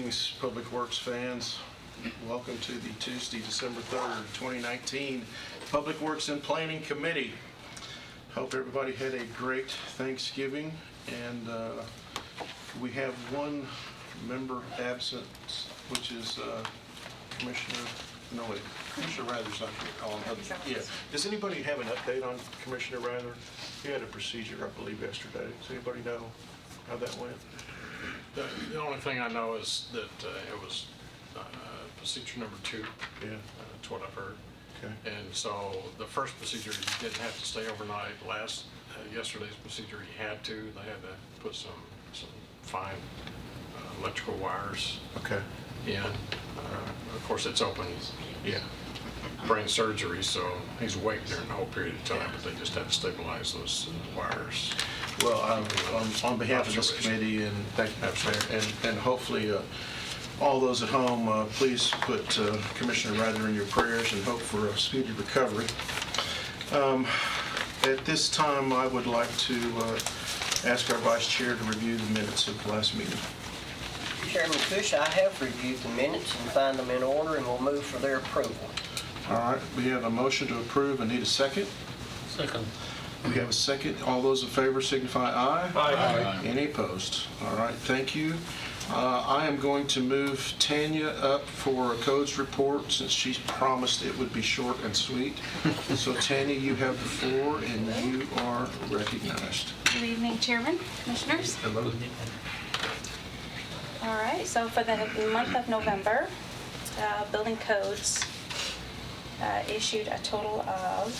Greetings, Public Works fans. Welcome to the Tuesday, December 3rd, 2019 Public Works and Planning Committee. Hope everybody had a great Thanksgiving, and we have one member absent, which is Commissioner Rather's not here. Yeah. Does anybody have an update on Commissioner Rather? He had a procedure, I believe, yesterday. Does anybody know how that went? The only thing I know is that it was procedure number 2. Yeah. That's what I've heard. Okay. And so the first procedure, he didn't have to stay overnight. Yesterday's procedure, he had to. They had to put some fine electrical wires Okay. in. Of course, it's open. Yeah. Brain surgery, so he's awake during the whole period of time, but they just had to stabilize those wires. Well, on behalf of this committee, and thank you, Mayor, and hopefully all those at home, please put Commissioner Rather in your prayers and hope for a speedy recovery. At this time, I would like to ask our Vice Chair to review the minutes of the last meeting. Chairman Cush, I have reviewed the minutes and find them in order and will move for their approval. All right, we have a motion to approve. I need a second. Second. We have a second. All those in favor signify aye. Aye. Any opposed? All right, thank you. I am going to move Tanya up for a codes report since she's promised it would be short and sweet. So Tanya, you have the floor and you are recognized. Good evening, Chairman, Commissioners. Hello. All right, so for the month of November, Building Codes issued a total of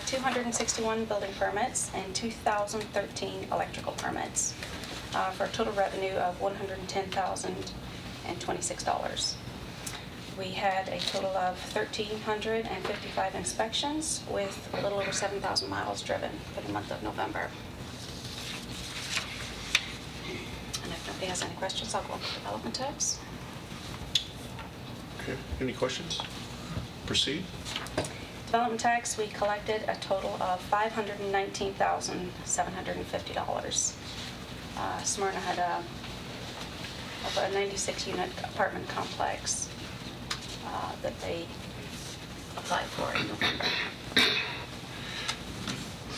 261 building permits and 2,013 electrical permits for a total revenue of $110,026. We had a total of 1,355 inspections with a little over 7,000 miles driven for the month of November. And if nobody has any questions, I'll go on to development tax. Okay, any questions? Proceed. Development tax, we collected a total of $519,750. Smyrna had a 96-unit apartment complex that they applied for in November.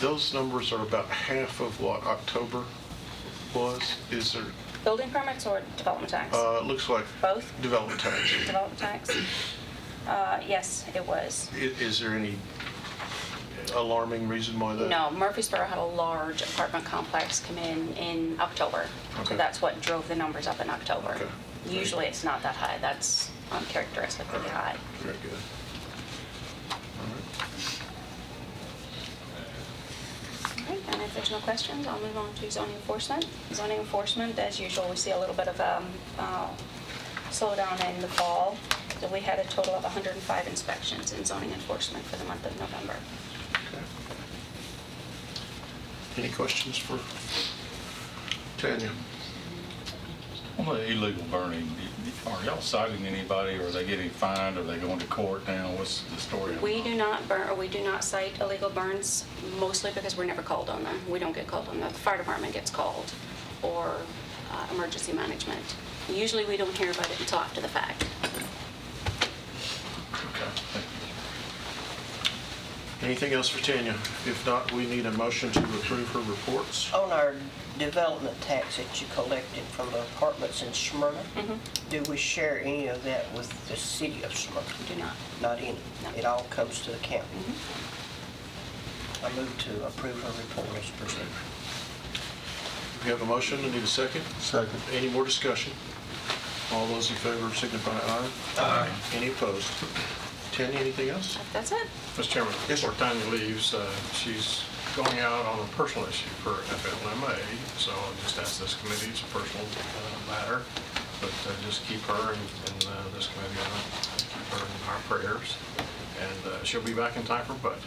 Those numbers are about half of what October was. Is there? Building permits or development tax? It looks like Both? development tax. Development tax? Yes, it was. Is there any alarming reason why that? No, Murfreesboro had a large apartment complex come in October. Okay. So that's what drove the numbers up in October. Okay. Usually it's not that high. That's uncharacteristically high. Very good. All right. Okay, and if there's no questions, I'll move on to zoning enforcement. Zoning enforcement, as usual, we see a little bit of slowdown in the fall. So we had a total of 105 inspections in zoning enforcement for the month of November. Okay. Any questions for Tanya? On the illegal burning, are y'all citing anybody, or are they getting fined, or are they going to court now? What's the story? We do not burn, or we do not cite illegal burns, mostly because we're never called on them. We don't get called on them. The fire department gets called, or emergency management. Usually we don't hear about it until after the fact. Okay, thank you. Anything else for Tanya? If not, we need a motion to approve her reports. On our development tax that you collected from the apartments in Smyrna, do we share any of that with the city of Smyrna? We do not. Not any? No. It all comes to the county? I move to approve her report as presented. We have a motion. I need a second. Second. Any more discussion? All those in favor signify aye. Aye. Any opposed? Tanya, anything else? That's it. Mr. Chairman, Yes, sir. before Tanya leaves, she's going out on a personal issue for FLMA, so I'll just ask this committee, it's a personal matter, but just keep her and this committee keep her in our prayers, and she'll be back in time for budget.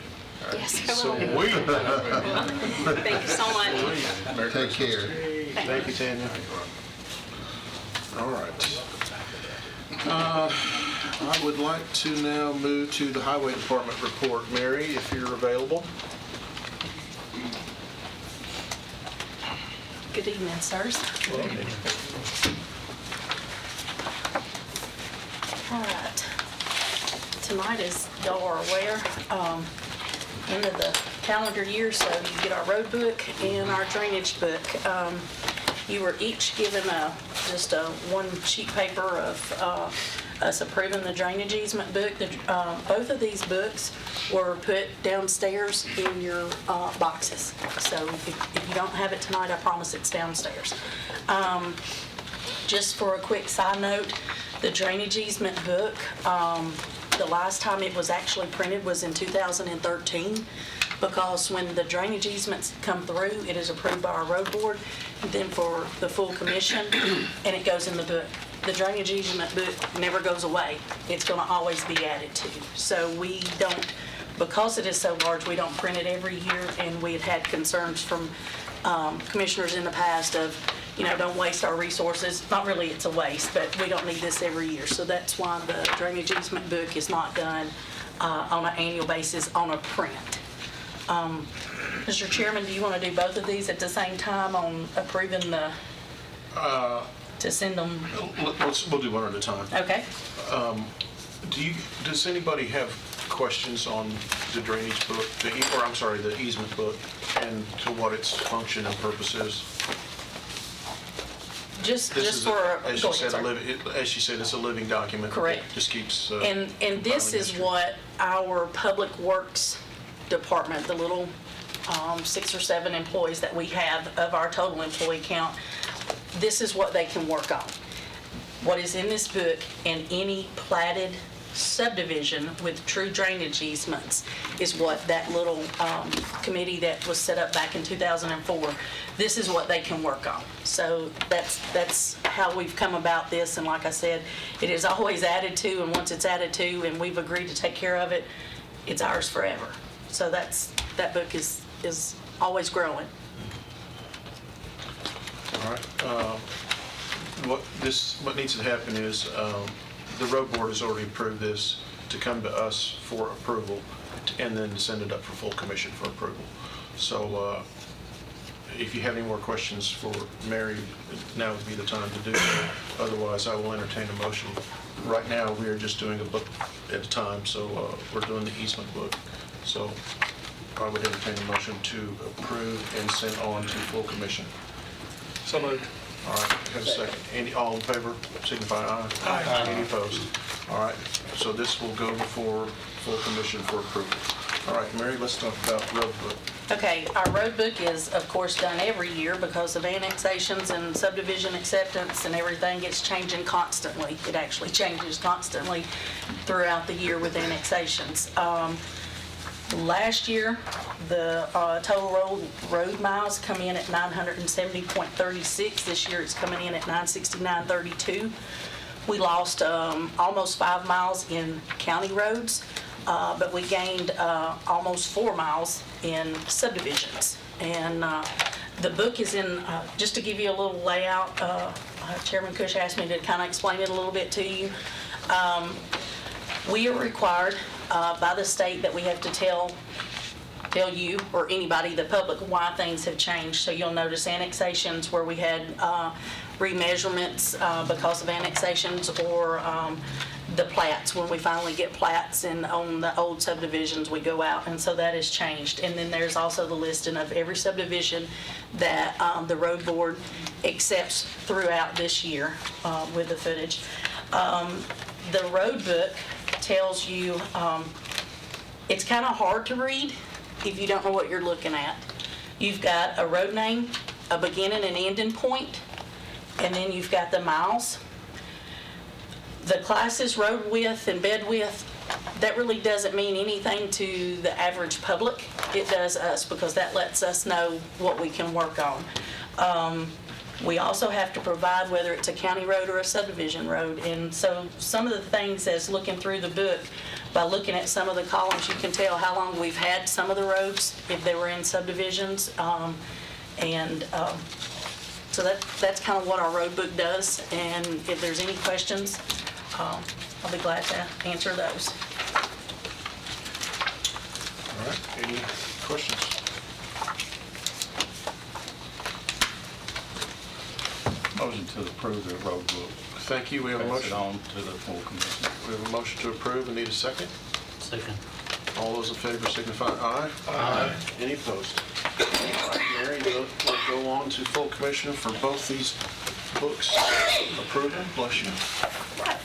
All right? Yes, I So will. we. Thank you so much. Merry Take Christmas. care. Thank you, Tanya. All right. I would like to now move to the Highway Department report. Mary, if you're available. Good evening, sirs. All right. Tonight, as y'all are aware, end of the calendar year, so you get our road book and our drainage book. You were each given just a one sheet paper of us approving the drainage easement book. Both of these books were put downstairs in your boxes. So if you don't have it tonight, I promise it's downstairs. Just for a quick side note, the drainage easement book, the last time it was actually printed was in 2013, because when the drainage easements come through, it is approved by our road board, then for the full commission, and it goes in the book. The drainage easement book never goes away. It's going to always be added to. So we don't, because it is so large, we don't print it every year, and we had had concerns from commissioners in the past of, don't waste our resources. Not really, it's a waste, but we don't need this every year. So that's why the drainage easement book is not done on an annual basis on a print. Mr. Chairman, do you want to do both of these at the same time on approving to send them? We'll do one at a time. Okay. Does anybody have questions on the drainage book, the easement book, and to what its function and purpose is? Just This is, for, as go you ahead, said, sir. as you said, it's a living document. Correct. It just keeps. And this filing is history. what our public works department, the little 6 or 7 employees that we have of our total employee count, this is what they can work on. What is in this book, and any platted subdivision with true drainage easements is what that little committee that was set up back in 2004, this is what they can work on. So that's how we've come about this, and like I said, it is always added to, and once it's added to and we've agreed to take care of it, it's ours forever. So that book is always growing. All right. What needs to happen is the road board has already approved this to come to us for approval, and then send it up for full commission for approval. So if you have any more questions for Mary, now would be the time to do so. Otherwise, I will entertain a motion. Right now, we are just doing a book at a time, so we're doing the easement book. So I would entertain a motion to approve and send on to full commission. So moved. All right, have a second. All in favor, signify aye. Aye. Any opposed? All right, so this will go before full commission for approval. All right, Mary, let's talk about road book. Okay, our road book is, of course, done every year because of annexations and subdivision acceptance, and everything gets changing constantly. It actually changes constantly throughout the year with annexations. Last year, the total road miles come in at 970.36. This year, it's coming in at 969.32. We lost almost 5 miles in county roads, but we gained almost 4 miles in subdivisions. And the book is in, just to give you a little layout, Chairman Cush asked me to kind of explain it a little bit to you. We are required by the state that we have to tell you or anybody, the public, why things have changed. So you'll notice annexations where we had remeasurements because of annexations, or the plats, when we finally get plats, and on the old subdivisions we go out, and so that has changed. And then there's also the listing of every subdivision that the road board accepts throughout this year with the footage. The road book tells you, it's kind of hard to read if you don't know what you're looking at. You've got a road name, a beginning and ending point, and then you've got the miles. The classes, road width and bed width, that really doesn't mean anything to the average public. It does us, because that lets us know what we can work on. We also have to provide whether it's a county road or a subdivision road. And so some of the things, as looking through the book, by looking at some of the columns, you can tell how long we've had some of the roads, if they were in subdivisions. So that's kind of what our road book does. And if there's any questions, I'll be glad to answer those. All right, any questions? Motion to approve the road book. Thank you. We have a pass it motion. on to the full commission. We have a motion to approve and need a second. Second. All those in favor signify aye. Aye. Any opposed? All right, Mary, we'll go on to full commission for both these books. Approval, bless you.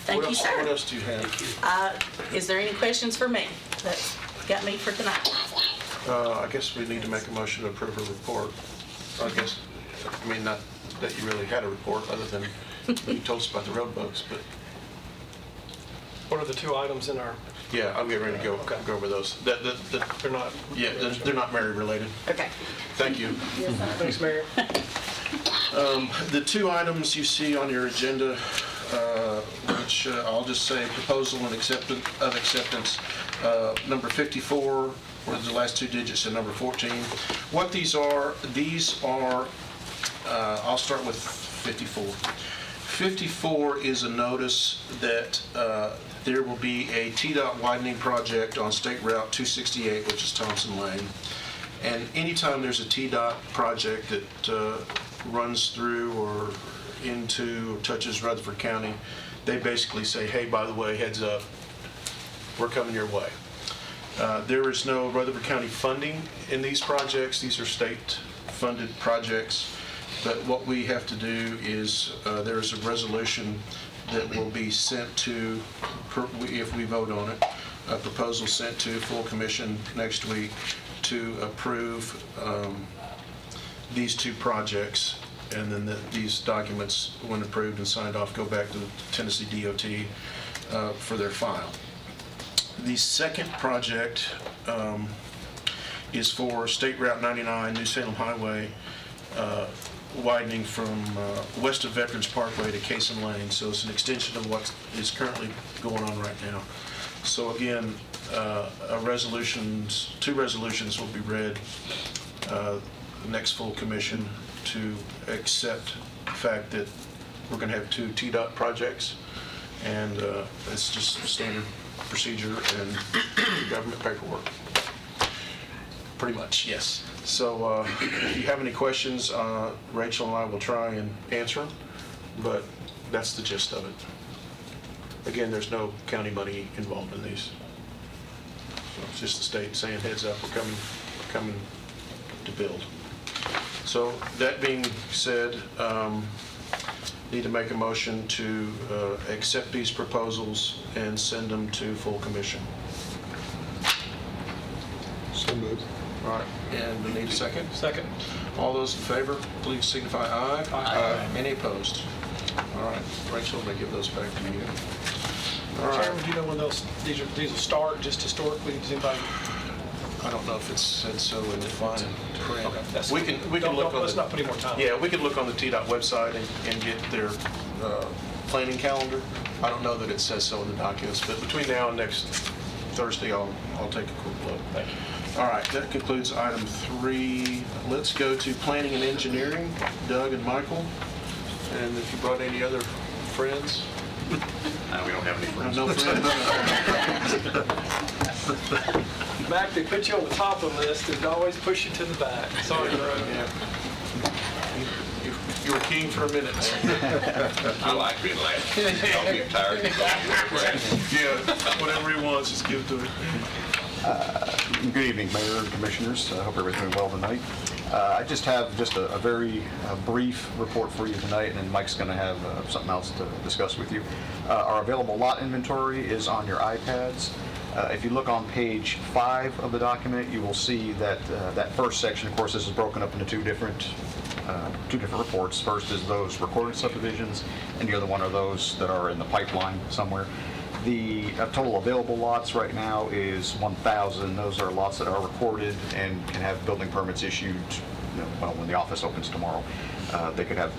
Thank What you, else- What sir. else do you have? Is there any questions for me? That's got me for tonight. I guess we need to make a motion to approve a report. I mean, not that you really had a report, other than you told us about the road books, but, What are the two items in our, yeah, I'm getting ready to Okay. go over those. they're not? Yeah, they're not Mary related. Okay. Thank you. Thanks, Mayor. The two items you see on your agenda, which I'll just say proposal and acceptance, number 54, or the last two digits, and number 14. What these are, I'll start with 54. 54 is a notice that there will be a TDOT widening project on State Route 268, which is Thompson Lane. And anytime there's a TDOT project that runs through or into, or touches Rutherford County, they basically say, hey, by the way, heads up, we're coming your way. There is no Rutherford County funding in these projects. These are state-funded projects. But what we have to do is, there is a resolution that will be sent to, if we vote on it, a proposal sent to full commission next week to approve these two projects. And then these documents, when approved and signed off, go back to the Tennessee DOT for their file. The second project is for State Route 99, New Salem Highway, widening from west of Veterans Parkway to Cason Lane. So it's an extension of what is currently going on right now. So again, two resolutions will be read next full commission to accept the fact that we're going to have two TDOT projects, and it's just standard procedure and government paperwork. Pretty much, yes. So if you have any questions, Rachel and I will try and answer them, but that's the gist of it. Again, there's no county money involved in these. So it's just the state saying, heads up, we're coming to build. So that being said, need to make a motion to accept these proposals and send them to full commission. So moved. All right, and we need a second? Second. All those in favor, please signify aye. Aye. Any opposed? All right, Rachel, I'm going to give those back to you. All right, Chairman, do you know when these will start, just historically? Does anybody? I don't know if it's said so in the fine print. Okay, that's- We can look on Let's not put any more time. Yeah, we can look on the TDOT website and get their planning calendar. I don't know that it says so in the documents, but between now and next Thursday, I'll take a quick look. Thank you. All right, that concludes item 3. Let's go to planning and engineering, Doug and Michael. And if you brought any other friends? No, we don't have any friends. No friends? Mac, they put you on the top of the list and always push you to the back. Sorry, bro. Yeah. You were king for a minute. I like being last. I'll get tired. Yeah, whatever he wants, just give it to him. Good evening, Mayor and Commissioners. I hope everybody's doing well tonight. I just have a very brief report for you tonight, and then Mike's going to have something else to discuss with you. Our available lot inventory is on your iPads. If you look on page 5 of the document, you will see that that first section, of course, this is broken up into two different reports. First is those recorded subdivisions, and the other one are those that are in the pipeline somewhere. The total available lots right now is 1,000. Those are lots that are recorded and can have building permits issued, well, when the office opens tomorrow. They could have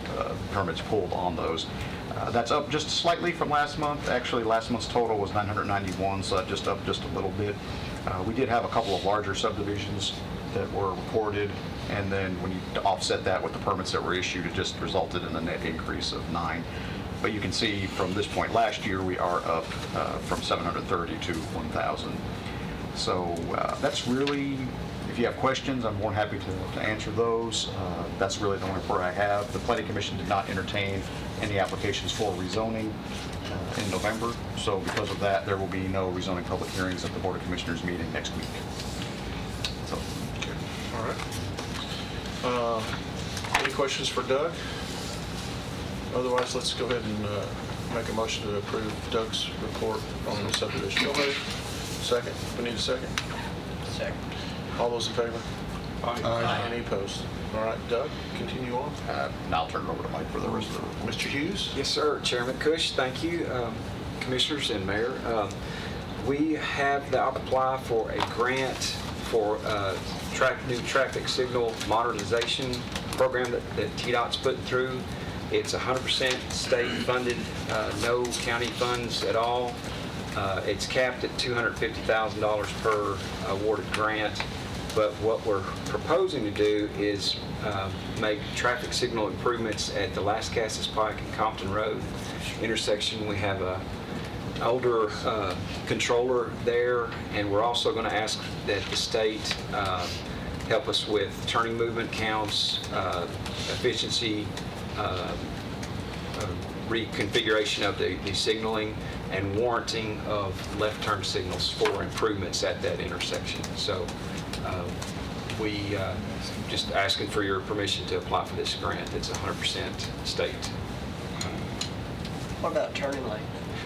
permits pulled on those. That's up just slightly from last month. Actually, last month's total was 991, so that just up just a little bit. We did have a couple of larger subdivisions that were recorded, and then when you offset that with the permits that were issued, it just resulted in a net increase of 9. But you can see from this point last year, we are up from 730 to 1,000. So that's really, if you have questions, I'm more than happy to answer those. That's really the only report I have. The Planning Commission did not entertain any applications for rezoning in November. So because of that, there will be no rezoning public hearings at the Board of Commissioners meeting next week. So, All right. Any questions for Doug? Otherwise, let's go ahead and make a motion to approve Doug's report on the subdivision. Go ahead. Second. We need a second. Second. All those in favor? Aye. Any opposed? All right, Doug, continue on. now I'll turn it over to Mike for the rest of the Mr. Hughes? Yes, sir. Chairman Cush, thank you. Commissioners and Mayor, we have the apply for a grant for new traffic signal modernization program that TDOT's putting through. It's 100% state funded, no county funds at all. It's capped at $250,000 per awarded grant. But what we're proposing to do is make traffic signal improvements at the Lascassas Pike and Compton Road intersection. We have an older controller there, and we're also going to ask that the state help us with turning movement counts, efficiency, reconfiguration of the signaling, and warranting of left turn signals for improvements at that intersection. So we just asking for your permission to apply for this grant. It's 100% state. What about turning lane?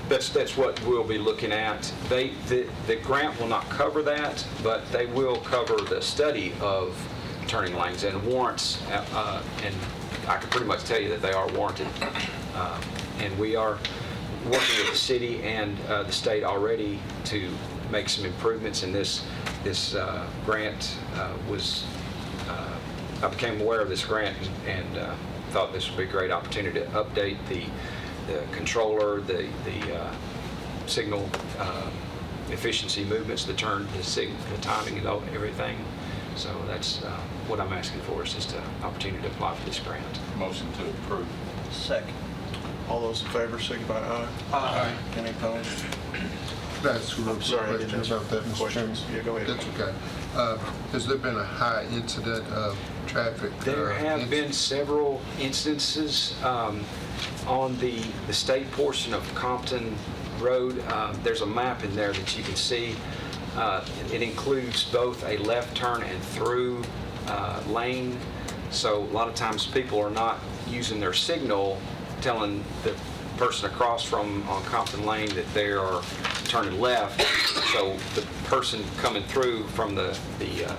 That's what we'll be looking at. The grant will not cover that, but they will cover the study of turning lanes and warrants, and I can pretty much tell you that they are warranted. And we are working with the city and the state already to make some improvements in this grant. I became aware of this grant and thought this would be a great opportunity to update the controller, the signal efficiency movements, the turn, the timing, and everything. So that's what I'm asking for, is just an opportunity to apply for this grant. Motion to approve. Second. All those in favor, signify aye. Aye. Any opposed? That's a real I'm sorry, I quick didn't question ask about that, Mr. Chairman. questions. Yeah, go ahead. That's okay. Has there been a high incident of traffic? There have been several instances on the state portion of Compton Road. There's a map in there that you can see. It includes both a left turn and through lane. So a lot of times people are not using their signal, telling the person across from on Compton Lane that they are turning left. So the person coming through from the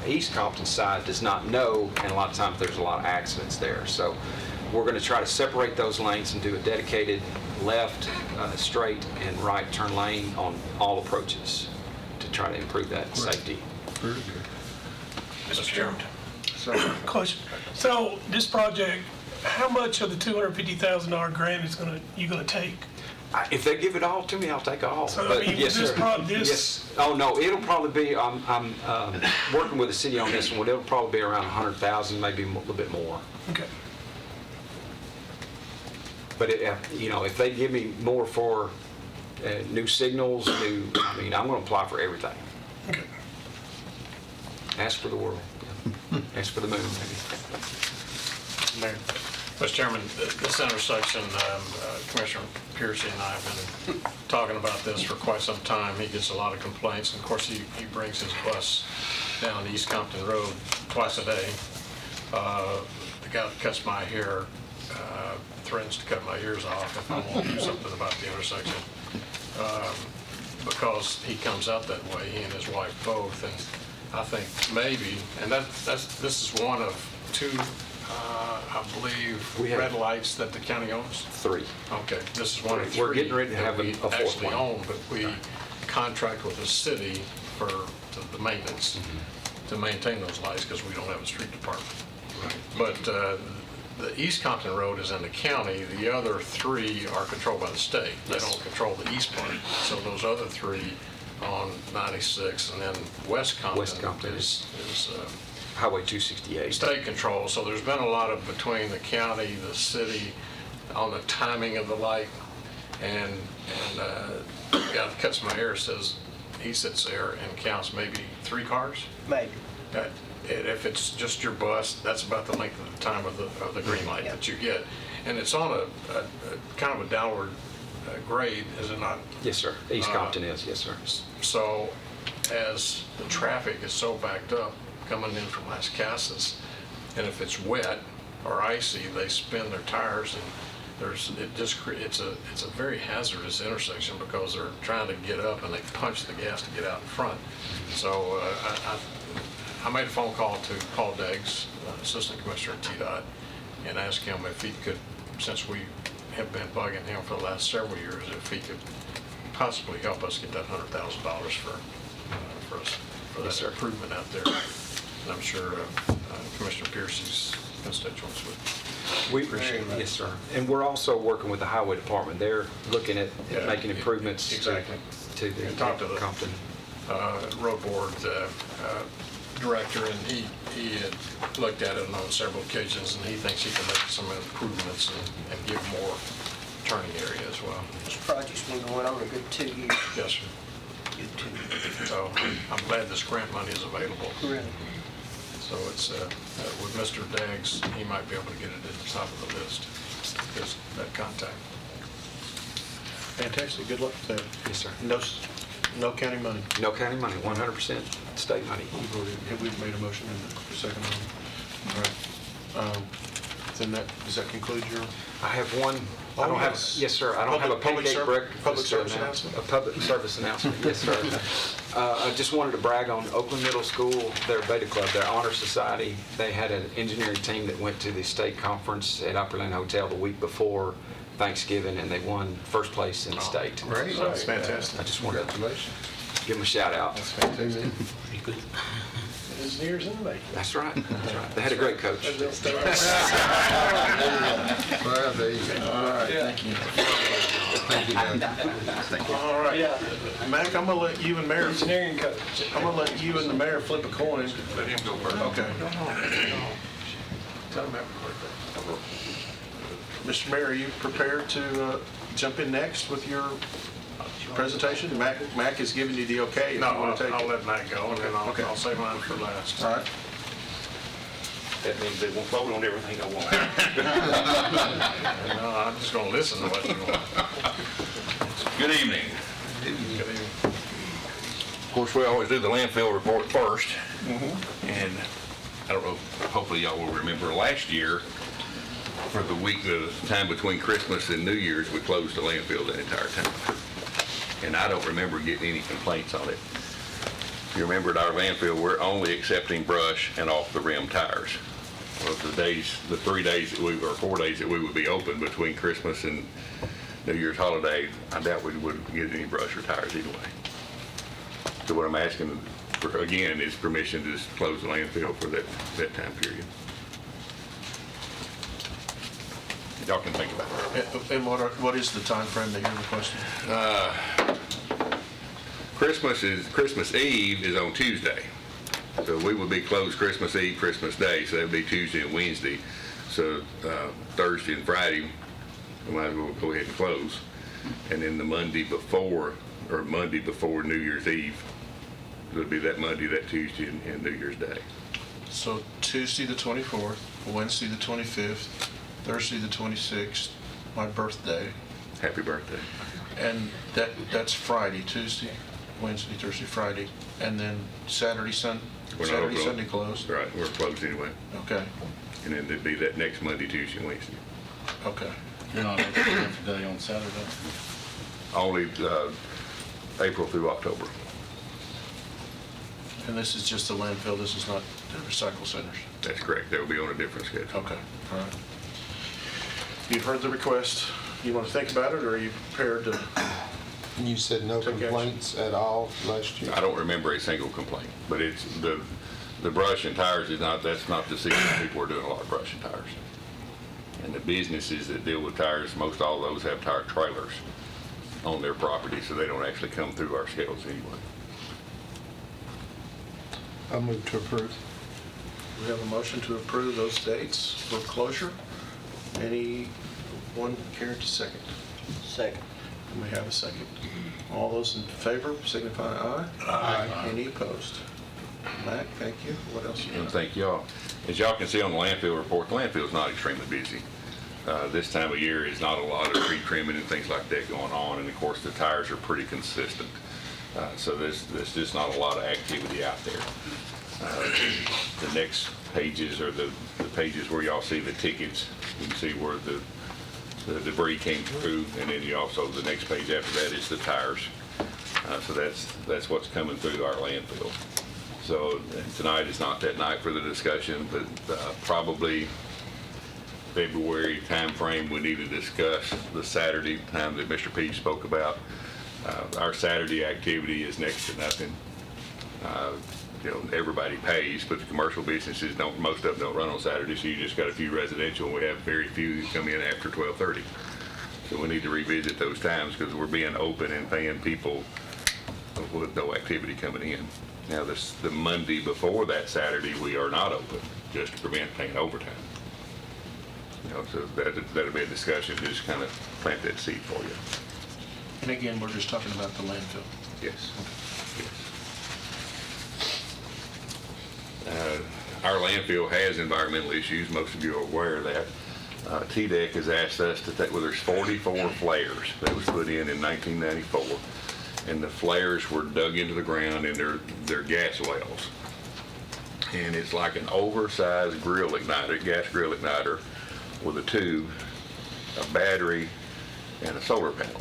East Compton side does not know, and a lot of times there's a lot of accidents there. So we're going to try to separate those lanes and do a dedicated left, straight, and right turn lane on all approaches to try to improve that safety. Very good. Mr. Chairman. Question. So this project, how much of the $250,000 grant is you gonna take? If they give it all to me, I'll take it all. So, I But mean, yes, this sir. this- Yes. Oh, no, it'll probably be, I'm working with the city on this one. It'll probably be around 100,000, maybe a little bit more. Okay. But if they give me more for new signals, I'm going to apply for everything. Okay. Ask for the world. Ask for the moon, maybe. Mayor. Mr. Chairman, this intersection, Commissioner Piercy and I have been talking about this for quite some time. He gets a lot of complaints, and of course, he brings his bus down East Compton Road twice a day. The guy that cuts my hair threatens to cut my ears off if I won't do something about the intersection, because he comes out that way, he and his wife both, and I think maybe, and this is one of two, I believe, We have- red lights that the county owns? 3. Okay, this is one of 3. We're getting ready to that have we a fourth actually one. own, but we contract with the city for the maintenance, to maintain those lights, because we don't have a street department. But the East Compton Road is in the county. The other 3 are controlled by the state. They don't control the east part. So those other 3 on 96 and then West Compton is Highway 268. state control. So there's been a lot of between the county, the city, on the timing of the light. And the guy that cuts my hair says he sits there and counts maybe 3 cars. Maybe. If it's just your bus, that's about the length of the time of the green light that you get. And it's on a kind of a downward grade, is it not? Yes, sir. East Compton is, yes, sir. So as the traffic is so backed up coming in from Las Casas, and if it's wet or icy, they spin their tires, and it's a very hazardous intersection because they're trying to get up and they punch the gas to get out in front. So I made a phone call to Paul Deggs, Assistant Commissioner at TDOT, and asked him if he could, since we have been bugging him for the last several years, if he could possibly help us get that $100,000 for that Yes, sir. improvement out there. And I'm sure Commissioner Pierce's constituents would appreciate that. Yes, sir. And we're also working with the Highway Department. They're looking at Yeah, making improvements exactly. to the And talked to the Compton. road board director, and he had looked at it on several occasions, and he thinks he can make some improvements and give more turning area as well. This project's been going on a good 2 years. Yes, sir. Good 2 years. So I'm glad this grant money is available. Really? So it's, with Mr. Deggs, he might be able to get it at the top of the list, that contact. Fantastic, good luck with that. Yes, sir. No county money. No county money, 100% state money. Have we made a motion in the second one? All right. Then does that conclude your? I have one, I Oh, don't have, yes. yes, sir, I don't have a Public pancake breakfast. public service announce- announcement? A public service announcement, yes, sir. I just wanted to brag on Oakland Middle School, their Beta Club, their honor society. They had an engineering team that went to the state conference at Upperland Hotel the week before Thanksgiving, and they won first place in the state. Great. That's fantastic. I just wanted to Congratulations. give them a shout out. That's fantastic. Engineers and they. That's right, that's right. They had a great coach. Well, there you go. All right. Thank you. Thank you, Doug. All right. Yeah. Mac, I'm gonna let you and Mayor, Engineering coach. I'm gonna let you and the mayor flip a coin. Let him go first. Okay. Tell him happy birthday. Mr. Mayor, are you prepared to jump in next with your presentation? Mac has given you the okay if No, you want to take I'll it. let Matt go, and then Okay. I'll save mine for last. All right. That means they won't vote on everything I want. No, I'm just gonna listen to what you want. Good evening. Good evening. Of course, we always do the landfill report first. And I don't know, hopefully y'all will remember last year, for the week, the time between Christmas and New Year's, we closed the landfill the entire time. And I don't remember getting any complaints on it. If you remember at our landfill, we're only accepting brush and off the rim tires. Well, the 3 days that or 4 days that we would be open between Christmas and New Year's holiday, I doubt we would get any brush or tires either way. So what I'm asking for, again, is permission to just close the landfill for that time period. Y'all can think about it. And what is the time frame that you're requesting? Christmas Eve is on Tuesday. So we would be closed Christmas Eve, Christmas Day, so that would be Tuesday and Wednesday. So Thursday and Friday, we might as well go ahead and close. And then the Monday before New Year's Eve, it would be that Monday, that Tuesday, and New Year's Day. So Tuesday the 24th, Wednesday the 25th, Thursday the 26th, my birthday, Happy birthday. and that's Friday, Tuesday, Wednesday, Thursday, Friday, and then Saturday, We're not open on- Sunday closed. Right, we're closed anyway. Okay, And then it'd be that next Monday, Tuesday, and Wednesday. okay. You're not open half a day on Saturday? Only April through October. And this is just the landfill, this is not the recycle centers? That's correct. That will be on a different schedule. Okay, all right. You've heard the request. You want to think about it, or are you prepared to? And you said no Take action. complaints at all last year? I don't remember a single complaint, but it's the brush and tires is not, that's not the season. People are doing a lot of brush and tires. And the businesses that deal with tires, most all of those have tire trailers on their property, so they don't actually come through our scales anyway. I move to approve. We have a motion to approve those dates for closure. Anyone care to second? Second. And we have a second. All those in favor signify aye. Aye. Any opposed? Mac, thank you. What else you And got? thank y'all. As y'all can see on the landfill report, the landfill is not extremely busy. This time of year is not a lot of tree trimming and things like that going on, and of course, the tires are pretty consistent. So there's just not a lot of activity out there. The next pages are the pages where y'all see the tickets. You can see where the debris came through, and then you also, the next page after that is the tires. So that's what's coming through our landfill. So tonight is not that night for the discussion, but probably February timeframe, we need to discuss the Saturday time that Mr. Peach spoke about. Our Saturday activity is next to nothing. Everybody pays, but the commercial businesses don't, most of them don't run on Saturday, so you just got a few residential, and we have very few that come in after 12:30. So we need to revisit those times because we're being open and paying people with no activity coming in. Now, the Monday before that Saturday, we are not open, just to prevent paying overtime. So that'll be a discussion, just kind of plant that seed for you. And again, we're just talking about the landfill. Yes. Our landfill has environmental issues. Most of you are aware of that. TDEC has asked us to take, well, there's 44 flares that was put in 1994. And the flares were dug into the ground and they're gas wells. And it's like an oversized grill igniter, gas grill igniter with a tube, a battery, and a solar panel.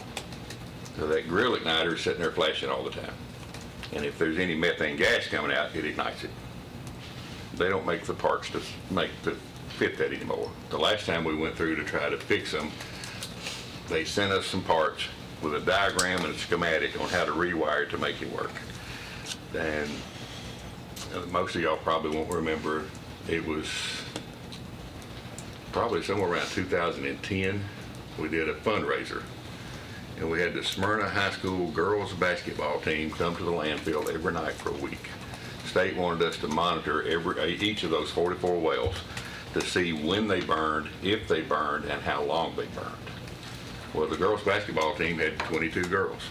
So that grill igniter is sitting there flashing all the time. And if there's any methane gas coming out, it ignites it. They don't make the parts to fit that anymore. The last time we went through to try to fix them, they sent us some parts with a diagram and a schematic on how to rewire to make it work. And most of y'all probably won't remember, it was probably somewhere around 2010, we did a fundraiser. And we had the Smyrna High School girls basketball team come to the landfill every night for a week. The state wanted us to monitor each of those 44 wells to see when they burned, if they burned, and how long they burned. Well, the girls basketball team had 22 girls.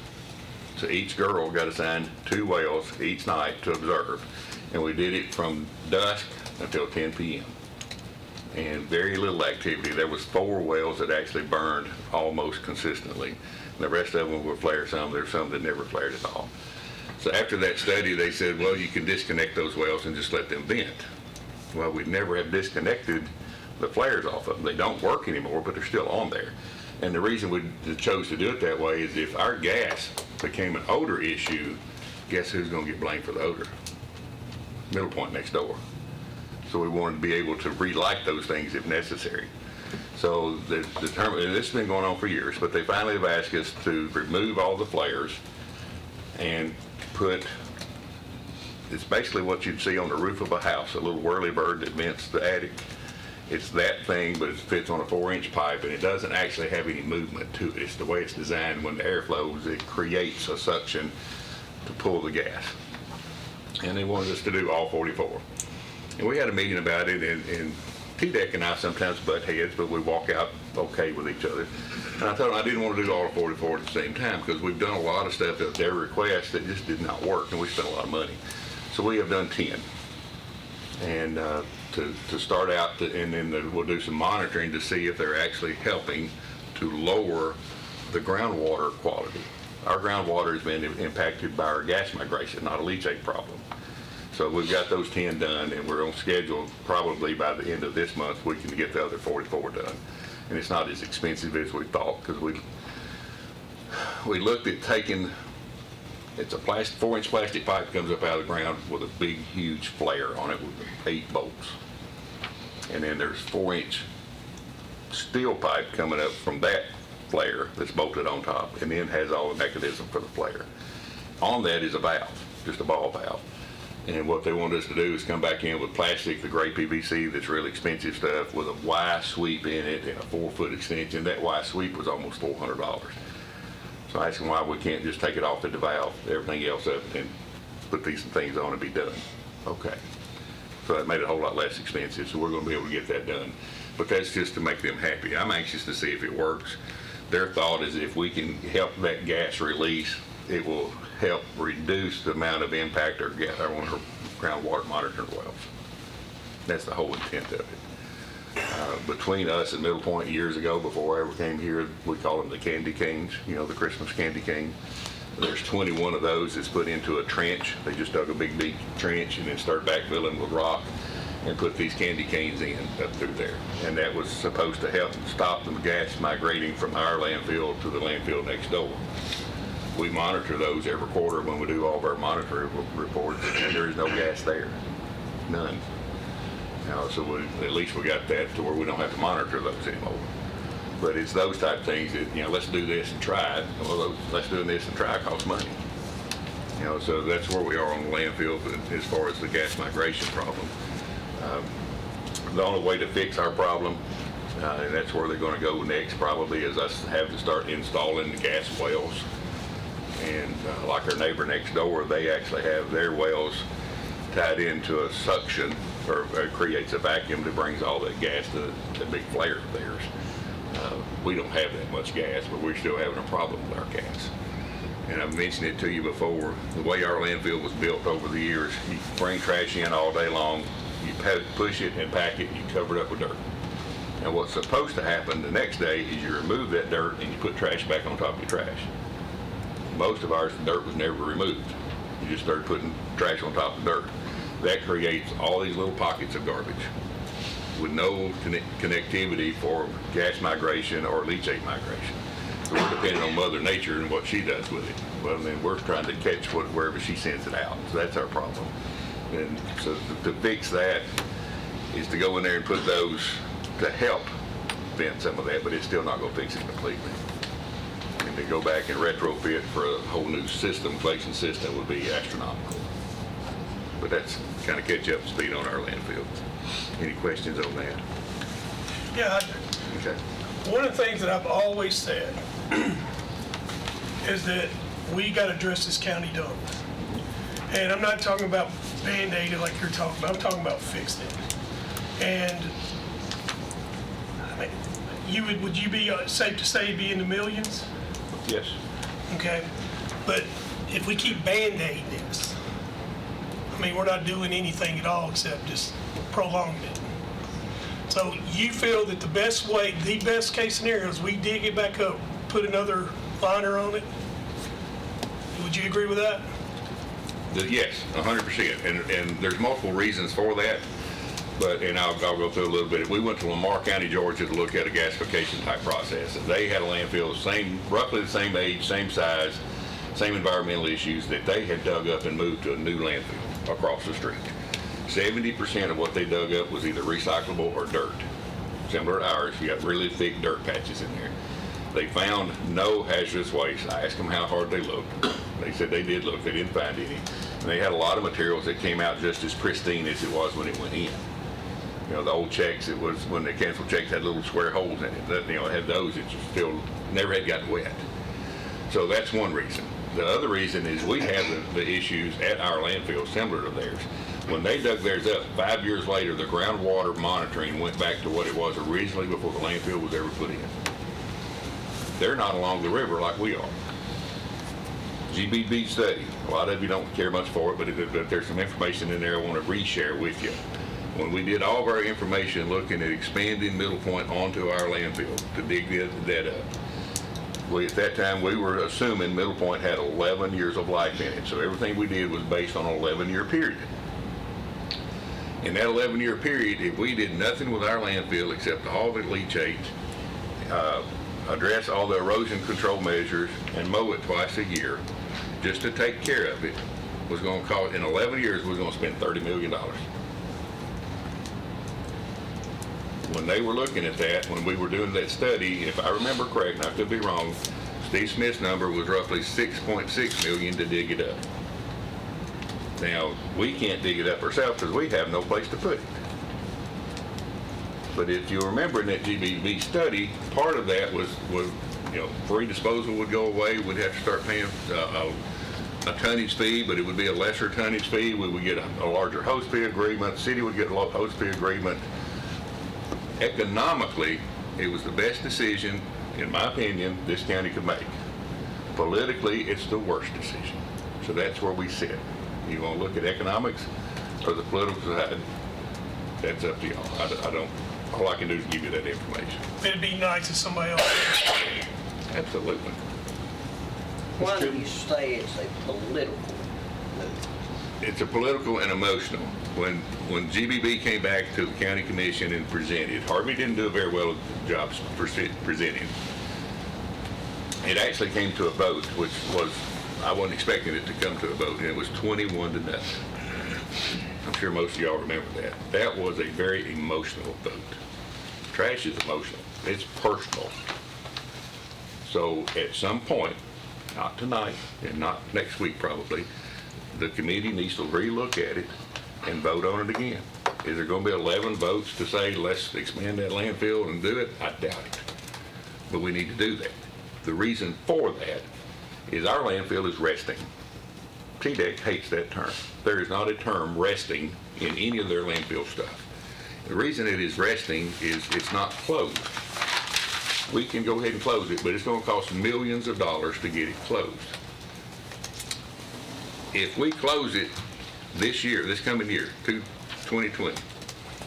So each girl got assigned 2 wells each night to observe. And we did it from dusk until 10 p.m. And very little activity. There was 4 wells that actually burned almost consistently. And the rest of them were flare some. There's some that never flared at all. So after that study, they said, well, you can disconnect those wells and just let them vent. Well, we never have disconnected the flares off of them. They don't work anymore, but they're still on there. And the reason we chose to do it that way is if our gas became an odor issue, guess who's going to get blamed for the odor? Middle Point next door. So we wanted to be able to relight those things if necessary. So and this has been going on for years, but they finally have asked us to remove all the flares and put, it's basically what you'd see on the roof of a house, a little whirly bird that vents the attic. It's that thing, but it fits on a 4-inch pipe, and it doesn't actually have any movement to it. It's the way it's designed. When the air flows, it creates a suction to pull the gas. And they wanted us to do all 44. And we had a meeting about it, and TDEC and I sometimes butt heads, but we walk out okay with each other. And I told them I didn't want to do all 44 at the same time because we've done a lot of stuff at their request that just did not work, and we spent a lot of money. So we have done 10. And to start out, and then we'll do some monitoring to see if they're actually helping to lower the groundwater quality. Our groundwater has been impacted by our gas migration, not a leachate problem. So we've got those 10 done, and we're on schedule. Probably by the end of this month, we can get the other 44 done. And it's not as expensive as we thought because we looked at taking, it's a 4-inch plastic pipe comes up out of the ground with a big, huge flare on it with 8 bolts. And then there's 4-inch steel pipe coming up from that flare that's bolted on top, and then has all the mechanism for the flare. On that is a valve, just a ball valve. And what they want us to do is come back in with plastic, the gray PVC that's really expensive stuff, with a Y sweep in it and a 4-foot extension. That Y sweep was almost $400. So I asked them why we can't just take it off the valve, everything else up, and put these things on and be done. Okay. So that made it a whole lot less expensive, so we're going to be able to get that done. But that's just to make them happy. I'm anxious to see if it works. Their thought is if we can help that gas release, it will help reduce the amount of impact on our groundwater monitoring wells. That's the whole intent of it. Between us and Middle Point years ago, before I ever came here, we call them the candy canes, you know, the Christmas candy cane. There's 21 of those that's put into a trench. They just dug a big deep trench and then start backfilling with rock and put these candy canes in up through there. And that was supposed to help stop the gas migrating from our landfill to the landfill next door. We monitor those every quarter when we do all of our monitoring reports, and there is no gas there, none. Now, so at least we got that to where we don't have to monitor those anymore. But it's those type of things that, you know, let's do this and try it. Well, let's do this and try it costs money. You know, so that's where we are on the landfill as far as the gas migration problem. The only way to fix our problem, and that's where they're going to go next probably, is us have to start installing the gas wells. And like our neighbor next door, they actually have their wells tied into a suction, or creates a vacuum that brings all that gas to the big flare of theirs. We don't have that much gas, but we're still having a problem with our gas. And I've mentioned it to you before, the way our landfill was built over the years, you bring trash in all day long, you push it and pack it, and you cover it up with dirt. And what's supposed to happen the next day is you remove that dirt and you put trash back on top of your trash. Most of ours, the dirt was never removed. You just started putting trash on top of dirt. That creates all these little pockets of garbage with no connectivity for gas migration or leachate migration. So we're depending on Mother Nature and what she does with it. Well, then we're trying to catch wherever she sends it out. So that's our problem. And so to fix that is to go in there and put those to help prevent some of that, but it's still not going to fix it completely. And to go back and retrofit for a whole new system, collection system, would be astronomical. But that's kind of catch up to speed on our landfill. Any questions on that? Yeah, Okay. one of the things that I've always said is that we got to address this county dump. And I'm not talking about Band-Aid like you're talking about. I'm talking about fixing it. And I mean, would you be safe to say be in the millions? Yes. Okay. But if we keep Band-Aiding this, I mean, we're not doing anything at all except just prolonging it. So you feel that the best case scenario is we dig it back up, put another liner on it? Would you agree with that? Yes, 100%. And there's multiple reasons for that. And I'll go through a little bit. We went to Lamar County, Georgia to look at a gasification type process. And they had a landfill, roughly the same age, same size, same environmental issues that they had dug up and moved to a new landfill across the street. 70% of what they dug up was either recyclable or dirt. Similar to ours, you got really thick dirt patches in there. They found no hazardous waste. I asked them how hard they looked. They said they did look, they didn't find any. And they had a lot of materials that came out just as pristine as it was when it went in. You know, the old checks, it was when they canceled checks had little square holes in it. That, you know, it had those, it just still never had gotten wet. So that's one reason. The other reason is we have the issues at our landfill similar to theirs. When they dug theirs up, 5 years later, the groundwater monitoring went back to what it was originally before the landfill was ever put in. They're not along the river like we are. GBB study, a lot of you don't care much for it, but there's some information in there I want to reshare with you. When we did all of our information looking at expanding Middle Point onto our landfill to dig that up, at that time we were assuming Middle Point had 11 years of life in it. So everything we did was based on an 11-year period. In that 11-year period, if we did nothing with our landfill except all the leachate, address all the erosion control measures, and mow it twice a year, just to take care of it, was going to cost, in 11 years, we were going to spend $30 million. When they were looking at that, when we were doing that study, if I remember correct, and I could be wrong, Steve Smith's number was roughly $6.6 million to dig it up. Now, we can't dig it up ourselves because we have no place to put it. But if you remember in that GBB study, part of that was you know, free disposal would go away. We'd have to start paying a tonnage fee, but it would be a lesser tonnage fee. We would get a larger host fee agreement. The city would get a host fee agreement. Economically, it was the best decision, in my opinion, this county could make. Politically, it's the worst decision. So that's where we sit. You want to look at economics or the political side? That's up to y'all. I don't All I can do is give you that information. It'd be nice if somebody else. Absolutely. Why do you say it's a political move? It's a political and emotional. When GBB came back to the county commission and presented, Harvey didn't do a very well job presenting. It actually came to a vote, which was, I wasn't expecting it to come to a vote, and it was 21-0. I'm sure most of y'all remember that. That was a very emotional vote. Trash is emotional. It's personal. So at some point, not tonight and not next week probably, the committee needs to relook at it and vote on it again. Is there going to be 11 votes to say, let's expand that landfill and do it? I doubt it. But we need to do that. The reason for that is our landfill is resting. TDEC hates that term. There is not a term resting in any of their landfill stuff. The reason it is resting is it's not closed. We can go ahead and close it, but it's going to cost millions of dollars to get it closed. If we close it this year, this coming year, 2020,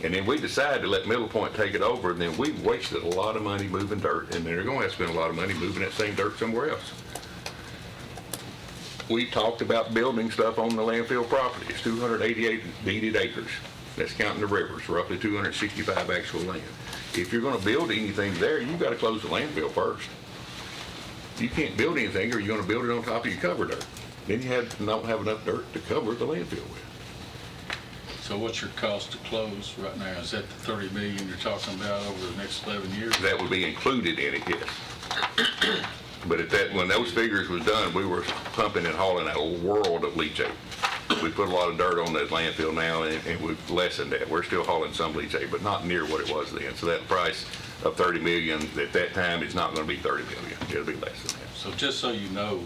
and then we decide to let Middle Point take it over, then we've wasted a lot of money moving dirt, and they're going to have to spend a lot of money moving that same dirt somewhere else. We talked about building stuff on the landfill property. It's 288 deeded acres. That's counting the rivers, roughly 265 actual land. If you're going to build anything there, you've got to close the landfill first. You can't build anything, or you're going to build it on top of your cover dirt. Then you don't have enough dirt to cover the landfill with. So what's your cost to close right now? Is that the 30 million you're talking about over the next 11 years? That would be included in it, yes. But when those figures was done, we were pumping and hauling a world of leachate. We put a lot of dirt on that landfill now, and we've lessened that. We're still hauling some leachate, but not near what it was then. So that price of 30 million at that time is not going to be 30 million. It'll be less than that. So just so you know,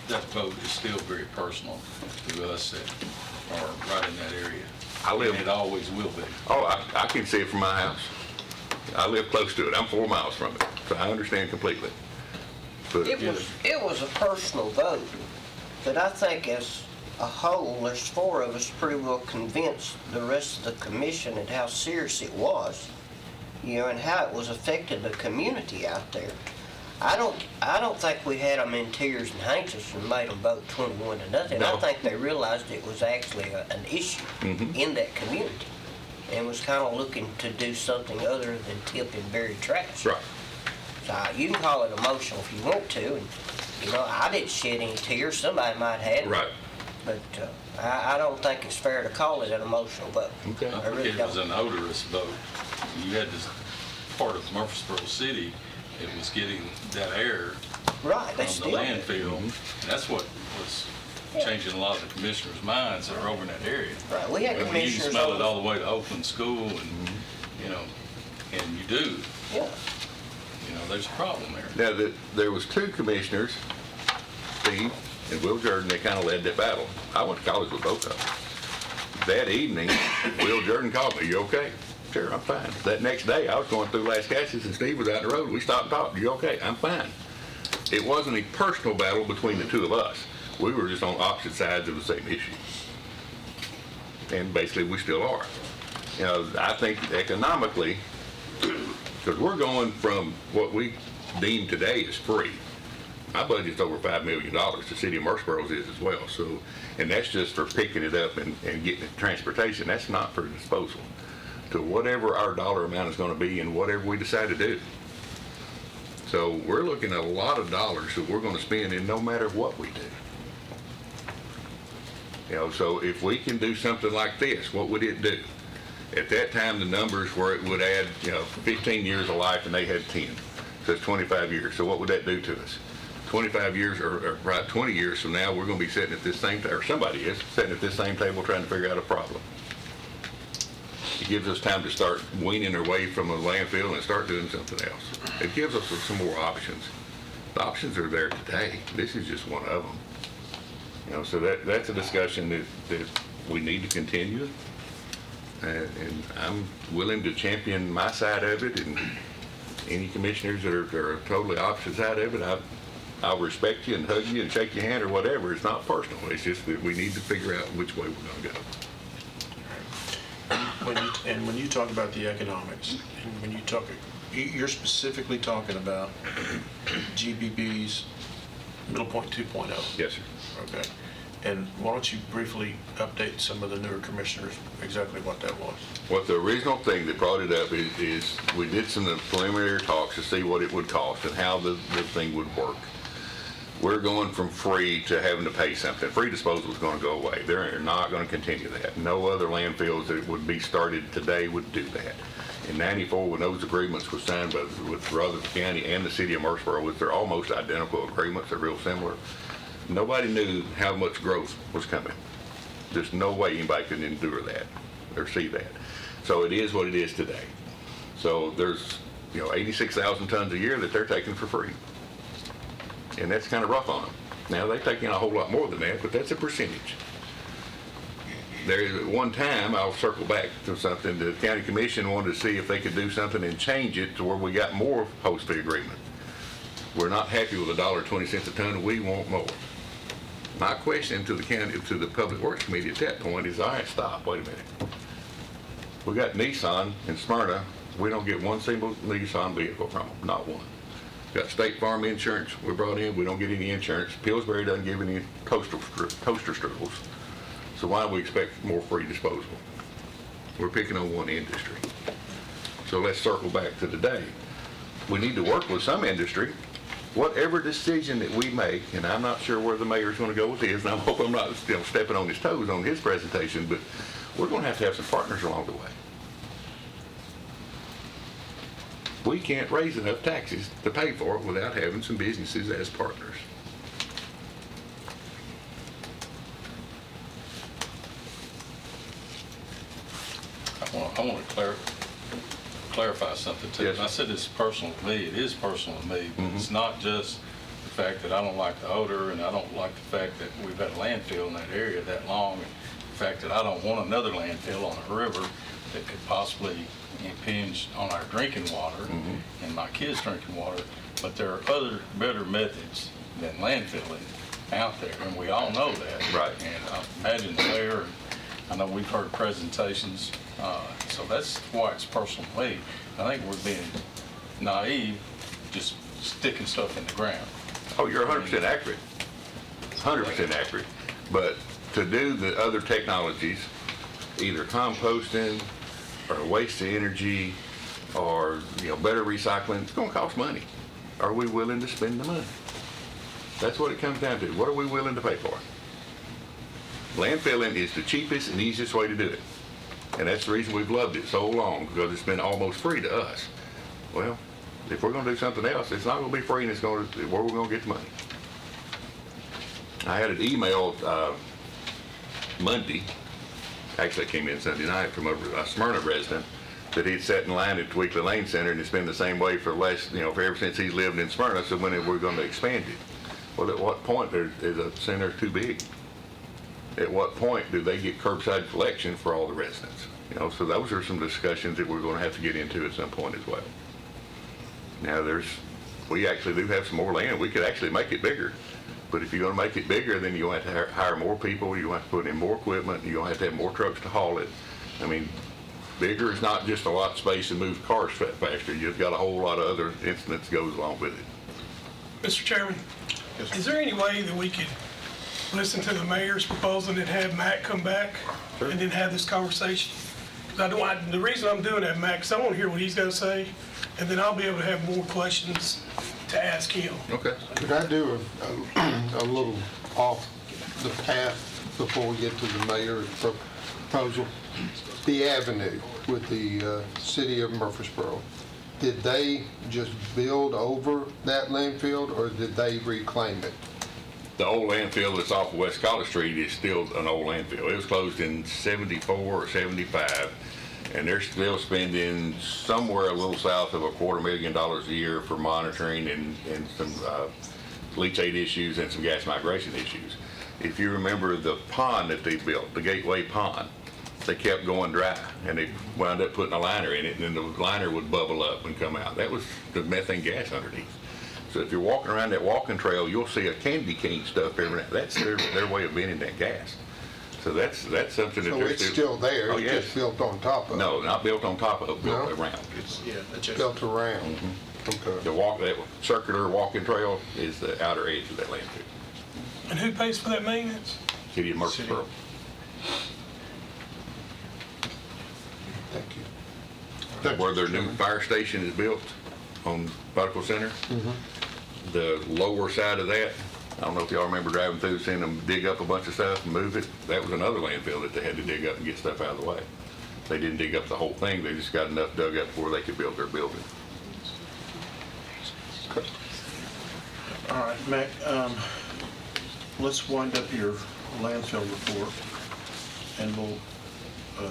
that vote is still very personal to us that are right in that area. And it always will be. Oh, I can see it from my house. I live close to it. I'm 4 miles from it, so I understand completely. But It was a personal vote, but I think as a whole, there's 4 of us pretty well convinced the rest of the commission at how serious it was, and how it was affecting the community out there. I don't think we had them in tears and handkerchiefs and made them vote 21-0. No. I think they realized it was actually an issue in that community, and was kind of looking to do something other than tip and bury trash. Right. So you can call it emotional if you want to, and I didn't shed any tears. Somebody might have. Right. But I don't think it's fair to call it an emotional vote. Okay. I think it was an odorous vote. You had this part of Murfreesboro City, it was getting that air Right, they from still the landfill. Mm-hmm. And that's what was changing a lot of the commissioners' minds that are over in that area. Right, we had I mean, you can commissioners smell it over- all the way to Oakland School, and and you do. Yeah. There's a problem there. Now, there was 2 commissioners, Steve and Will Jordan, that kind of led that battle. I went to college with both of them. That evening, Will Jordan called me, "You okay?" "Sure, I'm fine." That next day, I was going through Las Casas, and Steve was out in the road. We stopped and talked. "You okay?" "I'm fine." It wasn't a personal battle between the 2 of us. We were just on opposite sides of the same issue. And basically, we still are. I think economically, because we're going from what we deem today as free. My budget's over $5 million. The city of Murfreesboro's is as well. So, and that's just for picking it up and getting it to transportation. That's not for disposal. To whatever our dollar amount is going to be and whatever we decide to do. So we're looking at a lot of dollars that we're going to spend in no matter what we do. So if we can do something like this, what would it do? At that time, the numbers were it would add, 15 years of life, and they had 10. So it's 25 years. So what would that do to us? 25 years, or right 20 years from now, we're going to be sitting at this same, or somebody is sitting at this same table trying to figure out a problem. It gives us time to start weaning our way from a landfill and start doing something else. It gives us some more options. The options are there today. This is just one of them. So that's a discussion that we need to continue. And I'm willing to champion my side of it, and any commissioners that are totally opposite side of it, I'll respect you and hug you and shake your hand or whatever. It's not personal. It's just that we need to figure out which way we're going to go. when you talk about the economics, and when you talk, you're specifically talking about GBB's Middle Point 2.0. Yes, sir. Okay. And why don't you briefly update some of the newer commissioners exactly what that was? What the original thing that brought it up is we did some preliminary talks to see what it would cost and how the thing would work. We're going from free to having to pay something. Free disposal is going to go away. They're not going to continue that. No other landfills that would be started today would do that. In '94, when those agreements were signed with Rutherford County and the city of Murfreesboro, which they're almost identical agreements, they're real similar, nobody knew how much growth was coming. There's no way anybody could endure that or see that. So it is what it is today. So there's 86,000 tons a year that they're taking for free. And that's kind of rough on them. Now, they take in a whole lot more than that, but that's a percentage. At one time, I'll circle back to something, the county commission wanted to see if they could do something and change it to where we got more host fee agreement. We're not happy with $1.20 a ton, we want more. My question to the county, to the Public Works Committee at that point is, all right, stop, wait a minute. We got Nissan in Smyrna, we don't get one single Nissan vehicle from them, not one. Got State Farm insurance we brought in, we don't get any insurance. Pillsbury doesn't give any toaster strudels. So why do we expect more free disposal? We're picking on one industry. So let's circle back to today. We need to work with some industry. Whatever decision that we make, and I'm not sure where the mayor's going to go with his, and I hope I'm not stepping on his toes on his presentation, but we're going to have some partners along the way. We can't raise enough taxes to pay for it without having some businesses as partners. I want to clarify something too. Yes. I said it's personal to me. It is personal to me, but it's not just the fact that I don't like the odor, and I don't like the fact that we've had a landfill in that area that long, and the fact that I don't want another landfill on a river that could possibly impinge on our drinking water and my kids' drinking water. But there are other better methods than landfilling out there, and we all know that. Right. And I imagine there, I know we've heard presentations, so that's why it's personal to me. I think we're being naive, just sticking stuff in the ground. Oh, you're 100% accurate. 100% accurate. But to do the other technologies, either composting or waste to energy or better recycling, it's going to cost money. Are we willing to spend the money? That's what it comes down to. What are we willing to pay for? Landfilling is the cheapest and easiest way to do it. And that's the reason we've loved it so long, because it's been almost free to us. Well, if we're going to do something else, it's not going to be free, and it's going to, where we're going to get the money. I had an email Monday, actually it came in Sunday night, from a Smyrna resident, that he'd sat in line at the Weekly Lane Center, and it's been the same way for the last, for ever since he's lived in Smyrna. So when we're going to expand it? Well, at what point is a center too big? At what point do they get curbside collection for all the residents? So those are some discussions that we're going to have to get into at some point as well. Now we actually do have some more land. We could actually make it bigger. But if you're going to make it bigger, then you're going to have to hire more people, you're going to have to put in more equipment, you're going to have more trucks to haul it. I mean, bigger is not just a lot of space and move cars faster. You've got a whole lot of other incidents that goes along with it. Mr. Chairman, is there any way that we could listen to the mayor's proposal and have Matt come back and then have this conversation? The reason I'm doing that, Matt, because I want to hear what he's got to say, and then I'll be able to have more questions to ask him. Okay. Could I do a little off the path before we get to the mayor's proposal? The avenue with the city of Murfreesboro, did they just build over that landfill, or did they reclaim it? The old landfill that's off of West College Street is still an old landfill. It was closed in 74 or 75, and they're still spending somewhere a little south of $250,000 a year for monitoring and some leachate issues and some gas migration issues. If you remember the pond that they built, the Gateway Pond, they kept going dry, and they wound up putting a liner in it, and then the liner would bubble up and come out. That was the methane gas underneath. So if you're walking around that walking trail, you'll see a candy cane stuff every now. That's their way of venting that gas. So that's something that So they're it's still there, Oh, it's yes. just built on top of it? No, not built on top of, built No? around. It's, yeah, adjacent. Built around? The Okay. that circular walking trail is the outer edge of that landfill. And who pays for that maintenance? City of Murfreesboro. Thank you. Thank Where you, their Mr. new Chairman. fire station is built on Medical Center, the lower side of that, I don't know if y'all remember driving through, seeing them dig up a bunch of stuff and move it. That was another landfill that they had to dig up and get stuff out of the way. They didn't dig up the whole thing, they just got enough dug up where they could build their building. All right, Mac, let's wind up your landfill report, and we'll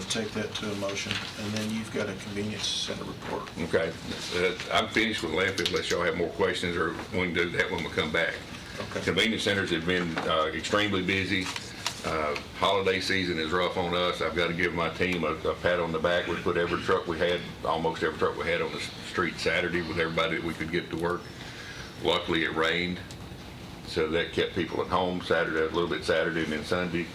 take that to a motion, and then you've got a convenience center report. Okay, I'm finished with landfill unless y'all have more questions, or we can do that when we come back. Okay. Convenience centers have been extremely busy. Holiday season is rough on us. I've got to give my team a pat on the back. We put every truck we had, almost every truck we had on the street Saturday with everybody that we could get to work. Luckily, it rained, so that kept people at home Saturday, a little bit Saturday and then Sunday.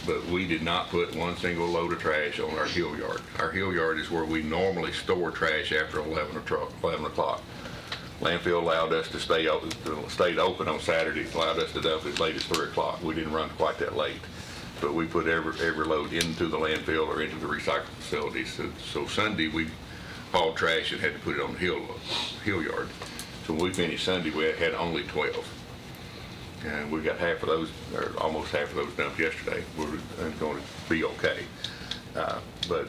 But we did not put one single load of trash on our hill yard. Our hill yard is where we normally store trash after 11 o'clock. Landfill allowed us to stayed open on Saturday, allowed us to dump as late as 3 o'clock. We didn't run quite that late. But we put every load into the landfill or into the recycling facilities. So Sunday, we hauled trash and had to put it on the hill yard. So when we finished Sunday, we had only 12. And we got half of those, or almost half of those dumped yesterday. We're going to be okay. But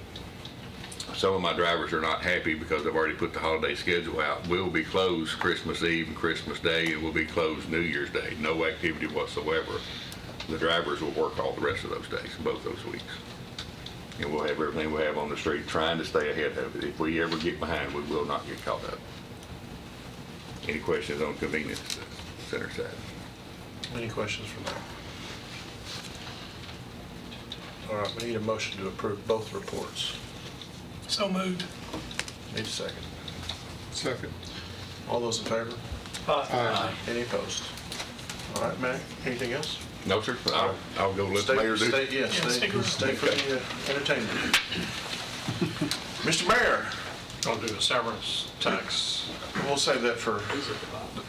some of my drivers are not happy because I've already put the holiday schedule out. We'll be closed Christmas Eve and Christmas Day, and we'll be closed New Year's Day. No activity whatsoever. The drivers will work all the rest of those days, both those weeks. And we'll have everything we have on the street, trying to stay ahead of it. If we ever get behind, we will not get caught up. Any questions on convenience center side? Any questions from that? All right, we need a motion to approve both reports. So moved. Need a second. Second. All those in favor? Aye. Any opposed? All right, Mac, anything else? No, sir. I'll go let the mayor do. Stay, yeah, stay for the entertainment. Mr. Mayor, Gonna do a severance tax. we'll save that for,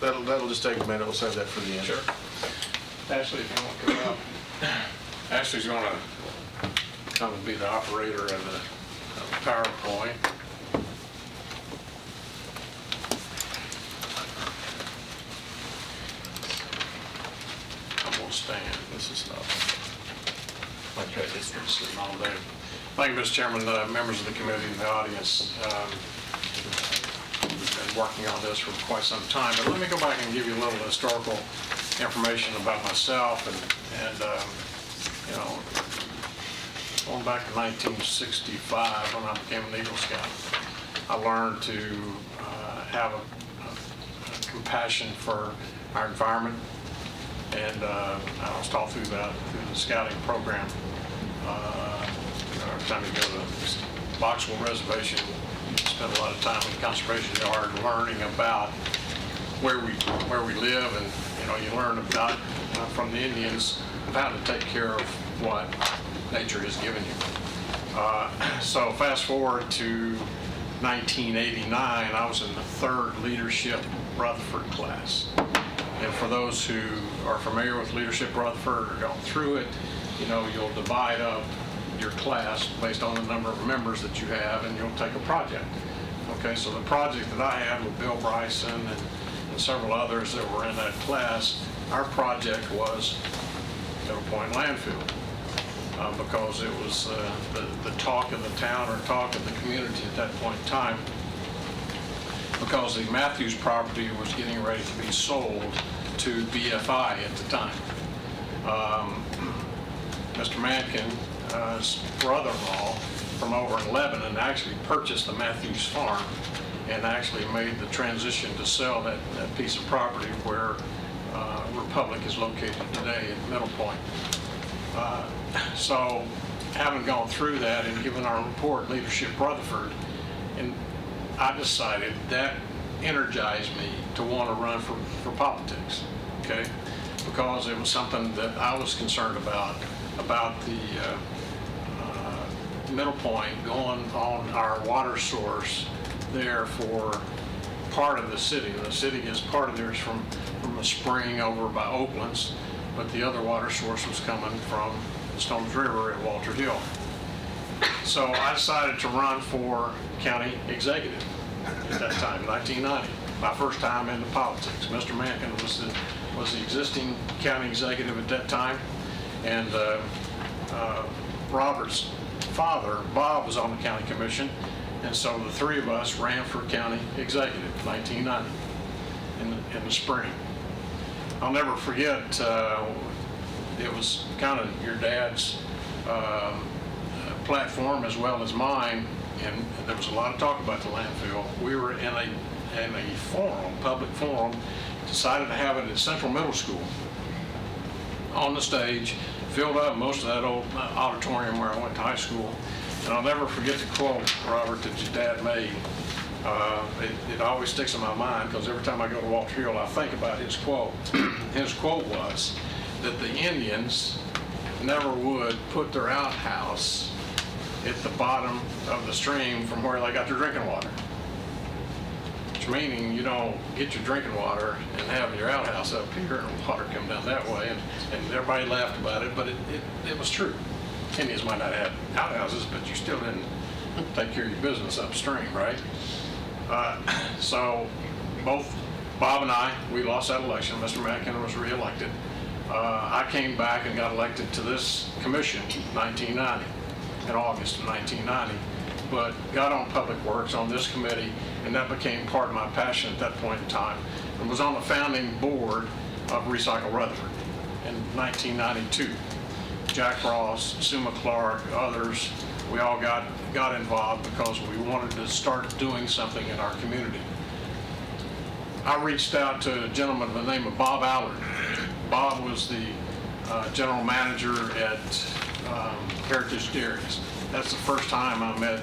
that'll just take a minute, we'll save that for the end. Sure. Ashley, if you want to come up. Ashley's gonna come and be the operator of the PowerPoint. I'm gonna stand. This is not, Okay, this one's sitting all day. Thank you, Mr. Chairman, members of the committee and the audience. We've been working on this for quite some time, but let me go back and give you a little historical information about myself and you know, going back to 1965 when I became an Eagle Scout. I learned to have a compassion for our environment, and I was taught through the scouting program. Every time you go to Boxwell Reservation, you spend a lot of time in the conservation yard learning about where we live, and you learn about from the Indians of how to take care of what nature has given you. So fast forward to 1989, I was in the 3rd Leadership Rutherford class. And for those who are familiar with Leadership Rutherford or gone through it, you'll divide up your class based on the number of members that you have, and you'll take a project. Okay, so the project that I had with Bill Bryson and several others that were in that class, our project was Middle Point Landfill, because it was the talk of the town or talk of the community at that point in time, because the Matthews property was getting ready to be sold to BFI at the time. Mr. Mankin's brother-in-law from over in Lebanon actually purchased the Matthews farm and actually made the transition to sell that piece of property where Republic is located today at Middle Point. So having gone through that and given our report, Leadership Rutherford, and I decided that energized me to want to run for politics, okay? because it was something that I was concerned about the Middle Point going on our water source there for part of the city. The city gets part of theirs from a spring over by Oakland's, but the other water source was coming from the Stones River at Walter Hill. So I decided to run for county executive at that time, 1990, my first time into politics. Mr. Mankin was the existing county executive at that time, and Robert's father, Bob, was on the county commission, and so the three of us ran for county executive, 1990, in the spring. I'll never forget, it was kind of your dad's platform as well as mine, and there was a lot of talk about the landfill. We were in a forum, public forum, decided to have it at Central Middle School on the stage, filled up most of that old auditorium where I went to high school. And I'll never forget the quote, Robert, that your dad made. It always sticks in my mind because every time I go to Walter Hill, I think about his quote. His quote was that the Indians never would put their outhouse at the bottom of the stream from where they got their drinking water. Which meaning you don't get your drinking water and have your outhouse up here and water come down that way. And everybody laughed about it, but it was true. Indians might not have outhouses, but you still didn't take care of your business upstream, right? So both Bob and I, we lost that election. Mr. Mankin was reelected. I came back and got elected to this commission in 1990, in August of 1990, but got on Public Works on this committee, and that became part of my passion at that point in time, and was on the founding board of Recycle Rutherford in 1992. Jack Ross, Sue McClark, others, we all got involved because we wanted to start doing something in our community. I reached out to a gentleman by the name of Bob Allard. Bob was the general manager at Heritage Dairies. That's the first time I met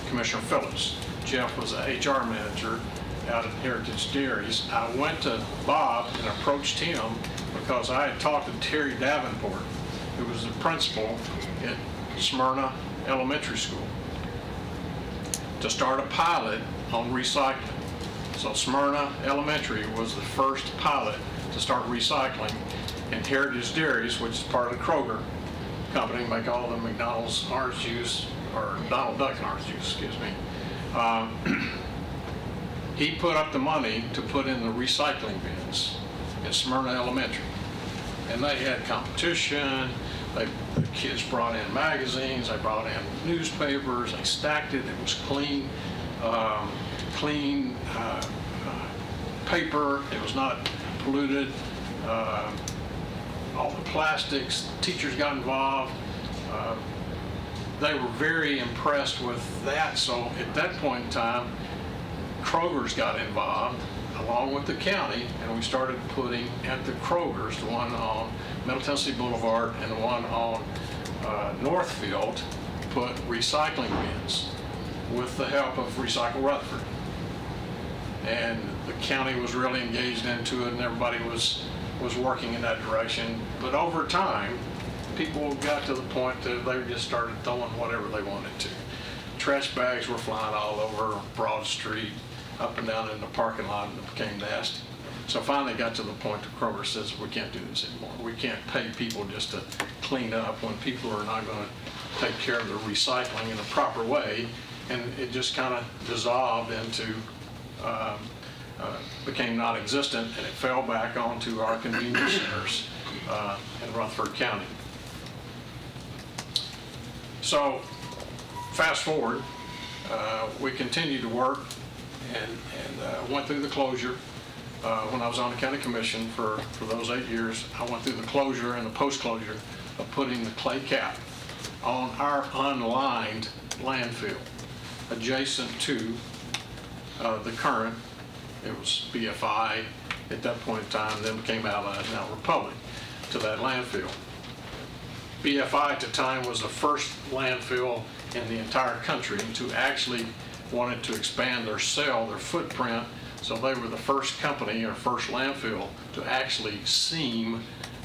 Commissioner Phillips. Jeff was the HR manager out at Heritage Dairies. I went to Bob and approached him because I had talked to Terry Davenport, who was the principal at Smyrna Elementary School, to start a pilot on recycling. So Smyrna Elementary was the first pilot to start recycling, and Heritage Dairies, which is part of the Kroger company, make all the McDonald's orange juice, or Donald Duck orange juice, excuse me. He put up the money to put in the recycling bins at Smyrna Elementary. And they had competition. The kids brought in magazines, they brought in newspapers, they stacked it. It was clean paper. It was not polluted. All the plastics, teachers got involved. They were very impressed with that. So at that point in time, Kroger's got involved along with the county, and we started putting at the Kroger's, the one on Middle Tennessee Boulevard and the one on Northfield, put recycling bins with the help of Recycle Rutherford. And the county was really engaged into it, and everybody was working in that direction. But over time, people got to the point that they just started throwing whatever they wanted to. Trash bags were flying all over Broad Street, up and down in the parking lot, and it became nasty. So finally got to the point that Kroger says, we can't do this anymore. We can't pay people just to clean up when people are not going to take care of the recycling in a proper way. And it just kind of dissolved into, became non-existent, and it fell back onto our convenience centers in Rutherford County. So fast forward, we continued to work and went through the closure. When I was on the county commission for those 8 years, I went through the closure and the post-closure of putting the clay cap on our unlined landfill adjacent to the current. It was BFI at that point in time, then became Allied, now Republic, to that landfill. BFI at the time was the first landfill in the entire country to actually wanted to expand their footprint So they were the first company or first landfill to actually seam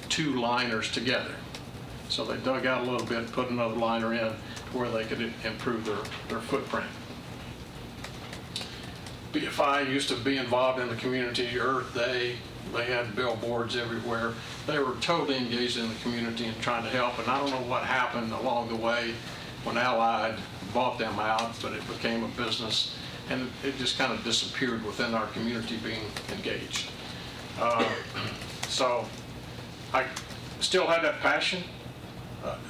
2 liners together. So they dug out a little bit, put another liner in to where they could improve their footprint. BFI used to be involved in the community. Earth Day, they had billboards everywhere. They were totally engaged in the community and trying to help. And I don't know what happened along the way when Allied bought them out, but it became a business, and it just kind of disappeared within our community being engaged. So I still had that passion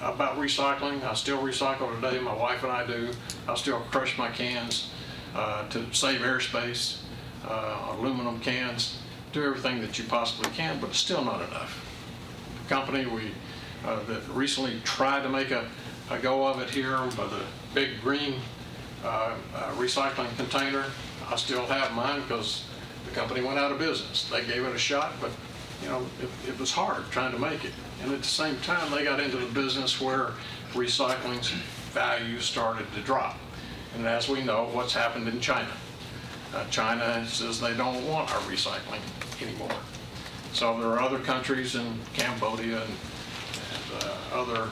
about recycling. I still recycle today. My wife and I do. I still crush my cans to save airspace, aluminum cans, do everything that you possibly can, but it's still not enough. The company that recently tried to make a go of it here by the big green recycling container, I still have mine because the company went out of business. They gave it a shot, but you know, it was hard trying to make it. And at the same time, they got into the business where recycling's value started to drop. And as we know, what's happened in China. China says they don't want our recycling anymore. So there are other countries in Cambodia and other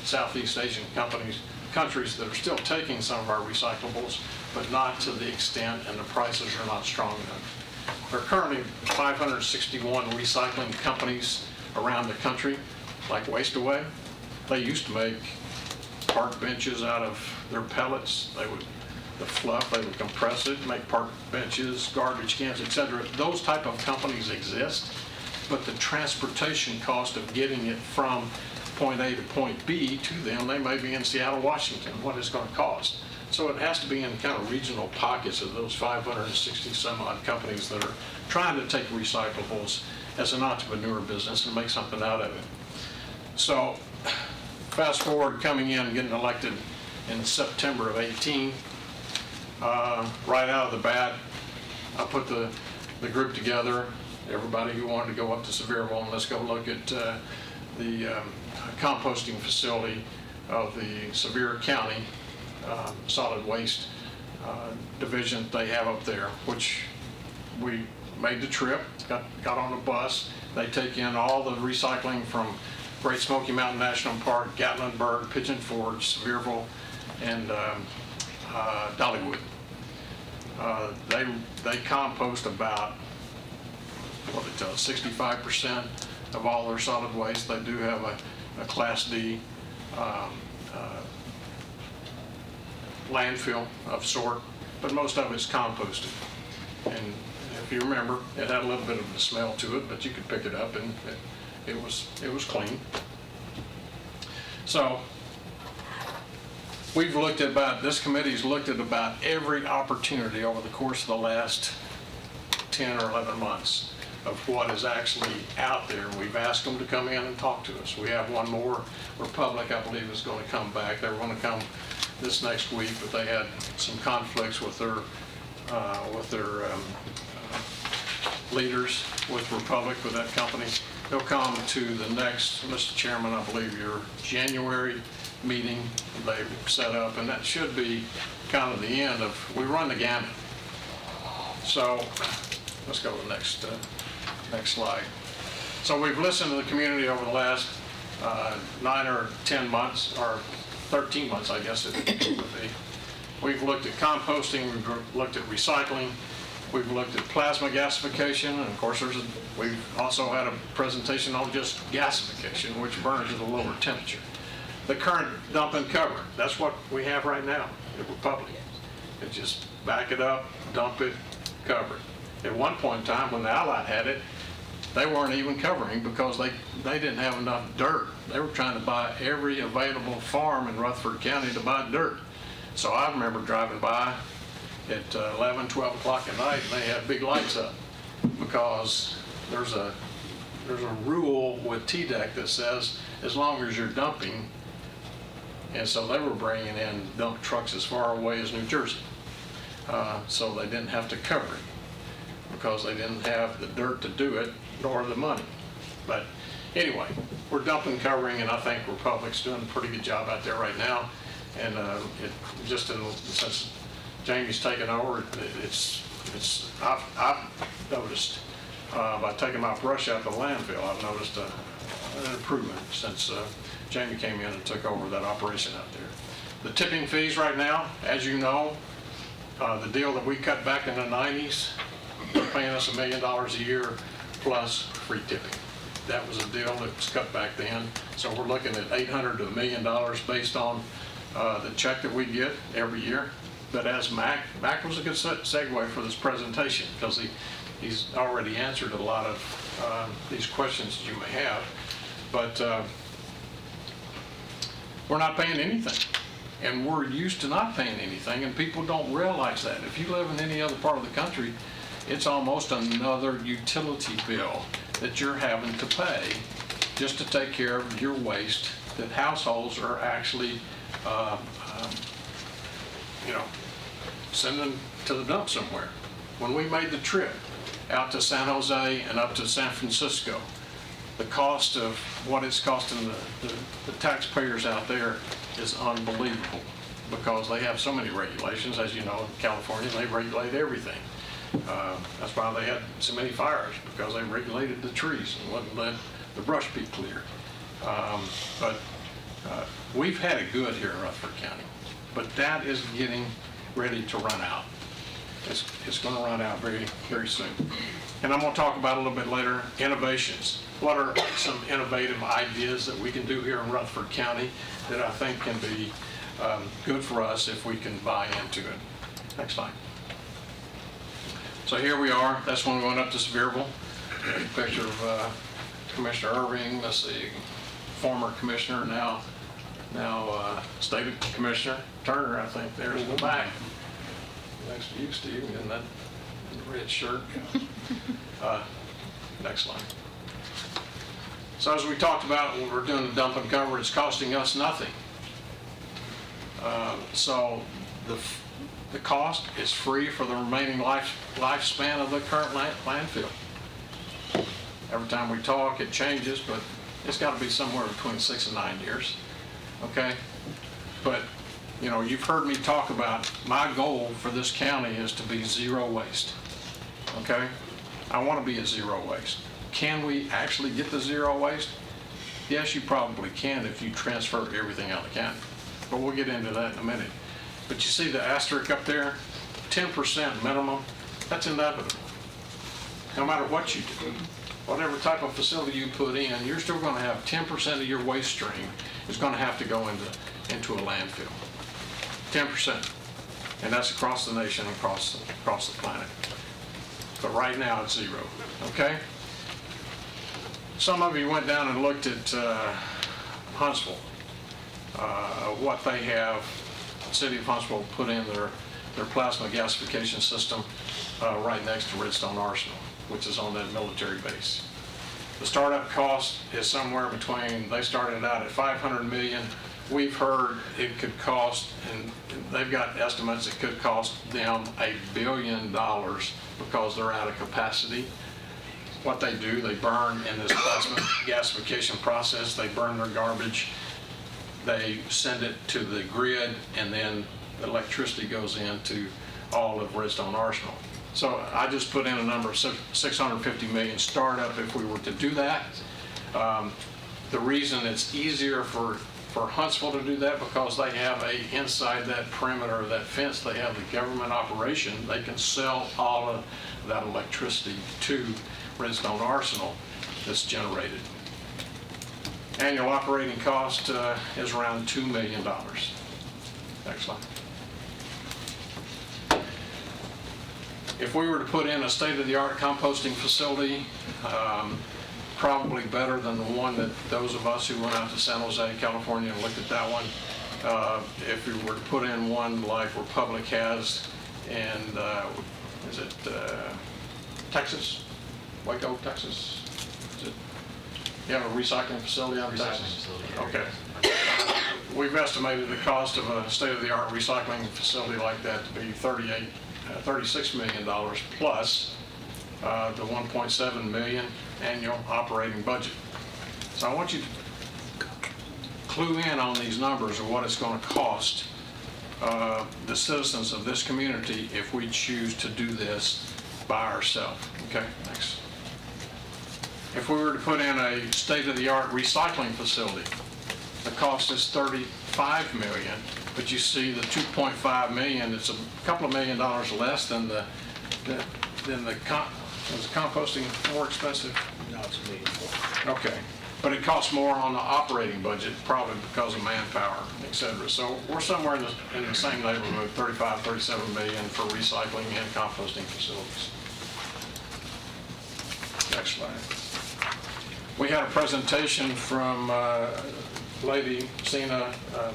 Southeast Asian countries that are still taking some of our recyclables, but not to the extent, and the prices are not strong enough. There are currently 561 recycling companies around the country, like Waste Away. They used to make park benches out of their pellets. The fluff, they would compress it, make park benches, garbage cans, etc. Those type of companies exist, but the transportation cost of getting it from point A to point B to them, they may be in Seattle, Washington, what it's going to cost. So it has to be in kind of regional pockets of those 560 some odd companies that are trying to take recyclables as an entrepreneur business and make something out of it. So fast forward, coming in, getting elected in September of 18, right out of the bat, I put the group together, everybody who wanted to go up to Sevierville, and let's go look at the composting facility of the Sevier County solid waste division they have up there, which we made the trip, got on a bus. They take in all the recycling from Great Smoky Mountain National Park, Gatlinburg, Pigeon Forge, Sevierville, and Dollywood. They compost about, what they tell us, 65% of all their solid waste. They do have a Class D landfill of sort, but most of it's composted. And if you remember, it had a little bit of a smell to it, but you could pick it up, and it was clean. So we've looked at this committee's looked at about every opportunity over the course of the last 10 or 11 months of what is actually out there. We've asked them to come in and talk to us. We have one more. Republic, I believe, is going to come back. They were going to come this next week, but they had some conflicts with their leaders with Republic, with that company. They'll come to the next, Mr. Chairman, I believe your January meeting they've set up, and that should be kind of the end of, we run the gamut. So let's go to the next slide. So we've listened to the community over the last 9 or 10 months, or 13 months, I guess it would be. We've looked at composting, we've looked at recycling, we've looked at plasma gasification, and of course we've also had a presentation on just gasification, which burns at a lower temperature. The current dump and cover, that's what we have right now at Republic. It just back it up, dump it, cover it. At one point in time, when the Allied had it, they weren't even covering because they didn't have enough dirt. They were trying to buy every available farm in Rutherford County to buy dirt. So I remember driving by at 11, 12 o'clock at night, and they had big lights up because there's a rule with TDEC that says as long as you're dumping, and so they were bringing in dump trucks as far away as New Jersey. So they didn't have to cover it because they didn't have the dirt to do it, nor the money. But anyway, we're dumping, covering, and I think Republic's doing a pretty good job out there right now. And since Jamie's taken over, it's I've noticed, by taking my brush out the landfill, I've noticed an improvement since Jamie came in and took over that operation out there. The tipping fees right now, as you know, the deal that we cut back in the 90s, they're paying us $1 million a year plus free tipping. That was a deal that was cut back then. So we're looking at $800 to $1 million based on the check that we get every year. But as Mac was a good segue for this presentation because he's already answered a lot of these questions that you may have. But we're not paying anything. And we're used to not paying anything, and people don't realize that. If you live in any other part of the country, it's almost another utility bill that you're having to pay just to take care of your waste that households are actually, sending to the dump somewhere. When we made the trip out to San Jose and up to San Francisco, the cost of what it's costing the taxpayers out there is unbelievable because they have so many regulations. As you know, in California, they regulate everything. That's why they had so many fires, because they regulated the trees and wouldn't let the brush be cleared. But we've had it good here in Rutherford County, but that is getting ready to run out. It's going to run out very, very soon. And I'm going to talk about a little bit later, innovations. What are some innovative ideas that we can do here in Rutherford County that I think can be good for us if we can buy into it? Next slide. So here we are. That's when we went up to Sevierville. There's a picture of Commissioner Irving. That's the former commissioner, now state commissioner. Turner, I think, there's in the back. Next to you, Steve, in that red shirt. Next slide. So as we talked about when we're doing the dump and cover, it's costing us nothing. So the cost is free for the remaining lifespan of the current landfill. Every time we talk, it changes, but it's got to be somewhere between 6 and 9 years. Okay? But, you've heard me talk about my goal for this county is to be zero waste. Okay? I want to be at zero waste. Can we actually get to zero waste? Yes, you probably can if you transfer everything out of the county. But we'll get into that in a minute. But you see the asterisk up there? 10% minimum. That's inevitable. No matter what you do, whatever type of facility you put in, you're still going to have 10% of your waste stream is going to have to go into a landfill. 10%. And that's across the nation, across the planet. But right now it's zero. Okay? Some of you went down and looked at Huntsville, what they have. The city of Huntsville put in their plasma gasification system right next to Redstone Arsenal, which is on that military base. The startup cost is somewhere between, they started out at $500 million. We've heard it could cost, and they've got estimates, it could cost them $1 billion because they're out of capacity. What they do, they burn in this plasma gasification process, they burn their garbage, they send it to the grid, and then the electricity goes into all of Redstone Arsenal. So I just put in a number of $650 million startup if we were to do that. The reason it's easier for Huntsville to do that, because they have inside that perimeter, that fence, they have the government operation. They can sell all of that electricity to Redstone Arsenal that's generated. Annual operating cost is around $2 million. Next slide. If we were to put in a state-of-the-art composting facility, probably better than the one that those of us who went out to San Jose, California and looked at that one, if we were to put in one like Republic has in, is it Texas? Waco, Texas? Is it, you have a recycling facility out in Texas? Okay. We've estimated the cost of a state-of-the-art recycling facility like that to be $36 million plus the $1.7 million annual operating budget. So I want you to clue in on these numbers of what it's going to cost the citizens of this community if we choose to do this by ourselves. Okay, next. If we were to put in a state-of-the-art recycling facility, the cost is $35 million, but you see the $2.5 million, it's a couple of $1 million less than was composting more expensive? No, it's $1 million. Okay, but it costs more on the operating budget, probably because of manpower, et cetera. So we're somewhere in the same neighborhood, 35, 37 million for recycling and composting facilities. Next slide. We had a presentation from Lady Sina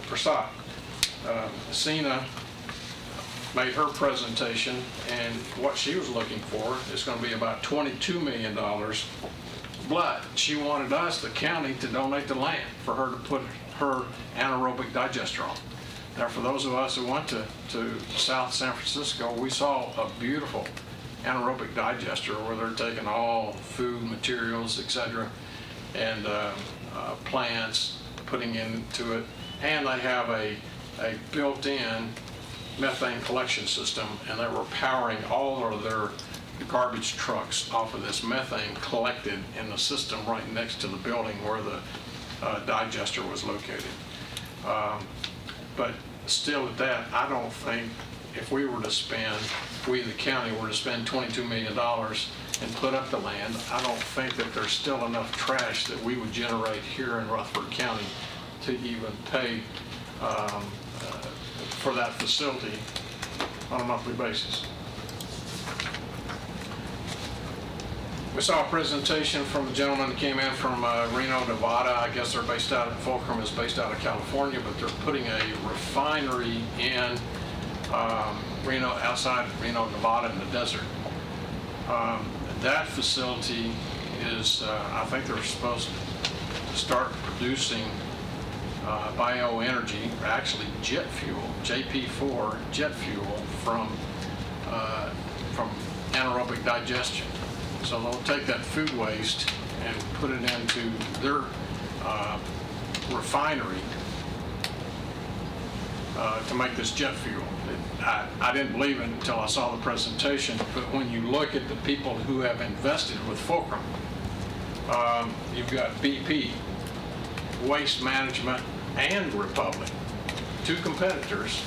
Prasad. Sina made her presentation, and what she was looking for is going to be about $22 million. But she wanted us, the county, to donate the land for her to put her anaerobic digester on. Now, for those of us who went to South San Francisco, we saw a beautiful anaerobic digester where they're taking all food materials, etc., and plants, putting into it, and they have a built-in methane collection system, and they were powering all of their garbage trucks off of this methane collected in the system right next to the building where the digester was located. But still at that, I don't think if we were to spend, we the county were to spend $22 million and put up the land, I don't think that there's still enough trash that we would generate here in Rutherford County to even pay for that facility on a monthly basis. We saw a presentation from a gentleman that came in from Reno, Nevada. I guess they're based out of, Fulcrum is based out of California, but they're putting a refinery in Reno, outside Reno, Nevada in the desert. That facility is, I think they're supposed to start producing bioenergy, or actually jet fuel, JP4 jet fuel from anaerobic digestion. So they'll take that food waste and put it into their refinery to make this jet fuel. I didn't believe it until I saw the presentation, but when you look at the people who have invested with Fulcrum, you've got BP, Waste Management, and Republic, two competitors,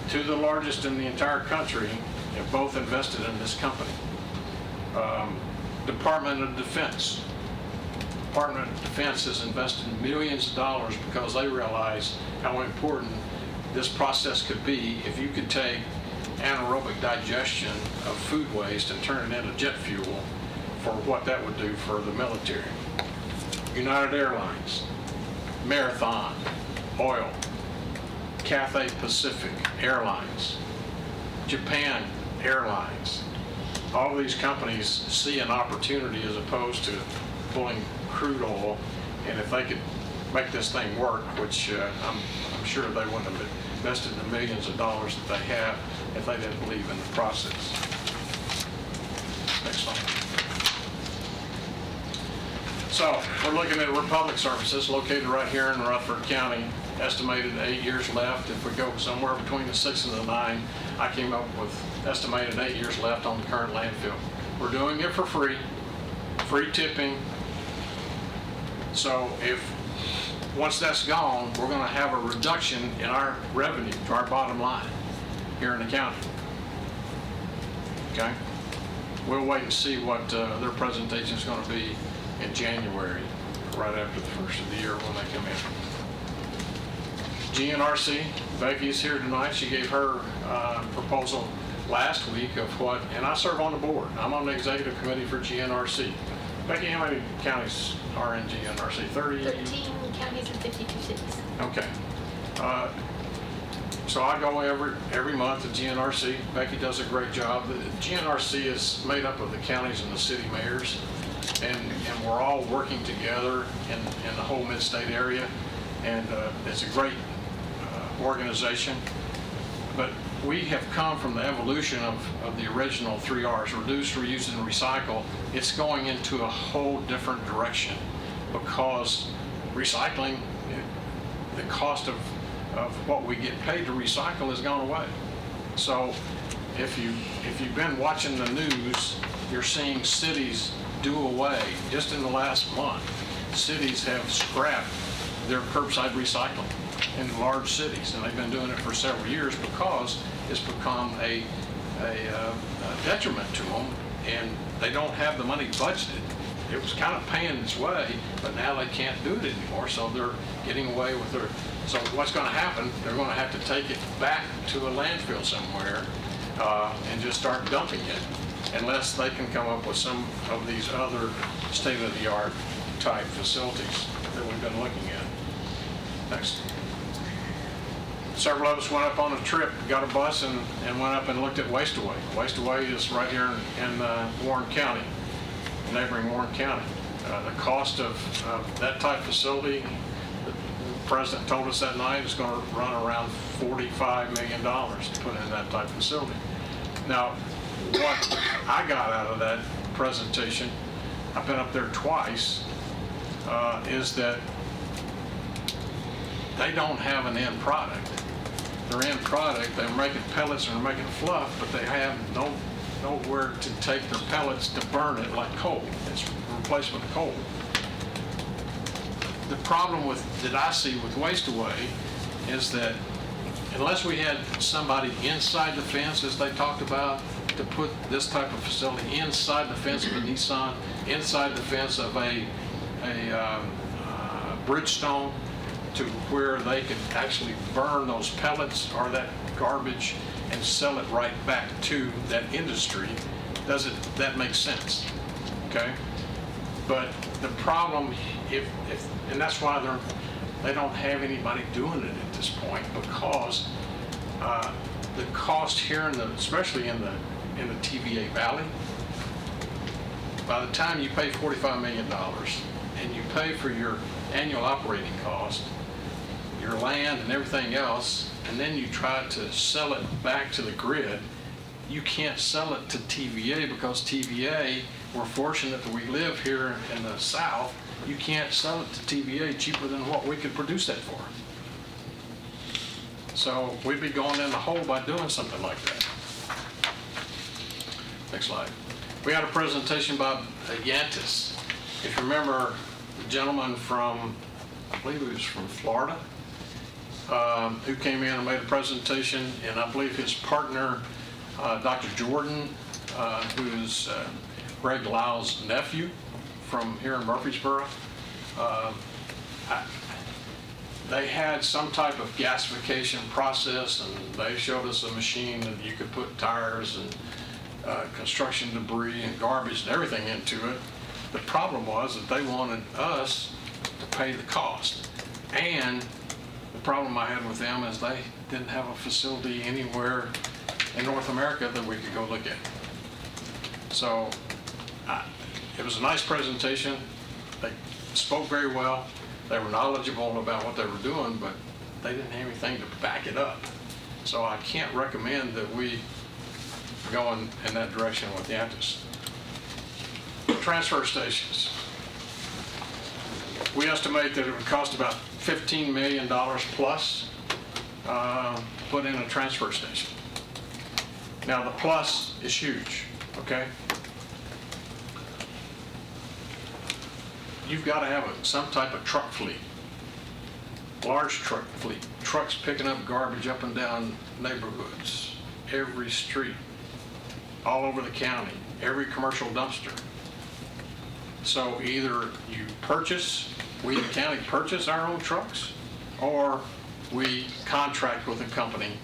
two of the largest in the entire country, have both invested in this company. Department of Defense. Department of Defense has invested millions of dollars because they realize how important this process could be if you could take anaerobic digestion of food waste and turn it into jet fuel, for what that would do for the military. United Airlines, Marathon Oil, Cathay Pacific Airlines, Japan Airlines. All of these companies see an opportunity as opposed to pulling crude oil, and if they could make this thing work, which I'm sure they wouldn't have invested the millions of dollars that they have if they didn't believe in the process. Next slide. So we're looking at Republic Services located right here in Rutherford County. Estimated 8 years left. If we go somewhere between the 6 and the 9, I came up with estimated 8 years left on the current landfill. We're doing it for free tipping. So if once that's gone, we're going to have a reduction in our revenue to our bottom line here in the county. Okay? We'll wait and see what their presentation is going to be in January, right after the first of the year when they come in. GNRC, Becky's here tonight. She gave her proposal last week of what, and I serve on the board. I'm on the executive committee for GNRC. Becky, how many counties are in GNRC? 30? 13 counties and 52 cities. Okay. So I go every month to GNRC. Becky does a great job. The GNRC is made up of the counties and the city mayors, and we're all working together in the whole mid-state area, and it's a great organization. But we have come from the evolution of the original 3 R's, reduce, reuse, and recycle. It's going into a whole different direction because recycling, the cost of of what we get paid to recycle has gone away. So if you've been watching the news, you're seeing cities do away, just in the last month, cities have scrapped their curbside recycling in large cities, and they've been doing it for several years because it's become a detriment to them, and they don't have the money budgeted. It was kind of paying its way, but now they can't do it anymore, so they're getting away with their, so what's going to happen, they're going to have to take it back to a landfill somewhere and just start dumping it, unless they can come up with some of these other state-of-the-art type facilities that we've been looking at. Next. Several of us went up on a trip, got a bus, and went up and looked at Waste Away. Waste Away is right here in Warren County, neighboring Warren County. The cost of that type facility, the president told us that night, is going to run around $45 million to put in that type facility. Now, what I got out of that presentation, I've been up there twice, is that they don't have an end product. Their end product, they're making pellets and they're making fluff, but they have nowhere to take their pellets to burn it like coal. It's replacement of coal. The problem that I see with Waste Away is that unless we had somebody inside the fence, as they talked about, to put this type of facility inside the fence of a Nissan, inside the fence of a Bridgestone, to where they could actually burn those pellets or that garbage and sell it right back to that industry, that makes sense, okay? But the problem, and that's why they don't have anybody doing it at this point, because the cost here, especially in the TVA Valley, by the time you pay $45 million and you pay for your annual operating cost, your land and everything else, and then you try to sell it back to the grid, you can't sell it to TVA because TVA, we're fortunate that we live here in the South, you can't sell it to TVA cheaper than what we could produce that for. So we'd be going in the hole by doing something like that. Next slide. We had a presentation by Yantis. If you remember, the gentleman from, I believe he was from Florida, who came in and made a presentation, and I believe his partner, Dr. Jordan, who's Greg Lyle's nephew from here in Murfreesboro, they had some type of gasification process, and they showed us a machine that you could put tires and construction debris and garbage and everything into it. The problem was that they wanted us to pay the cost, and the problem I had with them is they didn't have a facility anywhere in North America that we could go look at. So it was a nice presentation. They spoke very well. They were knowledgeable about what they were doing, but they didn't have anything to back it up. So I can't recommend that we go in that direction with Yantis. Transfer stations. We estimate that it would cost about $15 million plus put in a transfer station. Now the plus is huge, okay? You've got to have some type of truck fleet, large truck fleet, trucks picking up garbage up and down neighborhoods, every street, all over the county, every commercial dumpster. So either you purchase, we the county purchase our own trucks, or we contract with a company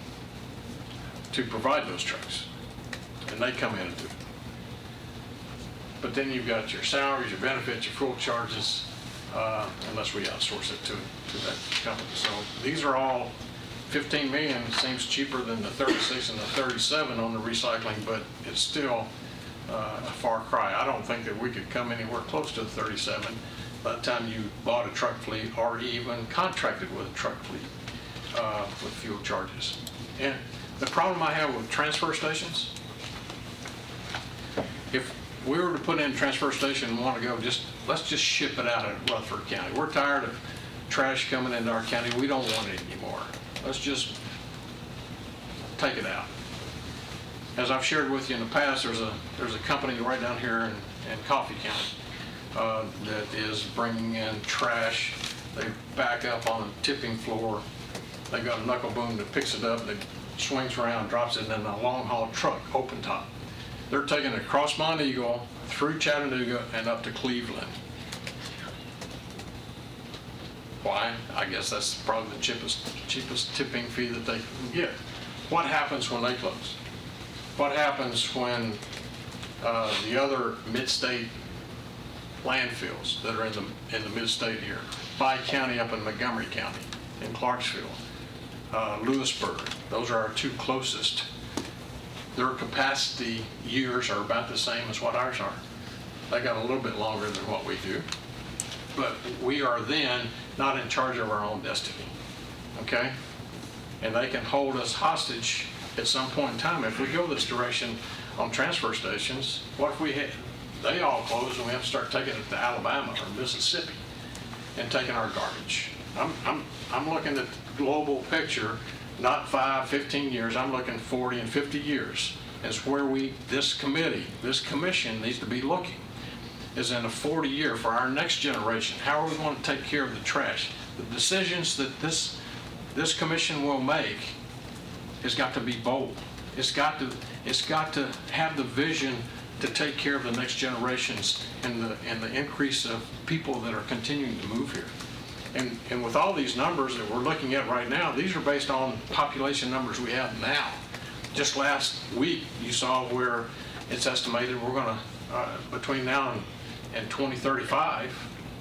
to provide those trucks, and they come in and do it. But then you've got your salaries, your benefits, your fuel charges, unless we outsource it to that company. So these are all, 15 million seems cheaper than the 36 and the 37 on the recycling, but it's still a far cry. I don't think that we could come anywhere close to the 37 by the time you bought a truck fleet or even contracted with a truck fleet with fuel charges. And the problem I have with transfer stations, if we were to put in a transfer station and want to go, let's just ship it out of Rutherford County. We're tired of trash coming into our county. We don't want it anymore. let's just take it out. As I've shared with you in the past, there's a company right down here in Coffee County that is bringing in trash. They back up on a tipping floor. They got a knuckle boom that picks it up, and it swings around, drops it in a long haul truck, open top. They're taking it across Montego, through Chattanooga, and up to Cleveland. Why? I guess that's probably the cheapest tipping fee that they can get. What happens when they close? What happens when the other mid-state landfills that are in the mid-state here, Pike County up in Montgomery County, in Clarksville, Lewisburg, those are our two closest. Their capacity years are about the same as what ours are. They got a little bit longer than what we do, but we are then not in charge of our own destiny, okay? And they can hold us hostage at some point in time. If we go this direction on transfer stations, what if they all close and we have to start taking it to Alabama or Mississippi and taking our garbage? I'm looking at the global picture, not 5, 15 years. I'm looking 40 and 50 years. Is where this commission needs to be looking, is in a 40-year for our next generation. How are we going to take care of the trash? The decisions that this commission will make has got to be bold. It's got to have the vision to take care of the next generations and the increase of people that are continuing to move here. And with all these numbers that we're looking at right now, these are based on population numbers we have now. Just last week, you saw where it's estimated we're going to, between now and 2035,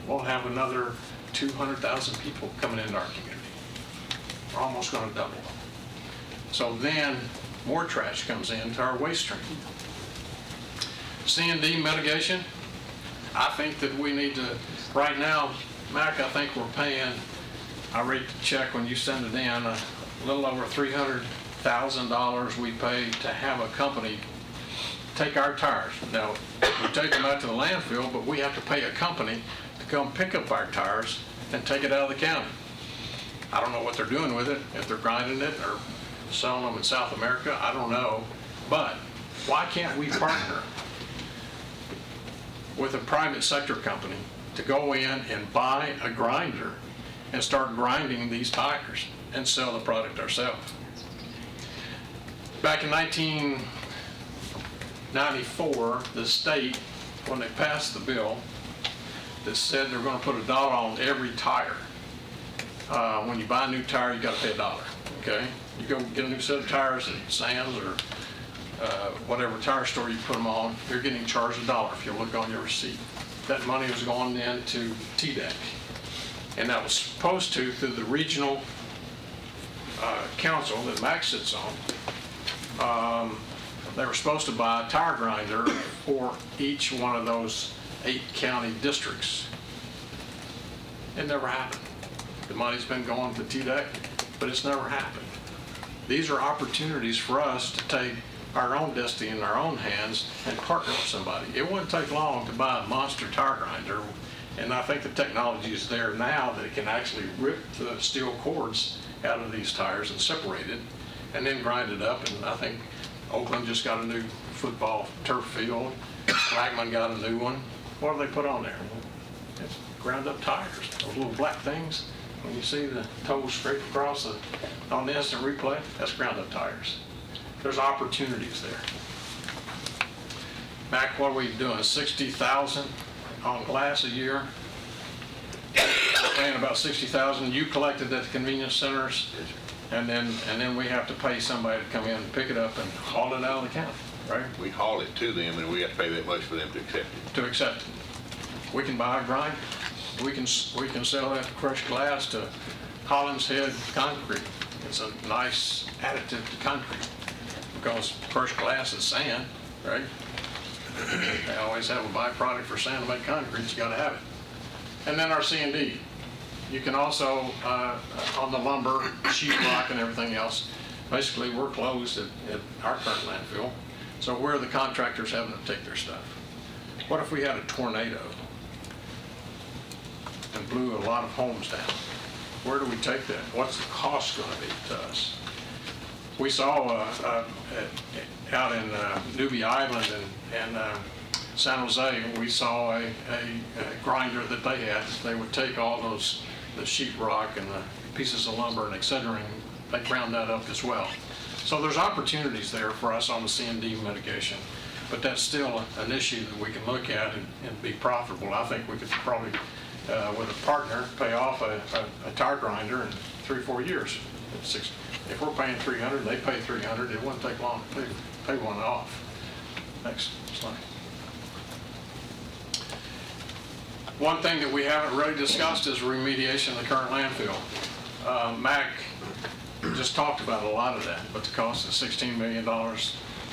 we'll have another 200,000 people coming into our community. We're almost going to double. So then more trash comes into our waste stream. C&D mitigation, I think that we need to, right now, Mac, I think we're paying, I read the check when you send it in, a little over $300,000 we pay to have a company take our tires. Now, we take them out to the landfill, but we have to pay a company to come pick up our tires and take it out of the county. I don't know what they're doing with it, if they're grinding it or selling them in South America, I don't know. But why can't we partner with a private sector company to go in and buy a grinder and start grinding these tires and sell the product ourselves? Back in 1994, the state, when they passed the bill, that said they're going to put $1 on every tire. When you buy a new tire, you got to pay $1, okay? You go get a new set of tires at Sam's or whatever tire store you put them on, you're getting charged $1 if you look on your receipt. That money was going into TDEC. And that was supposed to, through the regional council that Max sits on, they were supposed to buy a tire grinder for each one of those 8 county districts. It never happened. The money's been going to TDEC, but it's never happened. These are opportunities for us to take our own destiny in our own hands and partner with somebody. It wouldn't take long to buy a monster tire grinder, and I think the technology is there now that it can actually rip the steel cords out of these tires and separate it, and then grind it up. And I think Oakland just got a new football turf field. Blackman got a new one. What do they put on there? It's ground up tires, those little black things. When you see the toes straight across on the instant replay, that's ground up tires. There's opportunities there. Mac, what are we doing? 60,000 on glass a year? We're paying about 60,000. You collected at the convenience centers, and then we have to pay somebody to come in and pick it up and haul it out of the county, right? We haul it to them, and we have to pay that much for them to accept it. To accept it. We can buy a grinder. We can sell that crushed glass to Holland's Head Concrete. It's a nice additive to concrete because crushed glass is sand, right? They always have a byproduct for sand to make concrete. You got to have it. And then our C&D. You can also on the lumber, sheetrock, and everything else. Basically, we're closed at our current landfill. So where are the contractors having to take their stuff? What if we had a tornado and blew a lot of homes down? where do we take that? What's the cost going to be to us? We saw out in Newbie Island and San Jose, we saw a grinder that they had. They would take all the sheetrock and the pieces of lumber and et cetera, and they ground that up as well. So there's opportunities there for us on the C&D mitigation, but that's still an issue that we can look at and be profitable. I think we could probably, with a partner, pay off a tire grinder in 3 or 4 years. If we're paying $300 and they pay $300, it wouldn't take long to pay one off. Next slide. One thing that we haven't really discussed is remediation of the current landfill. Mac just talked about a lot of that, but the cost is $16 million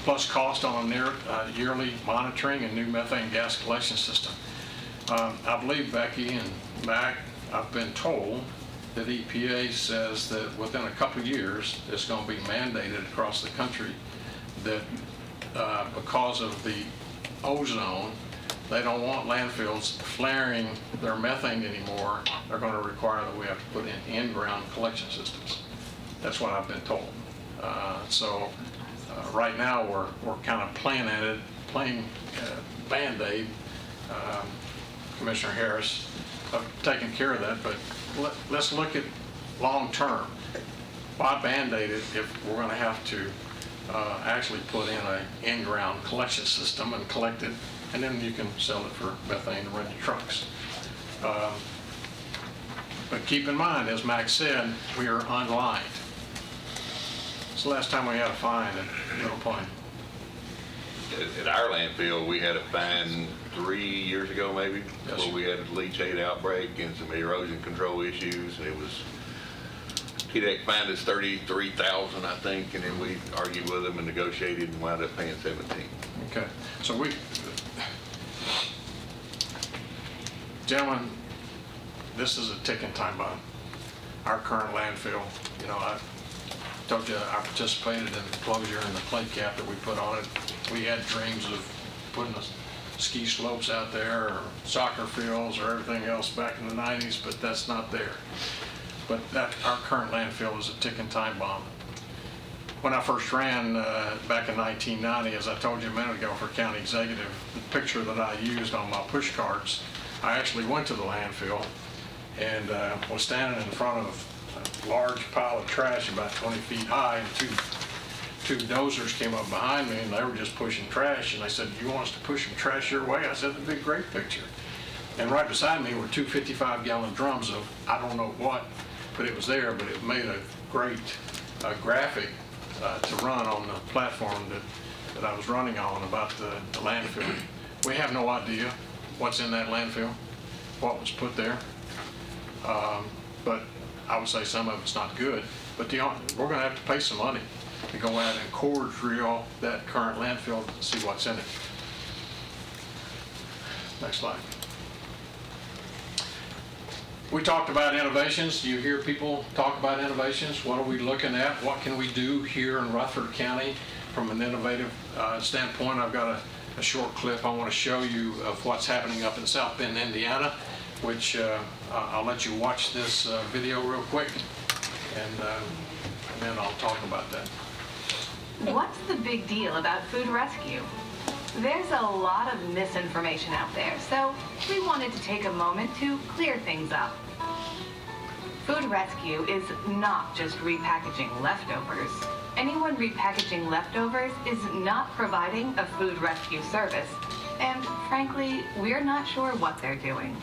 plus cost on a yearly monitoring and new methane gas collection system. I believe Becky and Mac, I've been told that EPA says that within a couple of years, it's going to be mandated across the country that because of the ozone, they don't want landfills flaring their methane anymore. They're going to require that we have to put in in-ground collection systems. That's what I've been told. So right now we're kind of playing Band-Aid. Commissioner Harris have taken care of that, but let's look at long term. Why Band-Aid it if we're going to have to actually put in an in-ground collection system and collect it, and then you can sell it for methane to rent your trucks. But keep in mind, as Max said, we are unlined. It's the last time we had a fine at Middle Point. At our landfill, we had a fine 3 years ago, maybe, Yes, where we had a leachate outbreak and some erosion control issues, and it was, TDEC fined us $33,000, I think, and then we argued with them and negotiated and wound up paying $17,000. Okay, so gentlemen, this is a ticking time bomb. Our current landfill, you know, I told you I participated in the closure and the clay cap that we put on it. We had dreams of putting ski slopes out there or soccer fields or everything else back in the 90s, but that's not there. But our current landfill is a ticking time bomb. When I first ran back in 1990, as I told you a minute ago for county executive, the picture that I used on my push carts, I actually went to the landfill and was standing in front of a large pile of trash about 20 feet high, and two dozers came up behind me and they were just pushing trash, and they said, "You want us to push some trash your way?" I said, "That'd be a great picture." And right beside me were 2 55-gallon drums of, I don't know what, but it was there, but it made a great graphic to run on the platform that I was running on about the landfill. We have no idea what's in that landfill, what was put there, but I would say some of it's not good, but we're going to have to pay some money to go out and core drill that current landfill to see what's in it. Next slide. We talked about innovations. Do you hear people talk about innovations? What are we looking at? What can we do here in Rutherford County from an innovative standpoint? I've got a short clip I want to show you of what's happening up in South Bend, Indiana, which I'll let you watch this video real quick, and then I'll talk about that. What's the big deal about food rescue? There's a lot of misinformation out there, so we wanted to take a moment to clear things up. Food rescue is not just repackaging leftovers. Anyone repackaging leftovers is not providing a food rescue service, and frankly, we're not sure what they're doing.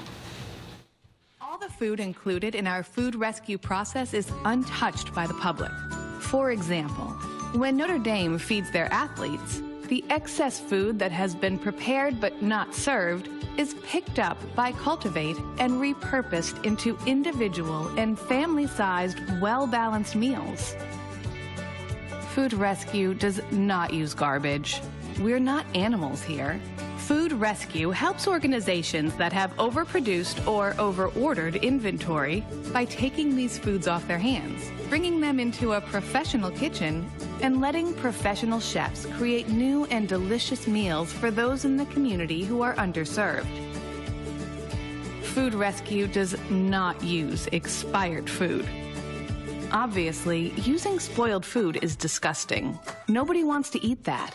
All the food included in our food rescue process is untouched by the public. For example, when Notre Dame feeds their athletes, the excess food that has been prepared but not served is picked up by Cultivate and repurposed into individual and family-sized, well-balanced meals. Food rescue does not use garbage. We're not animals here. Food rescue helps organizations that have overproduced or overordered inventory by taking these foods off their hands, bringing them into a professional kitchen, and letting professional chefs create new and delicious meals for those in the community who are underserved. Food Rescue does not use expired food. Obviously, using spoiled food is disgusting. Nobody wants to eat that.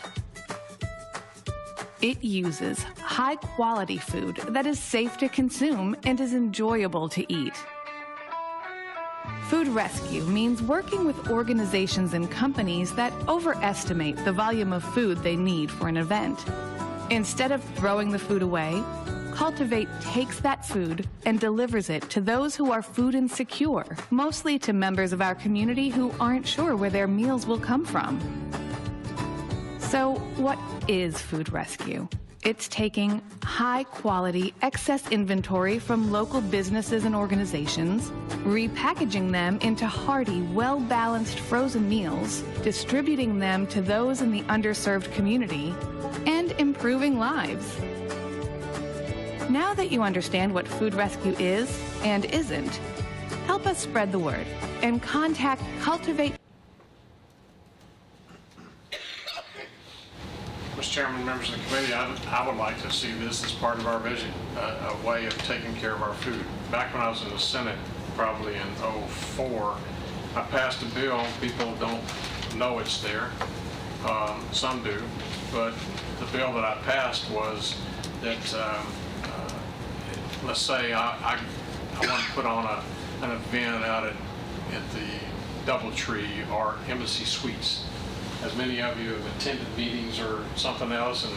It uses high-quality food that is safe to consume and is enjoyable to eat. Food Rescue means working with organizations and companies that overestimate the volume of food they need for an event. Instead of throwing the food away, Cultivate takes that food and delivers it to those who are food insecure, mostly to members of our community who aren't sure where their meals will come from. So, what is Food Rescue? It's taking high-quality excess inventory from local businesses and organizations, repackaging them into hearty, well-balanced frozen meals, distributing them to those in the underserved community, and improving lives. Now that you understand what Food Rescue is and isn't, help us spread the word and contact Cultivate. Mr. Chairman, members of the committee, I would like to see this as part of our vision, a way of taking care of our food. Back when I was in the Senate, probably in '04, I passed a bill. People don't know it's there. Some do. But the bill that I passed was that, let's say I want to put on an event out at the DoubleTree or Embassy Suites. As many of you have attended meetings or something else, and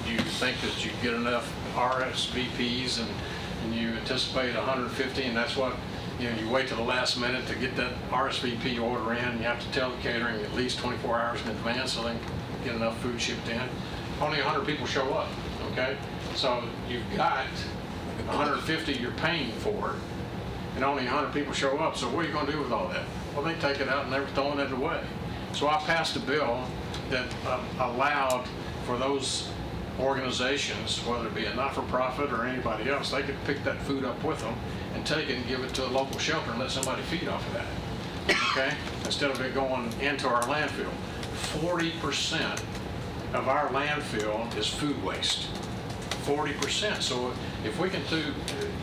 you think that you get enough RSVPs and you anticipate 150, and that's what, you wait till the last minute to get that RSVP order in. You have to tell the catering at least 24 hours in advance so they can get enough food shipped in. Only 100 people show up, okay? So you've got 150 you're paying for, and only 100 people show up. So what are you going to do with all that? Well, they take it out and they're throwing it away. So I passed a bill that allowed for those organizations, whether it be a not-for-profit or anybody else, they could pick that food up with them and take it and give it to a local shelter and let somebody feed off of that, okay? Instead of it going into our landfill. 40% of our landfill is food waste. 40%. So if we can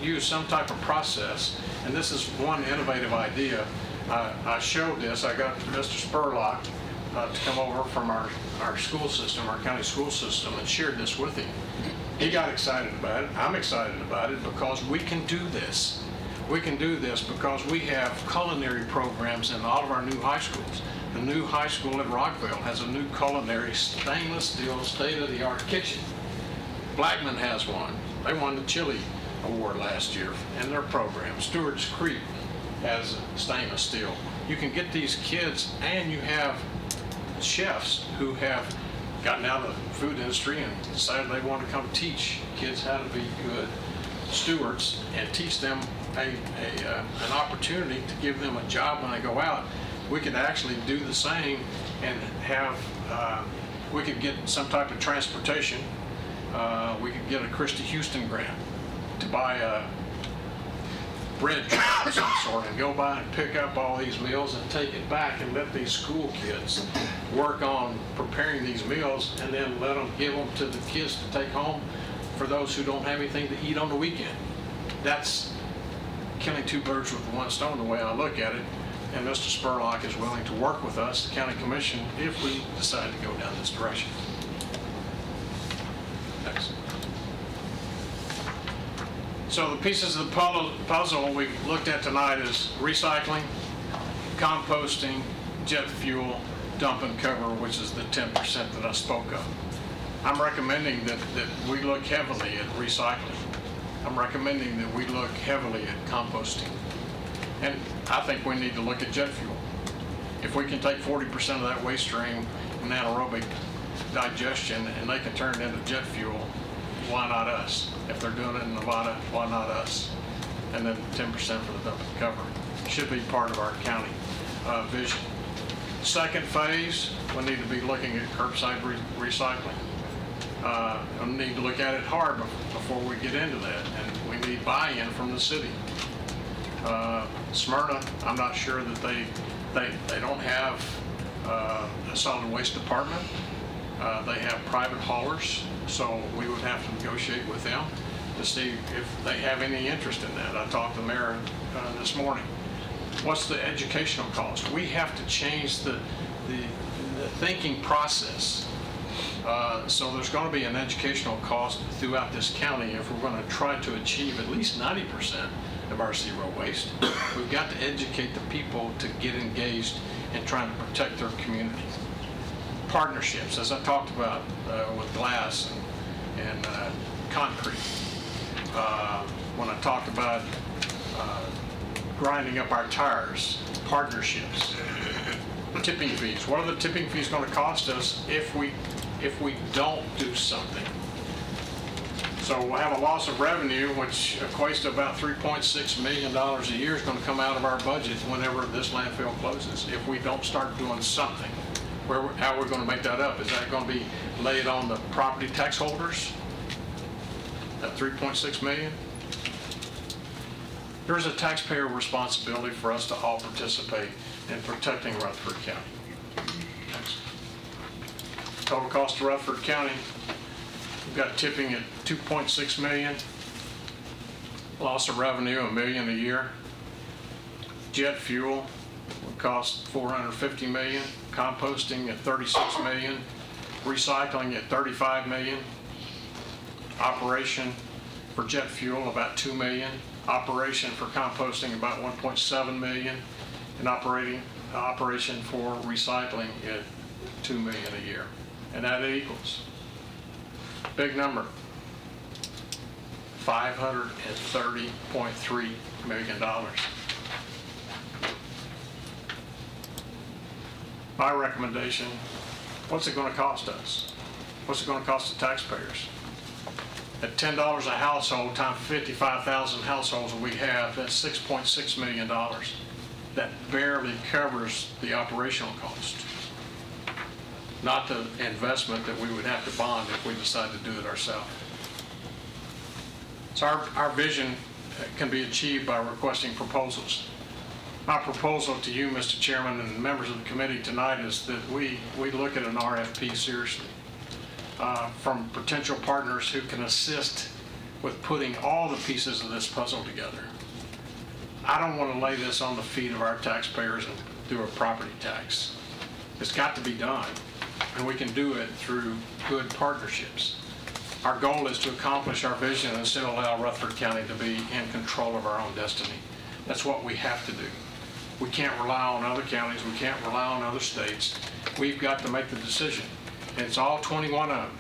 use some type of process, and this is one innovative idea. I showed this. I got Mr. Spurlock to come over from our school system, our county school system, and shared this with him. He got excited about it. I'm excited about it because we can do this. We can do this because we have culinary programs in all of our new high schools. The new high school at Rockville has a new culinary stainless steel state-of-the-art kitchen. Blackman has one. They won the Chili Award last year in their program. Stewart's Creek has stainless steel. You can get these kids, and you have chefs who have gotten out of the food industry and decided they want to come teach kids how to be good stewards and teach them an opportunity to give them a job when they go out. We could actually do the same and have, we could get some type of transportation. We could get a Christy Houston grant to buy a bread truck of some sort and go by and pick up all these meals and take it back and let these school kids work on preparing these meals and then let them give them to the kids to take home for those who don't have anything to eat on the weekend. That's killing two birds with one stone the way I look at it. And Mr. Spurlock is willing to work with us, the county commission, if we decide to go down this direction. Next. So the pieces of the puzzle we looked at tonight is recycling, composting, jet fuel, dump and cover, which is the 10% that I spoke of. I'm recommending that we look heavily at recycling. I'm recommending that we look heavily at composting. And I think we need to look at jet fuel. If we can take 40% of that waste stream in anaerobic digestion and they can turn it into jet fuel, why not us? If they're doing it in Nevada, why not us? And then 10% for the dump and cover. Should be part of our county vision. Second phase, we need to be looking at curbside recycling. We need to look at it hard before we get into that, and we need buy-in from the city. Smyrna, I'm not sure that they don't have a solid waste department. They have private haulers, so we would have to negotiate with them. to see if they have any interest in that. I talked to the mayor this morning. What's the educational cost? We have to change the thinking process. So there's going to be an educational cost throughout this county if we're going to try to achieve at least 90% of our zero waste. We've got to educate the people to get engaged in trying to protect their community. Partnerships, as I talked about with glass and concrete. When I talked about grinding up our tires, partnerships, tipping fees. What are the tipping fees going to cost us if we don't do something? So we'll have a loss of revenue, which equates to about $3.6 million a year is going to come out of our budget whenever this landfill closes. If we don't start doing something, how are we going to make that up? Is that going to be laid on the property tax holders? That $3.6 million? There's a taxpayer responsibility for us to all participate in protecting Rutherford County. Next. Total cost to Rutherford County, we've got tipping at $2.6 million, loss of revenue $1 million a year. Jet fuel would cost $450 million, composting at $36 million, recycling at $35 million, operation for jet fuel about $2 million, operation for composting about $1.7 million, and operation for recycling at $2 million a year. And that equals, big number, $530.3 million. My recommendation, what's it going to cost us? What's it going to cost the taxpayers? At $10 a household times 55,000 households that we have, that's $6.6 million. That barely covers the operational cost, not the investment that we would have to bond if we decide to do it ourselves. So our vision can be achieved by requesting proposals. My proposal to you, Mr. Chairman, and members of the committee tonight is that we look at an RFP seriously from potential partners who can assist with putting all the pieces of this puzzle together. I don't want to lay this on the feet of our taxpayers and do a property tax. It's got to be done, and we can do it through good partnerships. Our goal is to accomplish our vision and still allow Rutherford County to be in control of our own destiny. That's what we have to do. We can't rely on other counties. We can't rely on other states. We've got to make the decision. And it's all 21 of them.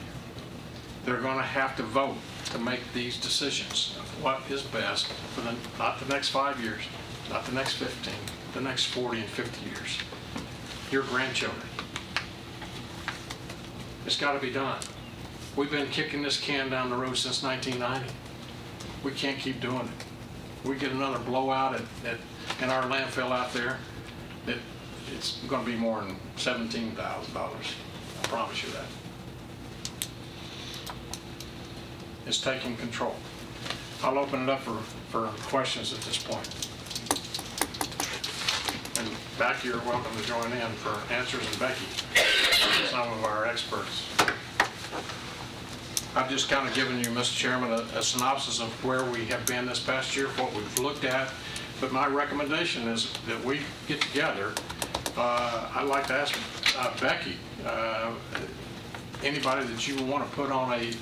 They're going to have to vote to make these decisions of what is best for not the next 5 years, not the next 15, the next 40 and 50 years. Your grandchildren. It's got to be done. We've been kicking this can down the road since 1990. We can't keep doing it. We get another blowout in our landfill out there, it's going to be more than $17,000. I promise you that. It's taking control. I'll open it up for questions at this point. And Becky, you're welcome to join in for answers, and Becky, some of our experts. I've just kind of given you, Mr. Chairman, a synopsis of where we have been this past year, what we've looked at. But my recommendation is that we get together. I'd like to ask Becky, anybody that you want to put on a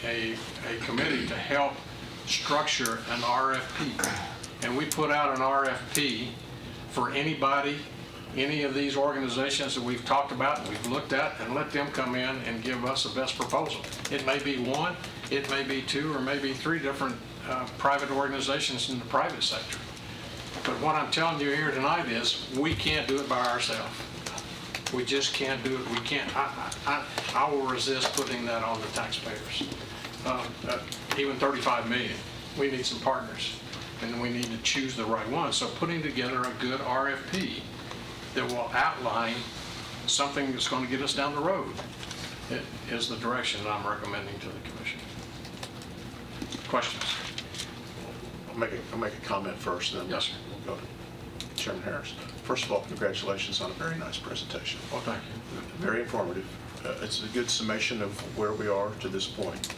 committee to help structure an RFP. And we put out an RFP for anybody, any of these organizations that we've talked about and we've looked at, and let them come in and give us the best proposal. It may be one, it may be two, or maybe three different private organizations in the private sector. But what I'm telling you here tonight is we can't do it by ourselves. We just can't do it. We can't. I will resist putting that on the taxpayers. Even $35 million. We need some partners, and we need to choose the right one. So putting together a good RFP that will outline something that's going to get us down the road is the direction that I'm recommending to the commission. Questions? I'll make a comment first, then yes, sir. We'll go to Chairman Harris. First of all, congratulations on a very nice presentation. Well, thank you. Very informative. It's a good summation of where we are to this point.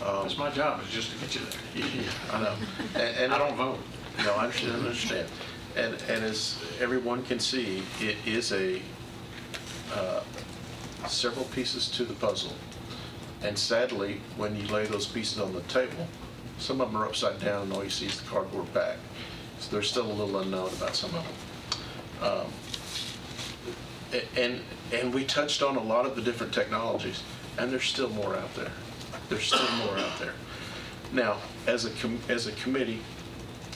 That's my job, is just to get you there. Yeah, I know. And I don't vote. No, I understand. And as everyone can see, it is several pieces to the puzzle. And sadly, when you lay those pieces on the table, some of them are upside down and all you see is the cardboard back. So there's still a little unknown about some of them. And we touched on a lot of the different technologies, and there's still more out there. There's still more out there. Now, as a committee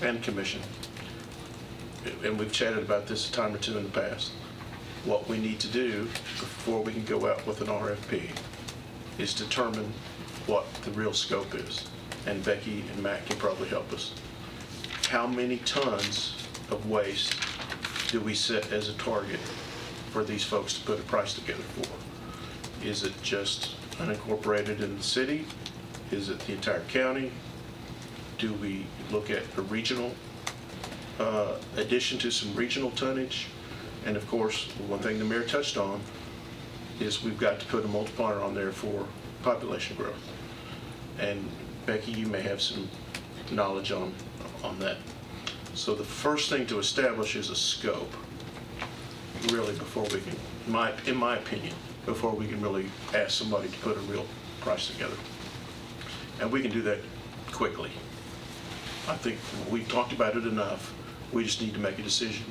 and commission, and we've chatted about this a time or two in the past, what we need to do before we can go out with an RFP is determine what the real scope is. And Becky and Matt can probably help us. How many tons of waste do we set as a target for these folks to put a price together for? Is it just unincorporated in the city? Is it the entire county? Do we look at a regional addition to some regional tonnage? And of course, one thing the mayor touched on is we've got to put a multiplier on there for population growth. And Becky, you may have some knowledge on that. So the first thing to establish is a scope, really, before we can, in my opinion, before we can really ask somebody to put a real price together. And we can do that quickly. I think we've talked about it enough. We just need to make a decision.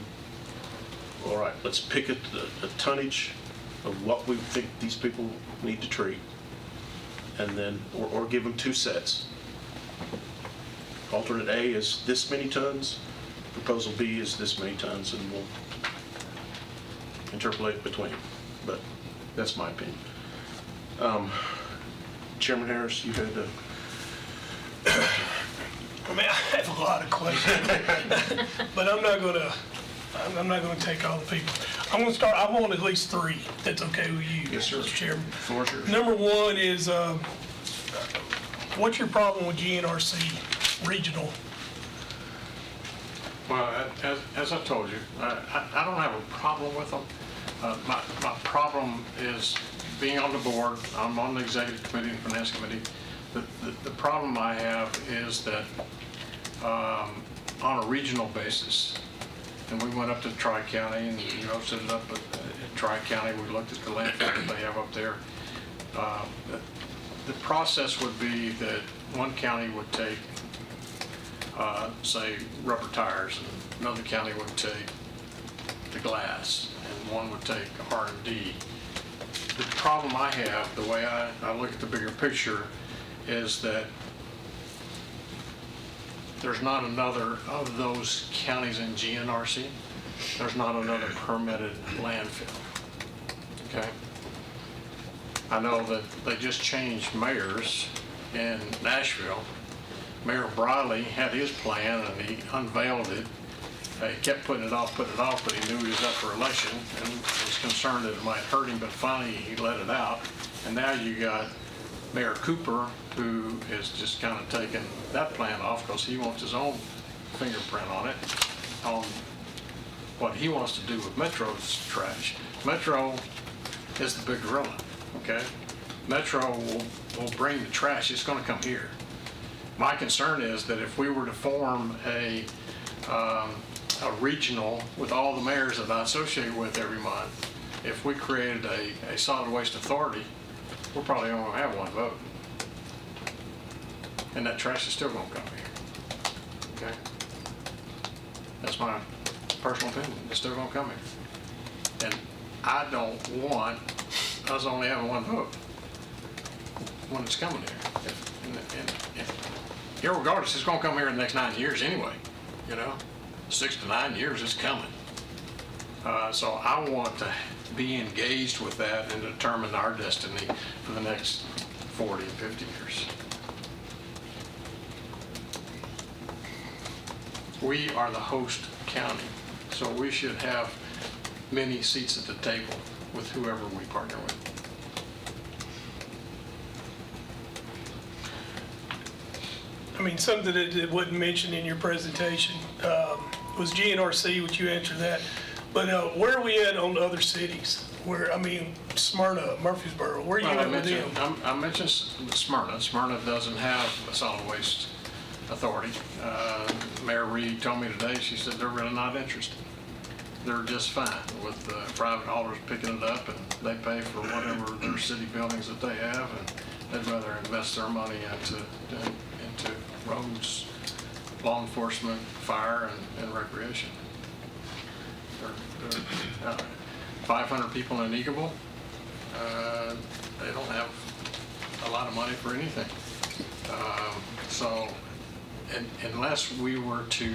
All right, let's pick a tonnage of what we think these people need to treat, and then, or give them two sets. Alternate A is this many tons, proposal B is this many tons, and we'll interpolate between them. But that's my opinion. Chairman Harris, you had to... I mean, I have a lot of questions, but I'm not gonna take all the people. I'm gonna start, I want at least three, if that's okay with you. Yes, sir. Mr. Chairman. Floor is yours. Number one is, what's your problem with GNRC regional? Well, as I told you, I don't have a problem with them. My problem is being on the board. I'm on the executive committee and finance committee. The problem I have is that on a regional basis, and we went up to Tri-County and set it up at Tri-County. We looked at the landfill that they have up there. The process would be that one county would take, say, rubber tires, and another county would take the glass, and one would take R&D. The problem I have, the way I look at the bigger picture, is that there's not another of those counties in GNRC. There's not another permitted landfill. Okay? I know that they just changed mayors in Nashville. Mayor Briley had his plan and he unveiled it. He kept putting it off, but he knew he was up for election and was concerned that it might hurt him, but finally he let it out. And now you got Mayor Cooper, who is just kind of taking that plan off because he wants his own fingerprint on it, on what he wants to do with Metro's trash. Metro is the big gorilla, okay? Metro will bring the trash. It's going to come here. My concern is that if we were to form a regional with all the mayors that I associate with every month, if we created a solid waste authority, we're probably only going to have one vote. And that trash is still going to come here. Okay? That's my personal opinion. It's still going to come here. And I don't want us only having one vote when it's coming here. Irregardless, it's going to come here in the next 9 years anyway. 6 to 9 years, it's coming. So I want to be engaged with that and determine our destiny for the next 40 and 50 years. We are the host county, so we should have many seats at the table with whoever we partner with. I mean, something that wasn't mentioned in your presentation was GNRC, would you answer that? But where are we at on the other cities? Where, I mean, Smyrna, Murfreesboro, where are you Well, at with them? I mentioned Smyrna. Smyrna doesn't have a solid waste authority. Mayor Reed told me today, she said they're really not interested. They're just fine with private haulers picking it up, and they pay for whatever their city buildings that they have, and they'd rather invest their money into roads, law enforcement, fire, and recreation. There are 500 people in Eagleville. They don't have a lot of money for anything. So unless we were to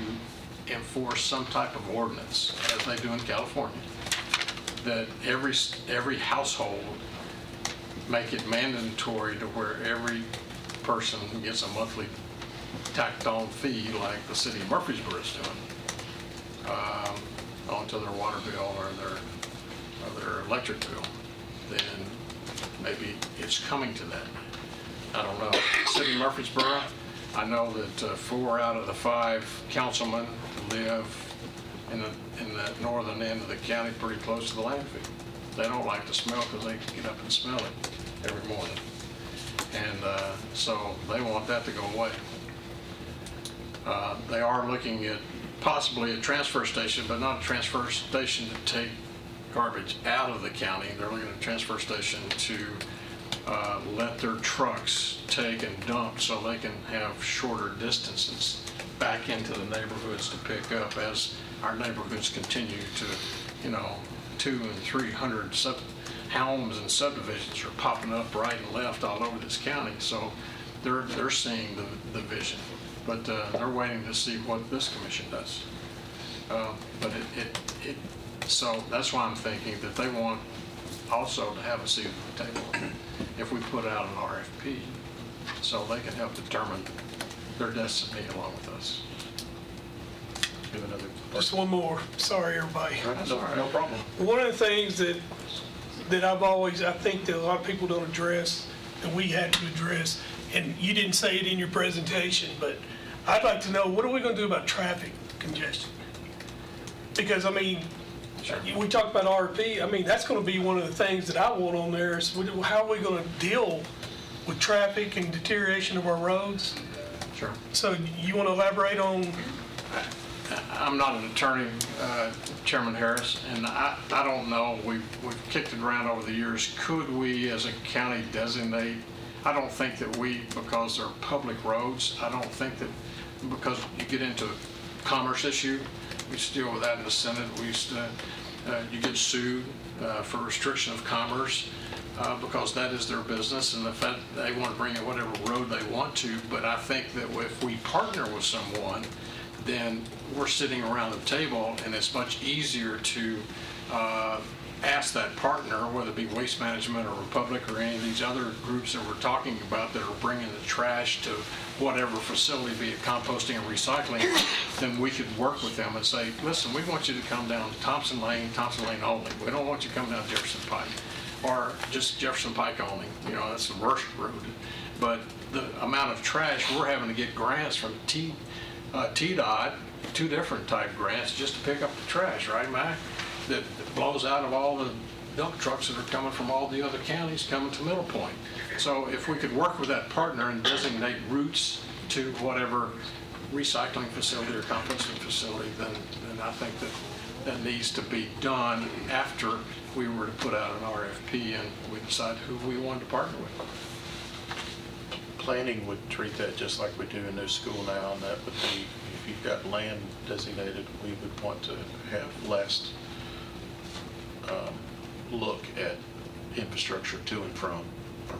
enforce some type of ordinance, as they do in California, that every household make it mandatory to where every person gets a monthly tacked on fee like the city of Murfreesboro is doing, onto their water bill or their electric bill, then maybe it's coming to that. I don't know. City of Murfreesboro, I know that 4 out of the 5 councilmen live in the northern end of the county, pretty close to the landfill. They don't like the smell because they get up and smell it every morning. And so they want that to go away. They are looking at possibly a transfer station, but not a transfer station to take garbage out of the county. They're looking at a transfer station to let their trucks take and dump so they can have shorter distances back into the neighborhoods to pick up as our neighborhoods continue to, 200 and 300 homes and subdivisions are popping up right and left all over this county. So they're seeing the vision, but they're waiting to see what this commission does. But so that's why I'm thinking that they want also to have a seat at the table if we put out an RFP, so they can help determine their destiny along with us. Give another. Just one more. Sorry, everybody. That's all right. No problem. One of the things that I think that a lot of people don't address, and we had to address, and you didn't say it in your presentation, but I'd like to know, what are we going to do about traffic congestion? Because, I mean, we talked about RFP. I mean, that's going to be one of the things that I want on there is how are we going to deal with traffic and deterioration of our roads? Sure. So you want to elaborate on? I'm not an attorney, Chairman Harris, and I don't know. We've kicked it around over the years. Could we, as a county, designate? I don't think that because they're public roads, I don't think that, because you get into a commerce issue, we used to deal with that in the Senate. We used to, you get sued for restriction of commerce because that is their business, and the fact they want to bring in whatever road they want to. But I think that if we partner with someone, then we're sitting around the table, and it's much easier to ask that partner, whether it be Waste Management or Republic or any of these other groups that we're talking about that are bringing the trash to whatever facility, be it composting or recycling, then we could work with them and say, listen, we want you to come down Thompson Lane only. We don't want you to come down Jefferson Pike, or just Jefferson Pike only. That's the worst road. But the amount of trash, we're having to get grants from TDOT, 2 different type grants just to pick up the trash, right, Mac? That blows out of all the dump trucks that are coming from all the other counties coming to Middle Point. So if we could work with that partner and designate routes to whatever recycling facility or composting facility, then I think that needs to be done after we were to put out an RFP and we decide who we wanted to partner with. Planning would treat that just like we do in new school now, and that would be, if you've got land designated, we would want to have last look at infrastructure to and from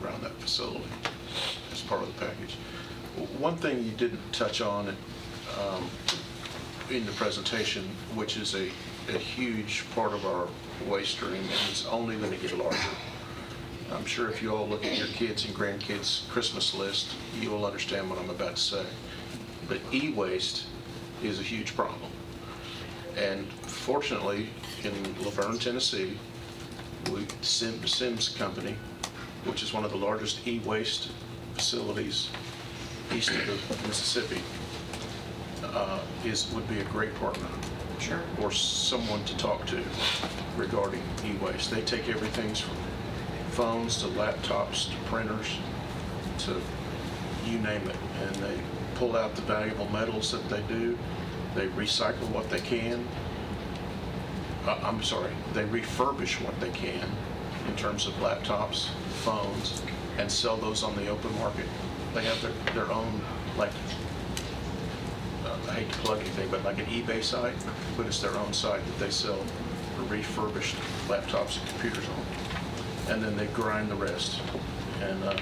around that facility as part of the package. One thing you didn't touch on in the presentation, which is a huge part of our waste stream, and is only going to get larger. I'm sure if you all look at your kids' and grandkids' Christmas list, you will understand what I'm about to say. But e-waste is a huge problem. And fortunately, in Laverne, Tennessee, Sims Company, which is one of the largest e-waste facilities east of the Mississippi, would be a great partner. Sure. Or someone to talk to regarding e-waste. They take everything from phones to laptops to printers to you name it, and they pull out the valuable metals that they do. They recycle what they can. They refurbish what they can in terms of laptops, phones, and sell those on the open market. They have their own, like, I hate to plug anything, but like an eBay site, but it's their own site that they sell refurbished laptops and computers on. And then they grind the rest. And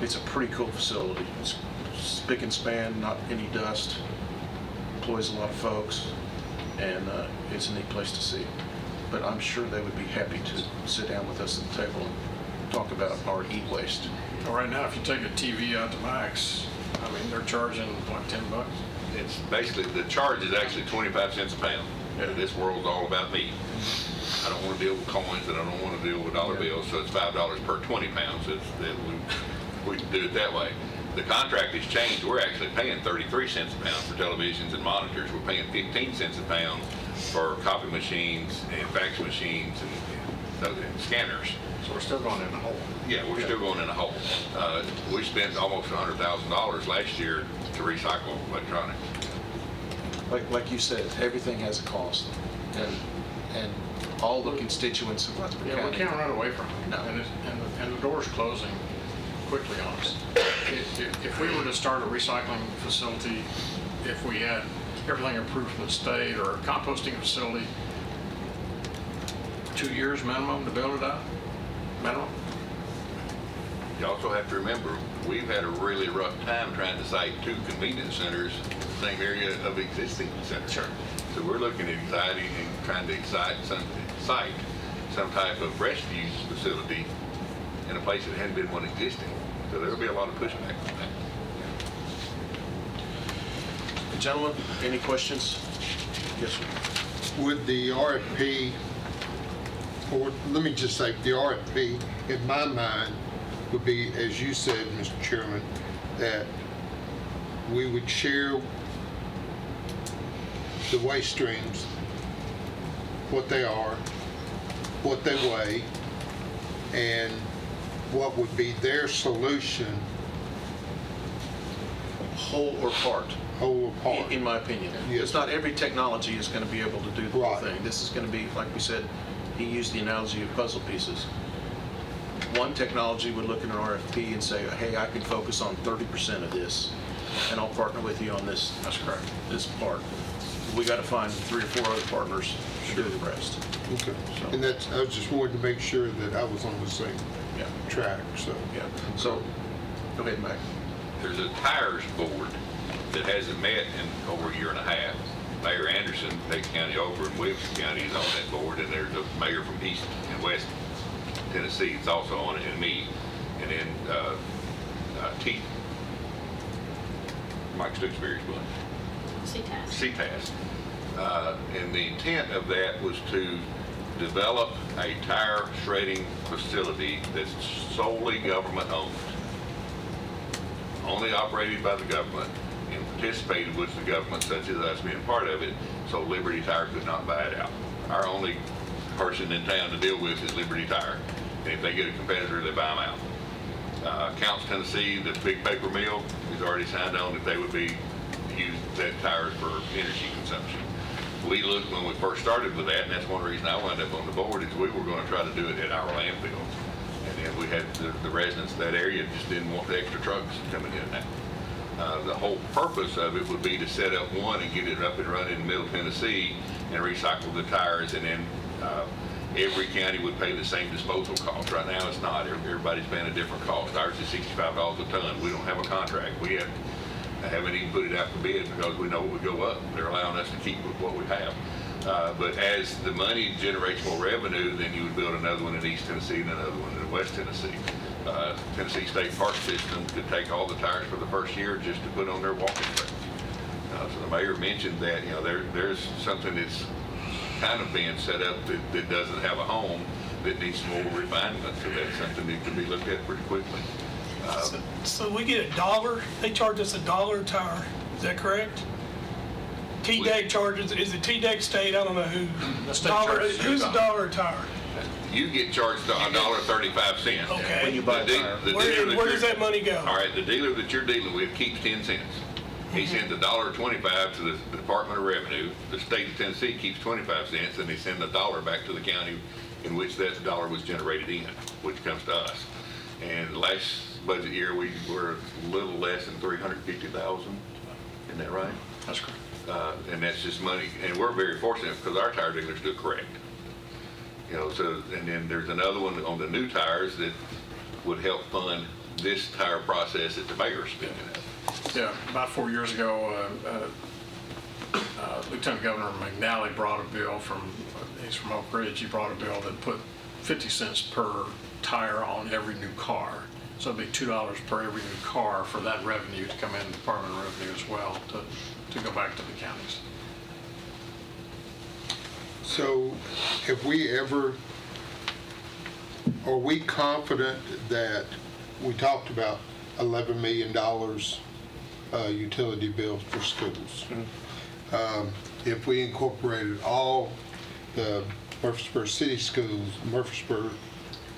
it's a pretty cool facility. It's spick and span, not any dust, employs a lot of folks, and it's a neat place to see. But I'm sure they would be happy to sit down with us at the table and talk about our e-waste. Well, right now, if you take a TV out to Max, I mean, they're charging like $10. It's basically, the charge is actually 25 cents a pound. This world's all about me. I don't want to deal with coins and I don't want to deal with dollar bills, so it's $5 per 20 pounds. We can do it that way. The contract has changed. We're actually paying 33 cents a pound for televisions and monitors. We're paying 15 cents a pound for copy machines and fax machines and scanners. So we're still going in the hole. Yeah, we're still going in a hole. We spent almost $100,000 last year to recycle electronics. Like you said, everything has a cost, and all the constituents of Rutherford County. Yeah, we can't run away from it. No. And the door's closing quickly on us. If we were to start a recycling facility, if we had everything approved from the state, or a composting facility, 2 years minimum to build it out? Minimum? You also have to remember, we've had a really rough time trying to site 2 convenience centers in the same area of existing centers. Sure. So we're looking at exciting and trying to site some type of refuse facility in a place that hadn't been one existing. So there'll be a lot of pushback on that. Gentlemen, any questions? Yes, sir. Would the RFP, or let me just say, the RFP, in my mind, would be, as you said, Mr. Chairman, that we would share the waste streams, what they are, what they weigh, and what would be their solution. Whole or part? Whole or part. In my opinion. Yes. It's not every technology is going to be able to do the whole thing. This is going to be, like we said, he used the analogy of puzzle pieces. One technology would look at an RFP and say, hey, I can focus on 30% of this, and I'll partner with you on this. That's correct. This part. We got to find 3 or 4 other partners to do the rest. Okay. And that's, I just wanted to make sure that I was on the same track, so. Yeah. So, go ahead, Mac. There's a tires board that hasn't met in over a year and a half. Mayor Anderson, Dade County over, and Williamson County is on that board, and there's a mayor from East and West Tennessee that's also on it, and me, and then Teeth, Mike Stooksbury's one. CTAS. And the intent of that was to develop a tire shredding facility that's solely government owned, only operated by the government, and participated with the government, such as us being part of it, so Liberty Tire could not buy it out. Our only person in town to deal with is Liberty Tire, and if they get a competitor, they buy them out. Counts Tennessee, the big paper mill, has already signed on that they would be use that tires for energy consumption. We looked when we first started with that, and that's one reason I wound up on the board, is we were going to try to do it at our landfill. And then we had the residents of that area just didn't want the extra trucks coming in now. The whole purpose of it would be to set up one and get it up and running in Middle Tennessee and recycle the tires, and then every county would pay the same disposal cost. Right now it's not. Everybody's paying a different cost. Ours is $65 a ton. We don't have a contract. I haven't even put it out for bid because we know it would go up. They're allowing us to keep with what we have. But as the money generates more revenue, then you would build another one in East Tennessee and another one in West Tennessee. Tennessee State Park System could take all the tires for the first year just to put on their walking trails. So the mayor mentioned that, you know, there's something that's kind of being set up that doesn't have a home that needs more refinement. So that's something that could be looked at pretty quickly. So we get $1, they charge us $1 a tire, is that correct? T-Deg charges, is it T-Deg state? I don't know who. The state Dollar- charges Who's a $2. dollar a tire? You get charged $1.35. Okay. When you buy a tire. Where does that money go? All right, the dealer that you're dealing with keeps 10 cents. He sends $1.25 to the Department of Revenue. The state of Tennessee keeps 25 cents, and they send $1 back to the county in which that dollar was generated in, which comes to us. And last budget year, we were a little less than 350,000. Isn't that right? That's correct. And that's just money. And we're very fortunate because our tire dealers do correct. You know, so, and then there's another one on the new tires that would help fund this tire process that the mayor's speaking of. Yeah, about 4 years ago, Lieutenant Governor McNally brought a bill he's from Oak Ridge, he brought a bill that put 50 cents per tire on every new car. So it'd be $2 per every new car for that revenue to come in the Department of Revenue as well, to go back to the counties. So have we ever, are we confident that, we talked about $11 million utility bills for schools. If we incorporated all the Murfreesboro City Schools, Murfreesboro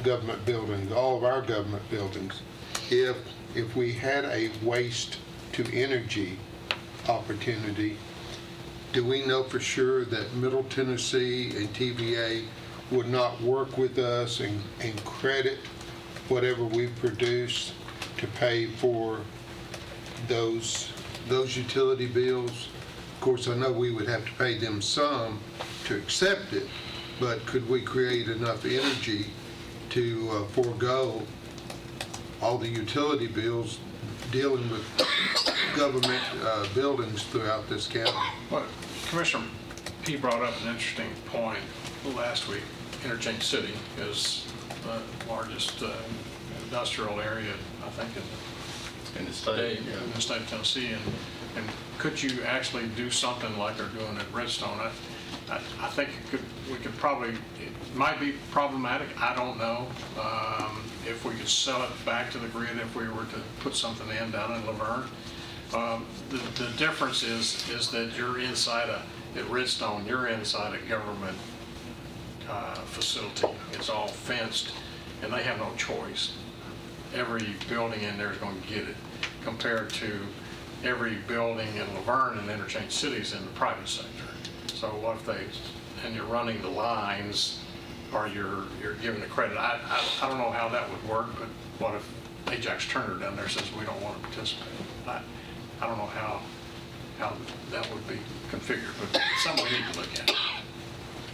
government buildings, all of our government buildings, if we had a waste to energy opportunity, do we know for sure that Middle Tennessee and TVA would not work with us and credit whatever we produce to pay for those utility bills? Of course, I know we would have to pay them some to accept it, but could we create enough energy to forego all the utility bills dealing with government buildings throughout this county? Well, Commissioner P. brought up an interesting point last week. Interchange City is the largest industrial area, I think, In the state, in the state of Tennessee. And could you actually do something like they're doing at Redstone? I think we could probably, it might be problematic, I don't know. If we could sell it back to the grid, if we were to put something in down in Laverne. The difference is that you're inside at Redstone, you're inside a government facility. It's all fenced, and they have no choice. Every building in there is going to get it, compared to every building in Laverne and Interchange Cities in the private sector. So what if and you're running the lines, or you're giving the credit? I don't know how that would work, but what if Ajax Turner down there says we don't want to participate? I don't know how that would be configured, but it's something we need to look at.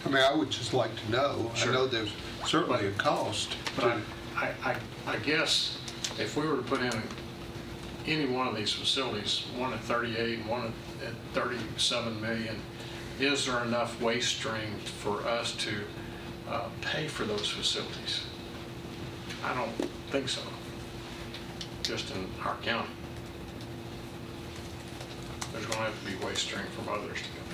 I mean, I would just like to know. Sure. I know there's certainly a cost. But I guess if we were to put in any one of these facilities, one at 38, one at 37 million, is there enough waste stream for us to pay for those facilities? I don't think so, just in our county. There's going to have to be waste stream from others to come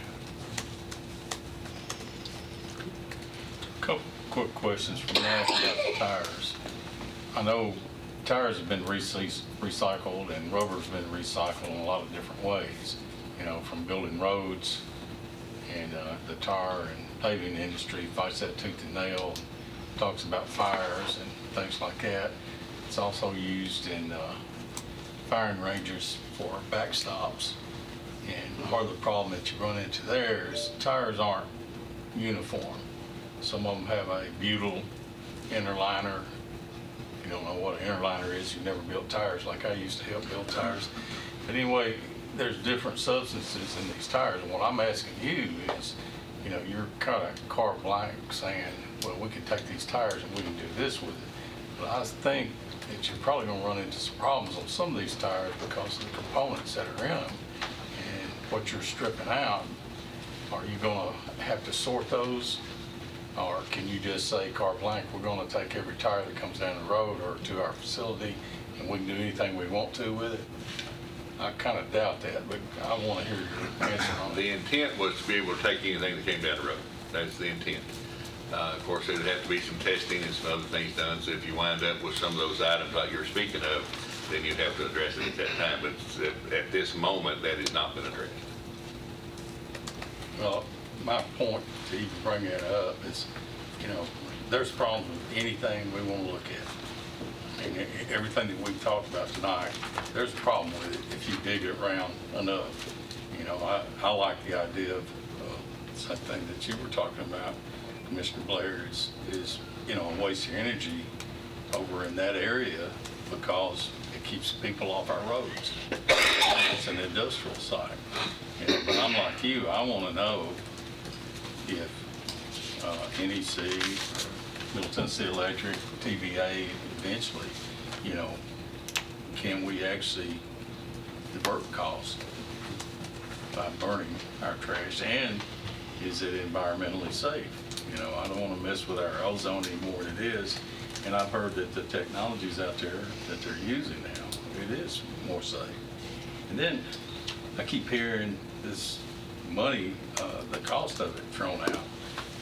in. Couple quick questions from Nash about the tires. I know tires have been recycled and rubber's been recycled in a lot of different ways, you know, from building roads, and the tire and paving industry fights that tooth and nail, talks about fires and things like that. It's also used in firing ranges for backstops. And part of the problem that you run into there is tires aren't uniform. Some of them have a butyl inner liner. If you don't know what an inner liner is, you've never built tires like I used to help build tires. But anyway, there's different substances in these tires. And what I'm asking you is, you know, you're kind of carte blanche saying, well, we can take these tires and we can do this with it. But I think that you're probably going to run into some problems on some of these tires because of the components that are in them and what you're stripping out. Are you going to have to sort those? Or can you just say, carte blanche, we're going to take every tire that comes down the road or to our facility and we can do anything we want to with it? I kind of doubt that, but I want to hear your answer on it. The intent was to be able to take anything that came down the road. That's the intent. Of course, there'd have to be some testing and some other things done, so if you wind up with some of those items like you're speaking of, then you'd have to address it at that time. But at this moment, that has not been addressed. Well, my point to even bring that up is, there's problems with anything we want to look at. And everything that we've talked about tonight, there's a problem with it if you dig it around enough. I like the idea of something that you were talking about, Commissioner Blair, is waste your energy over in that area because it keeps people off our roads. It's an industrial site. But I'm like you, I want to know if NEC, Middle Tennessee Electric, TVA, eventually, can we actually divert costs by burning our trash, and is it environmentally safe? I don't want to mess with our ozone any more than it is, and I've heard that the technologies out there that they're using now, it is more safe. And then I keep hearing this money, the cost of it thrown out.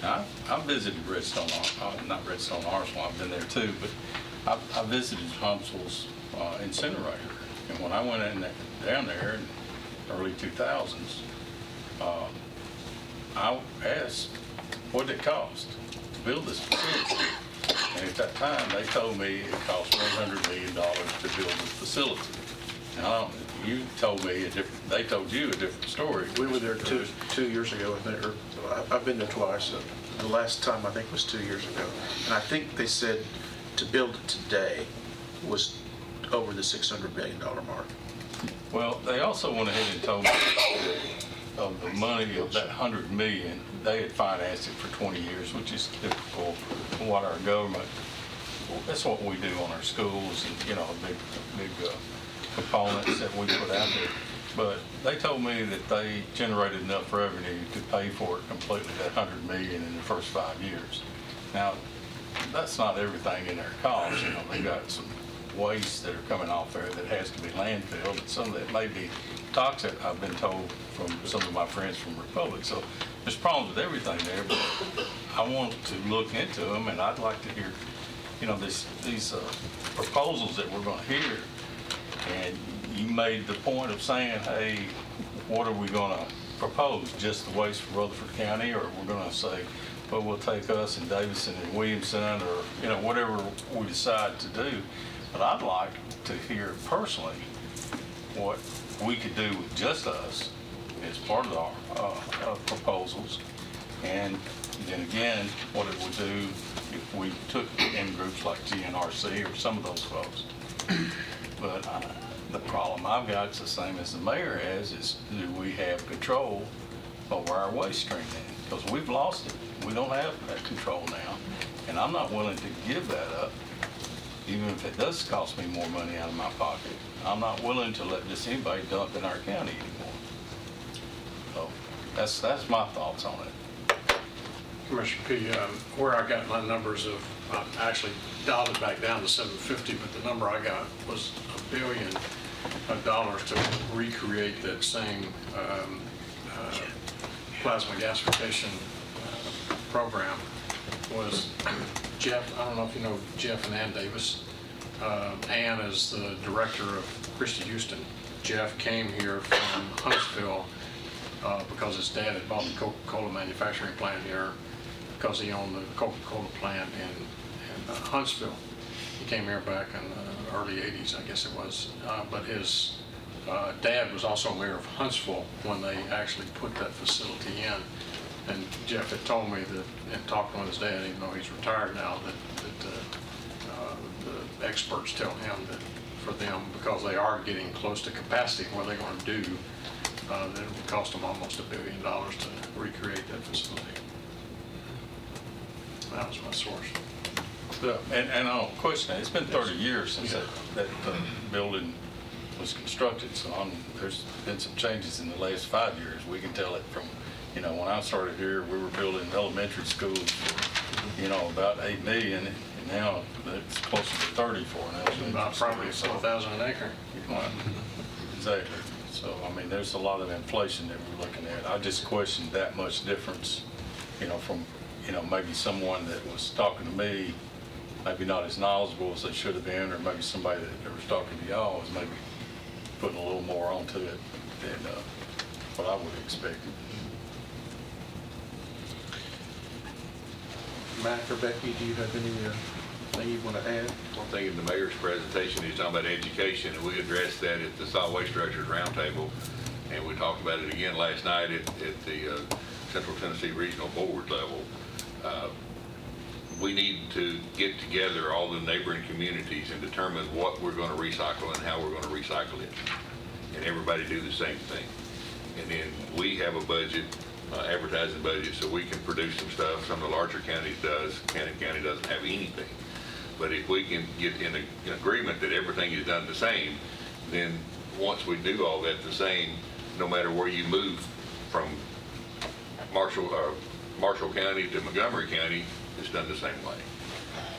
Now, I visited Redstone, not Redstone Arsenal, I've been there too, but I visited Huntsville's incinerator, and when I went down there in the early 2000s, I asked, what did it cost to build this facility? And at that time, they told me it cost $100 million to build this facility. Now, you told me they told you a different story. We were there two years ago, I think, or I've been there twice. The last time I think was 2 years ago. And I think they said to build it today was over the $600 million mark. Well, they also went ahead and told me of the money of that $100 million, they had financed it for 20 years, which is typical of what our government, that's what we do on our schools and, big components that we put out there. But they told me that they generated enough revenue to pay for it completely, that $100 million in the first 5 years. Now, that's not everything in their cost. They got some waste that are coming off there that has to be landfilled, and some of that may be toxic, I've been told from some of my friends from Republic. So there's problems with everything there, but I want to look into them, and I'd like to hear, these proposals that we're going to hear. And you made the point of saying, hey, what are we going to propose? Just the waste for Rutherford County, or we're going to say, well, we'll take us and Davidson and Williamson, or whatever we decide to do. But I'd like to hear personally what we could do with just us as part of our proposals, and then again, what it would do if we took in groups like GNRC or some of those folks. But the problem I've got is the same as the mayor has, is do we have control over our waste stream then? Because we've lost it. We don't have that control now, and I'm not willing to give that up, even if it does cost me more money out of my pocket. I'm not willing to let just anybody dump in our county anymore. So that's my thoughts on it. Commissioner P., where I got my numbers of, I actually dialed it back down to 750, but the number I got was $1 billion to recreate that same plasma gasification program. Was Jeff, I don't know if you know Jeff and Ann Davis. Ann is the director of Christie Houston. Jeff came here from Huntsville because his dad had bought the Coca-Cola manufacturing plant here because he owned the Coca-Cola plant in Huntsville. He came here back in the early 80s, I guess it was. But his dad was also mayor of Huntsville when they actually put that facility in. And Jeff had told me that, and talking with his dad, even though he's retired now, that the experts tell him that for them, because they are getting close to capacity, what they're going to do, that it would cost them almost $1 billion to recreate that facility. That was my source. Yeah, and I don't question it. It's been 30 years since that building was constructed, so there's been some changes in the last 5 years. We can tell it from, when I started here, we were building elementary schools for, about $8 million, and now it's closer to 30 for an about probably $4,000 an acre. Exactly. So, there's a lot of inflation that we're looking at. I just questioned that much difference, from, maybe someone that was talking to me, maybe not as knowledgeable as they should have been, or maybe somebody that was talking to y'all was maybe putting a little more onto it than what I would have expected. Mac or Becky, do you have anything you want to add? One thing in the mayor's presentation, he's talking about education, and we addressed that at the Solid Waste Structures Roundtable, and we talked about it again last night at the Central Tennessee Regional Board level. We need to get together all the neighboring communities and determine what we're going to recycle and how we're going to recycle it, and everybody do the same thing. And then we have a budget, advertising budget, so we can produce some stuff. Some of the larger counties does. Cannon County doesn't have anything. But if we can get in an agreement that everything is done the same, then once we do all that the same, no matter where you move from Marshall County to Montgomery County, it's done the same way.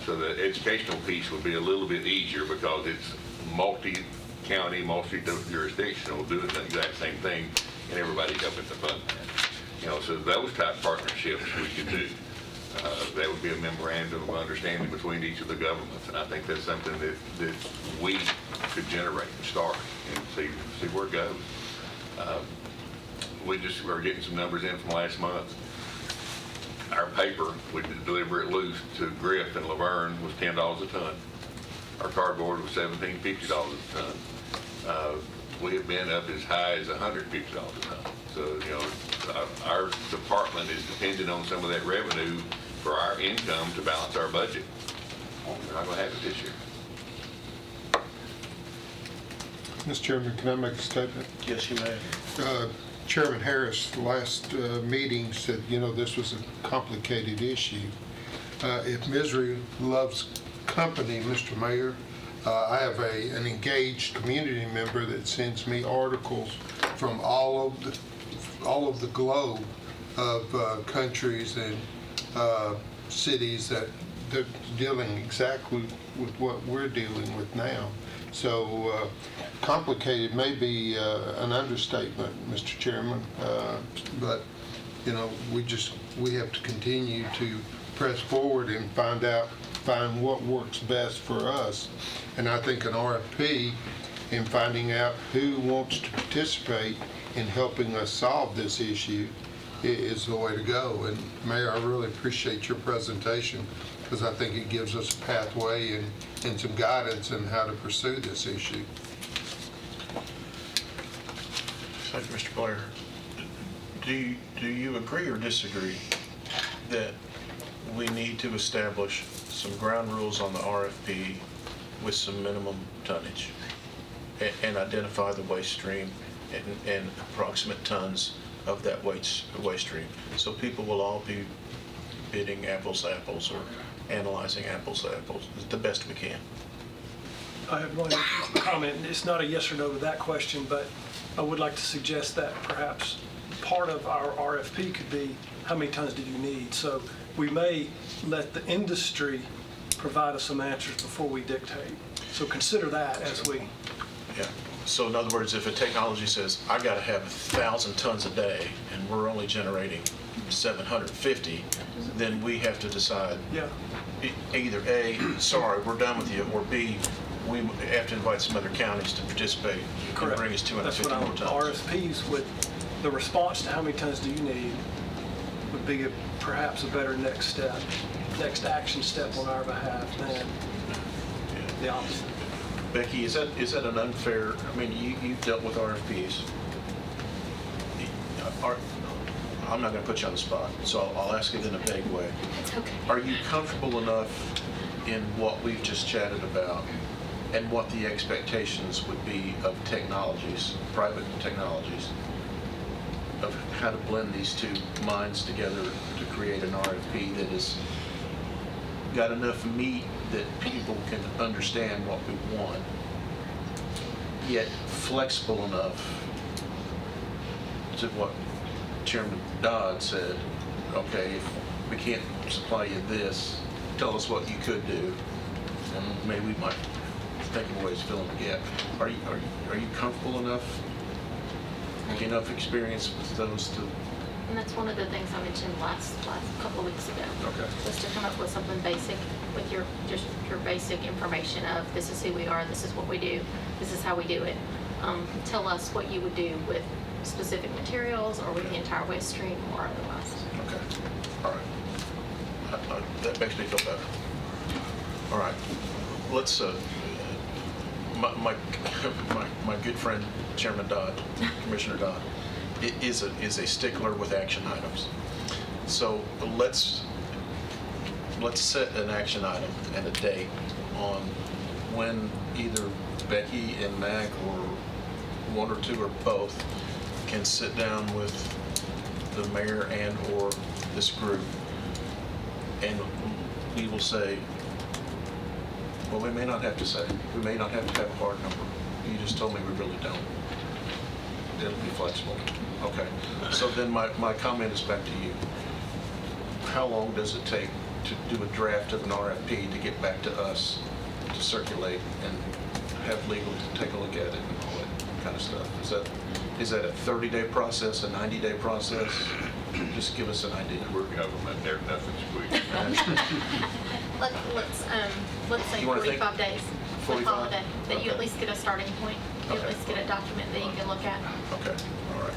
So the educational piece would be a little bit easier because it's multi-county, multi-jurisdictional, doing the exact same thing, and everybody's helping to fund that. So those type partnerships we could do. That would be a memorandum of understanding between each of the governments, and I think that's something that we could generate and start and see where it goes. We just are getting some numbers in from last month. Our paper, we deliver it loose to Griff and Laverne, was $10 a ton. Our cardboard was $17.50 a ton. We have been up as high as $150 a ton. So, our department is dependent on some of that revenue for our income to balance our budget. We're not going to have it this year. Mr. Chairman, can I make a statement? Yes, you may. Chairman Harris, last meeting said, this was a complicated issue. If misery loves company, Mr. Mayor, I have an engaged community member that sends me articles from all of the globe of countries and cities that they're dealing exactly with what we're dealing with now. So complicated may be an understatement, Mr. Chairman, but we have to continue to press forward and find what works best for us. And I think an RFP in finding out who wants to participate in helping us solve this issue is the way to go. And Mayor, I really appreciate your presentation because I think it gives us a pathway and some guidance on how to pursue this issue. Thank you, Mr. Blair. Do you agree or disagree that we need to establish some ground rules on the RFP with some minimum tonnage and identify the waste stream and approximate tons of that waste stream, so people will all be bidding apples to apples or analyzing apples to apples the best we can? I have one comment. It's not a yes or no to that question, but I would like to suggest that perhaps part of our RFP could be how many tons do you need? So we may let the industry provide us some answers before we dictate. So consider that as we... Yeah. So in other words, if a technology says, I got to have 1,000 tons a day and we're only generating 750, then we have to decide either A, sorry, we're done with you, or B, we have to invite some other counties to participate and bring us 250 more tons. RFPs with the response to how many tons do you need would be perhaps a better next action step on our behalf than the opposite. Becky, is that an unfair, I mean, you've dealt with RFPs. I'm not going to put you on the spot, so I'll ask it in a vague way. It's okay. Are you comfortable enough in what we've just chatted about and what the expectations would be of technologies, private technologies, of how to blend these two minds together to create an RFP that has got enough meat that people can understand what we want, yet flexible enough to what Chairman Dodd said, okay, if we can't supply you this, tell us what you could do, and maybe we might think of ways to fill in the gap. Are you comfortable enough, experience with those two? And that's one of the things I mentioned last couple of weeks ago. Okay. Was to come up with something basic with your basic information of this is who we are, this is what we do, this is how we do it. Tell us what you would do with specific materials or with the entire waste stream or otherwise. Okay. All right. That makes me feel better. All right, let's, my good friend Chairman Dodd, Commissioner Dodd, is a stickler with action items. So let's set an action item and a date on when either Becky and Mac or one or two or both can sit down with the mayor and or this group, and we will say, well, we may not have to say, we may not have to have a hard number. You just told me we really don't. It'll be flexible. Okay, so then my comment is back to you. How long does it take to do a draft of an RFP to get back to us to circulate and have legal to take a look at it and all that kind of stuff? Is that a 30-day process, a 90-day process? Just give us an idea. We're government, there's nothing quick. Let's say You wanna think? 45 days. 45? Call it a day, that you Okay. at least get a starting point. You Okay. at least get a document that you can look at. Okay, all right.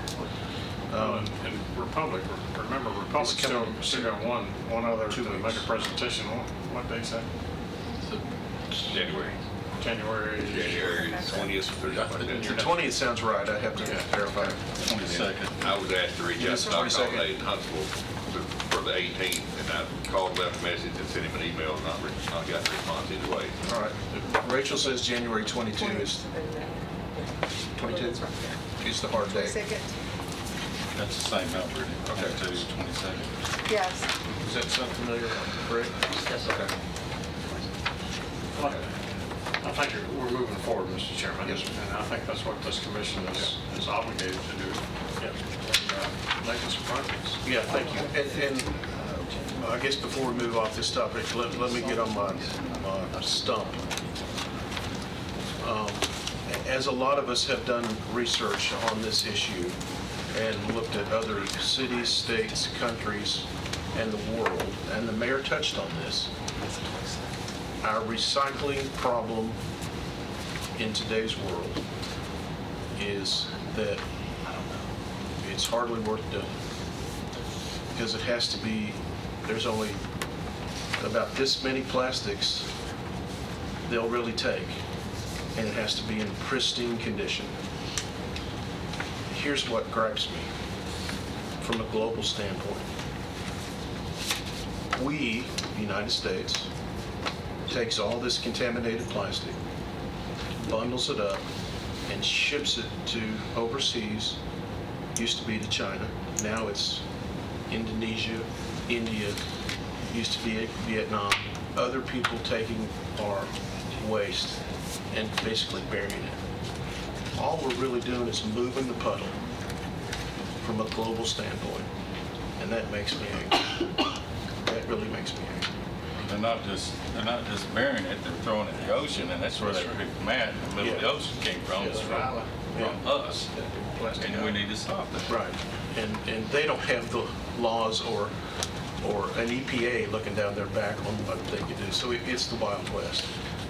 And Republic, remember, Republic It's coming- still got one other 2 to weeks. make a presentation. What day is that? January January. 20th through The 20th sounds right, I have to verify. 22nd. I was asked to reach out Yes, to Doc 22nd. Holliday in Huntsville for the 18th, and I called, left a message, and sent him an email, not got a response either way. All right. Rachel says January 22 is, 22 is the hard date. That's the same number, isn't it? Okay. 22, 22nd. Yes. Does that sound familiar, Greg? Yes, Okay. I think we're moving forward, Mr. Chairman. Yes, sir. And I think that's what this commission is obligated to do. Yeah. Making some progress. Yeah, thank you. And I guess before we move off this topic, let me get on my stump. As a lot of us have done research on this issue and looked at other cities, states, countries, and the world, and the mayor touched on this, our recycling problem in today's world is that it's hardly worth doing, because it has to be, there's only about this many plastics they'll really take, and it has to be in pristine condition. Here's what gripes me from a global standpoint. We, the United States, takes all this contaminated plastic, bundles it up, and ships it to overseas. Used to be to China, now it's Indonesia, India, used to be Vietnam. Other people taking our waste and basically burying it. All we're really doing is moving the puddle from a global standpoint, and that makes me angry. That really makes me angry. They're not just burying it, they're throwing it in the ocean, and that's where that big mat in the middle of the ocean came from, is from us. And we need to stop that. Right, and they don't have the laws or an EPA looking down their back on what they can do. So it's the Wild West.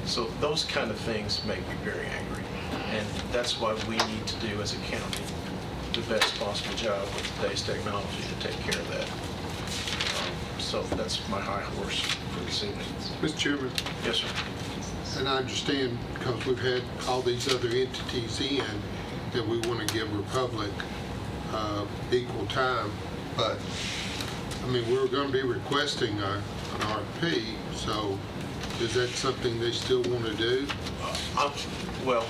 So those kind of things make me very angry. And that's why we need to do as a county the best possible job with today's technology to take care of that. So that's my high horse for this evening. Mr. Chairman, Yes, sir. and I understand because we've had all these other entities in that we want to give Republic equal time, but I mean, we're going to be requesting an RFP, so is that something they still want to do? Well,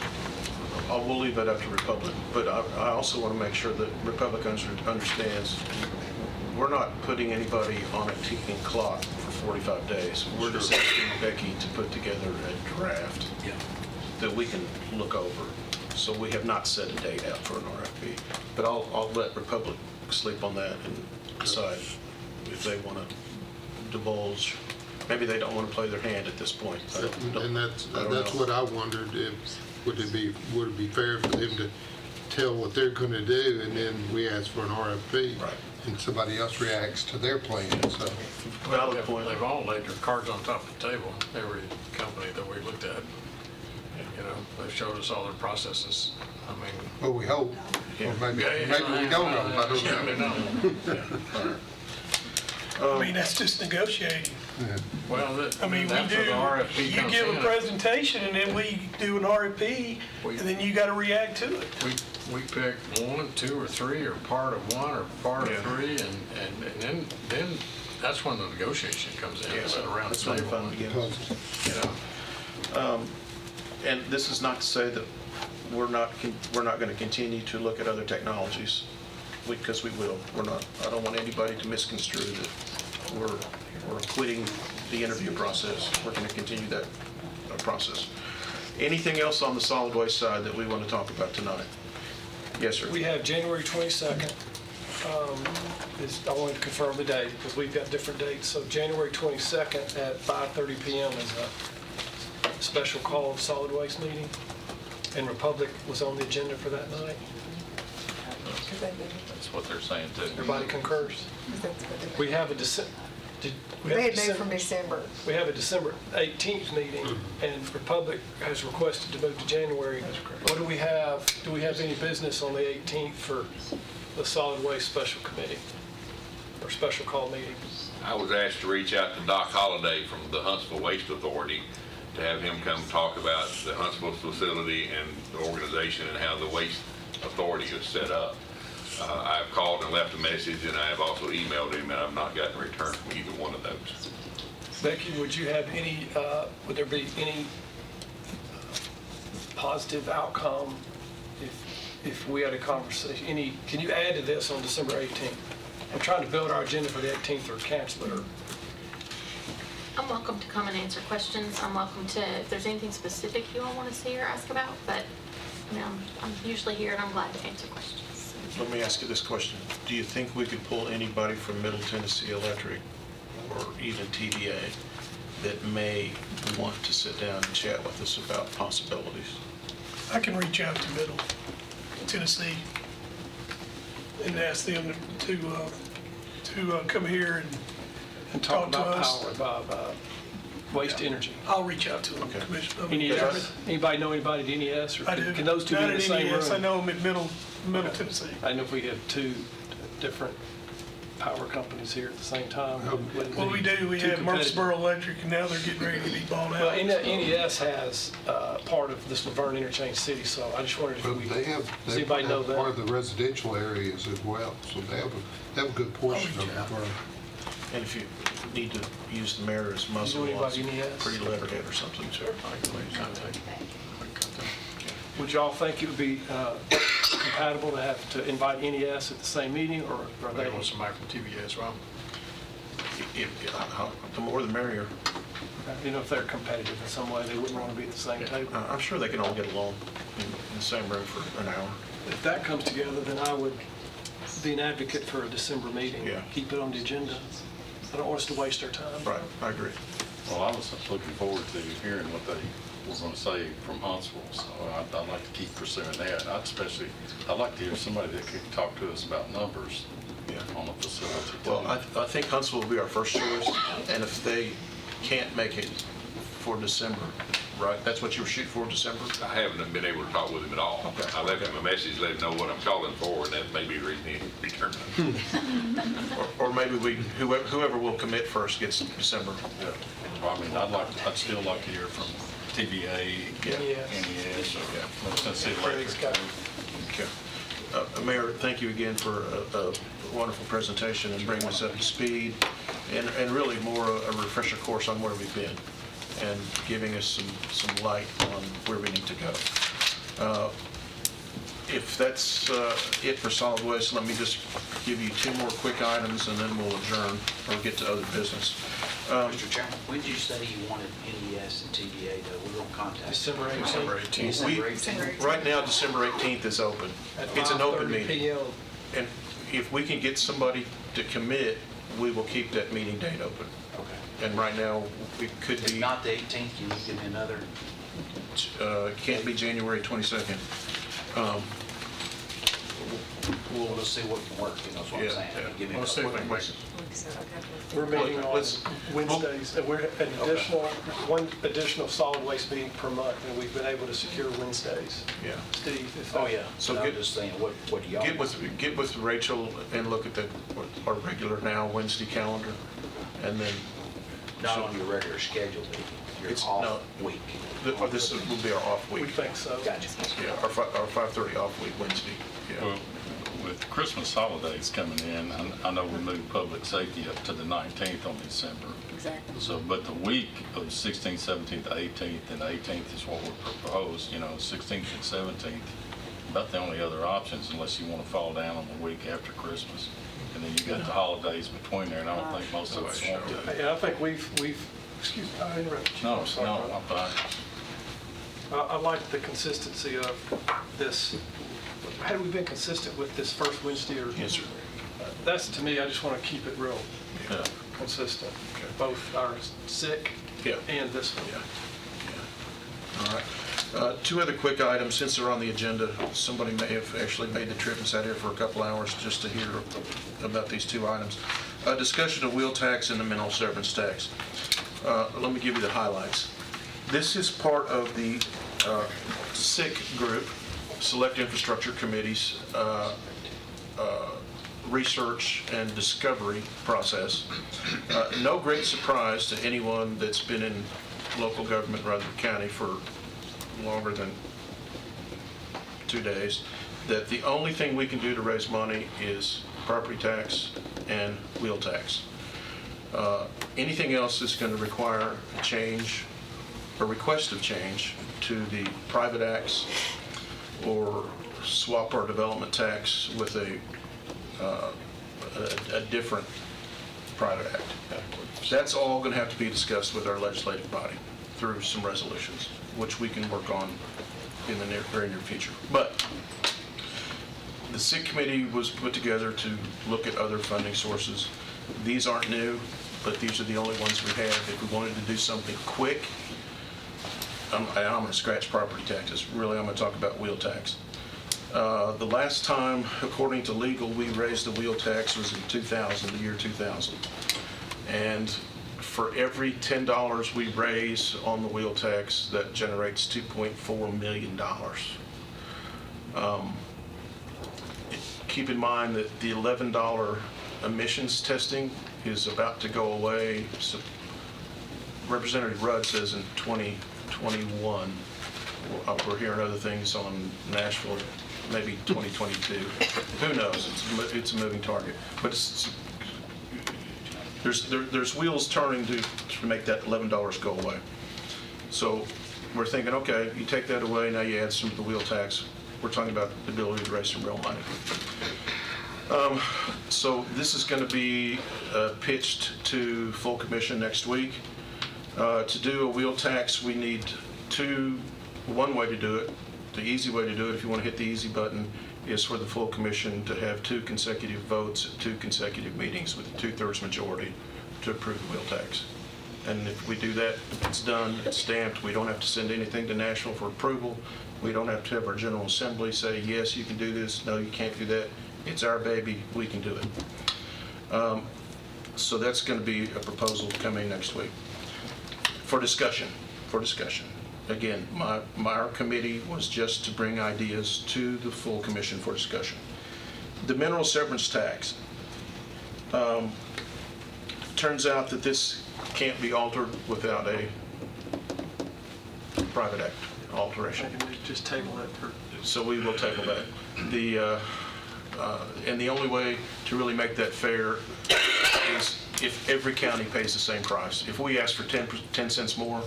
we'll leave that up to Republic, but I also want to make sure that Republic understands we're not putting anybody on a ticking clock for 45 days. We're just asking Becky to put together a draft that we can look over. So we have not set a date out for an RFP, but I'll let Republic sleep on that and decide if they want to divulge. Maybe they don't want to play their hand at this point. And that's I don't know. what I wondered, would it be fair for them to tell what they're going to do, and then we ask for an RFP? Right. And somebody else reacts to their plan, so. Valid point. They've all laid their cards on top of the table, every company that we looked at. You know, they've showed us all their processes. I mean. Well, we hope. Yeah. Or maybe we don't know, I don't know. Yeah, I mean, that's just negotiating. Well, I mean, we that's do, where the RFP you comes give a in. presentation and then we do an RFP and then you gotta react to it. We pick 1, 2, or 3, or part of 1, or part of 3, and then that's when the negotiation comes in. It's around That's the when the table. fun begins. You know. And this is not to say that we're not going to continue to look at other technologies, because we will. We're not. I don't want anybody to misconstrue that we're quitting the interview process. We're going to continue that process. Anything else on the solid waste side that we want to talk about tonight? Yes, sir. We have January 22nd. I wanted to confirm the date because we've got different dates. So January 22nd at 5:30 p.m. is a special call of solid waste meeting. And Republic was on the agenda for that night. That's what they're saying too. Everybody concurs? We have a They had moved from December. We have a December 18th meeting, and Republic has requested to move to January. What do we have? Do we have any business on the 18th for the solid waste special committee or special call meeting? I was asked to reach out to Doc Holliday from the Huntsville Waste Authority to have him come talk about the Huntsville facility and the organization and how the waste authority is set up. I've called and left a message, and I have also emailed him, and I've not gotten a return from either one of those. Becky, would you have any, would there be any positive outcome if we had a conversation? Can you add to this on December 18th? I'm trying to build our agenda for the 18th or cancel it. I'm welcome to come and answer questions. I'm welcome to, if there's anything specific you all want to see or ask about, but I mean, I'm usually here and I'm glad to answer questions. Let me ask you this question. Do you think we could pull anybody from Middle Tennessee Electric or even TVA that may want to sit down and chat with us about possibilities? I can reach out to Middle Tennessee and ask them to come here And talk to about us. power, about waste energy. I'll reach out to them, Okay. Commissioner. NES? Anybody know anybody at NES? Or I do. can those two be Not in the at same room? NES. I know them at Middle Tennessee. I know if we have two different power companies here at the same time. Well, we do. We Too have competitive. Murfreesboro Electric, and now they're getting ready to be bought Well, out. NES has part of this Laverne Interchange City, so I just wondered if But we, they have, does anybody know that? part of the residential areas as well, so they have a good portion of it. And if you need to use the mayor as muscle, You know once, anybody in ES? pretty letterhead or something. Sure. Would y'all think it would be compatible to invite NES at the same meeting, or are They they? want somebody from TVA as well. The more the merrier. You know, if they're competitive in some way, they wouldn't want to be at the same table. I'm sure they can all get along in the same room for an hour. If that comes together, then I would be an advocate for a December meeting. Yeah. Keep it on the agenda. I don't want us to waste our time. Right, I agree. Well, I was looking forward to hearing what they were going to say from Huntsville, so I'd like to keep pursuing that. I'd like to hear somebody that could talk to us about numbers on the facility. too. Well, I think Huntsville will be our first choice, and if they can't make it for December, right? That's what you were shooting for, December? I haven't been able to talk with him at all. Okay. I left him a message, let him know what I'm calling for, and that may be the reason he returned. Or maybe whoever will commit first gets December. Yeah. Well, I mean, I'd still like to hear from TVA, NES, or Tennessee Craig's got Electric. Okay. Mayor, thank you again for a wonderful presentation and bringing us up to speed, and really more a refresher course on where we've been, and giving us some light on where we need to go. If that's it for solid waste, let me just give you two more quick items, and then we'll adjourn or get to other business. Mr. Chairman, when did you say you wanted NES and TVA, though? We're going to contact. December 18th. December 18th. December 18th. Right now, December 18th is open. At It's an open 5:30 meeting. PM. And if we can get somebody to commit, we will keep that meeting date open. Okay. And right now, it could If be, not the 18th, you give me another. can't be January 22nd. We'll just see what can work, you know, is what I'm saying. Give me a Let's see if we couple can of make it. We're meeting on Let's- Wednesdays, and we're one additional solid waste meeting per month, and we've been able to secure Wednesdays. Yeah. Steve, if Oh, yeah. So So I'm get- just saying, what do y'all? Get with Rachel and look at our regular now Wednesday calendar, and then Not on your regular schedule, but your It's- off no. week. this will be our off we week. think so. Gotcha. Yeah, our 5:30 off week Wednesday. Yeah. Well, with Christmas holidays coming in, I know we moved public safety up to the 19th on December. Exactly. So, but the week of 16th, 17th, 18th, and 18th is what we proposed, 16th and 17th. About the only other options unless you want to fall down on the week after Christmas. And then you got the holidays between there, and I don't think most of us want to. And I think we've, excuse me, I interrupted you. No, I'm sorry. no, I'm fine. I like the consistency of this. Had we been consistent with this first Wednesday or? Yes, sir. That's, to me, I just want to keep it real Yeah. consistent, both our sick Yeah. and this one. All right. Two other quick items, since they're on the agenda. Somebody may have actually made the trip and sat here for a couple hours just to hear about these two items. Discussion of wheel tax and the mineral severance tax. Let me give you the highlights. This is part of the SIC group, Select Infrastructure Committee's research and discovery process. No great surprise to anyone that's been in local government in Rutherford County for longer than 2 days, that the only thing we can do to raise money is property tax and wheel tax. Anything else is going to require a change, a request of change to the private acts, or swap our development tax with a different private act. That's all going to have to be discussed with our legislative body through some resolutions, which we can work on in the very near future. But the SIC committee was put together to look at other funding sources. These aren't new, but these are the only ones we have. If we wanted to do something quick, I'm going to scratch property taxes. Really, I'm going to talk about wheel tax. The last time, according to legal, we raised the wheel tax was in 2000, the year 2000. And for every $10 we raise on the wheel tax, that generates $2.4 million. Keep in mind that the $11 emissions testing is about to go away. So Representative Rudd says in 2021. We're hearing other things on Nashville, maybe 2022. Who knows? It's a moving target. But there's wheels turning to make that $11 go away. So we're thinking, okay, you take that away, now you add some of the wheel tax. We're talking about the ability to raise some real money. So this is going to be pitched to full commission next week. To do a wheel tax, we need one way to do it. The easy way to do it, if you want to hit the easy button, is for the full commission to have 2 consecutive votes at 2 consecutive meetings with a 2/3 majority to approve the wheel tax. And if we do that, it's done, it's stamped. We don't have to send anything to Nashville for approval. We don't have to have our General Assembly say, yes, you can do this, no, you can't do that. It's our baby, we can do it. So that's going to be a proposal coming next week for discussion. Again, our committee was just to bring ideas to the full commission for discussion. The mineral severance tax. Turns out that this can't be altered without a private act alteration. Maybe we just table it for. So we will table that. And the only way to really make that fair is if every county pays the same price. If we ask for 10 cents more,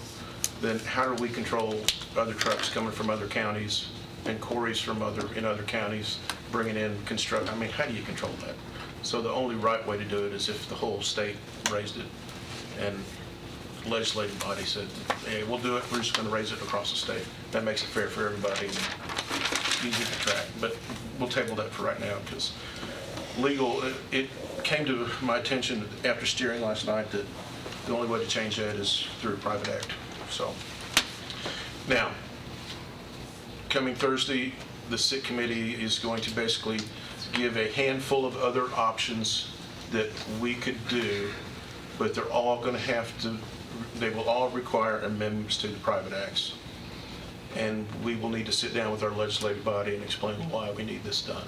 then how do we control other trucks coming from other counties and quarries from other counties bringing in construct? I mean, how do you control that? So the only right way to do it is if the whole state raised it and the legislative body said, hey, we'll do it, we're just going to raise it across the state. That makes it fair for everybody and easy to track. But we'll table that for right now because legal, it came to my attention after steering last night that the only way to change that is through a private act. So now, coming Thursday, the SIC committee is going to basically give a handful of other options that we could do, but they're all going to have to, they will all require amendments to the private acts. And we will need to sit down with our legislative body and explain why we need this done.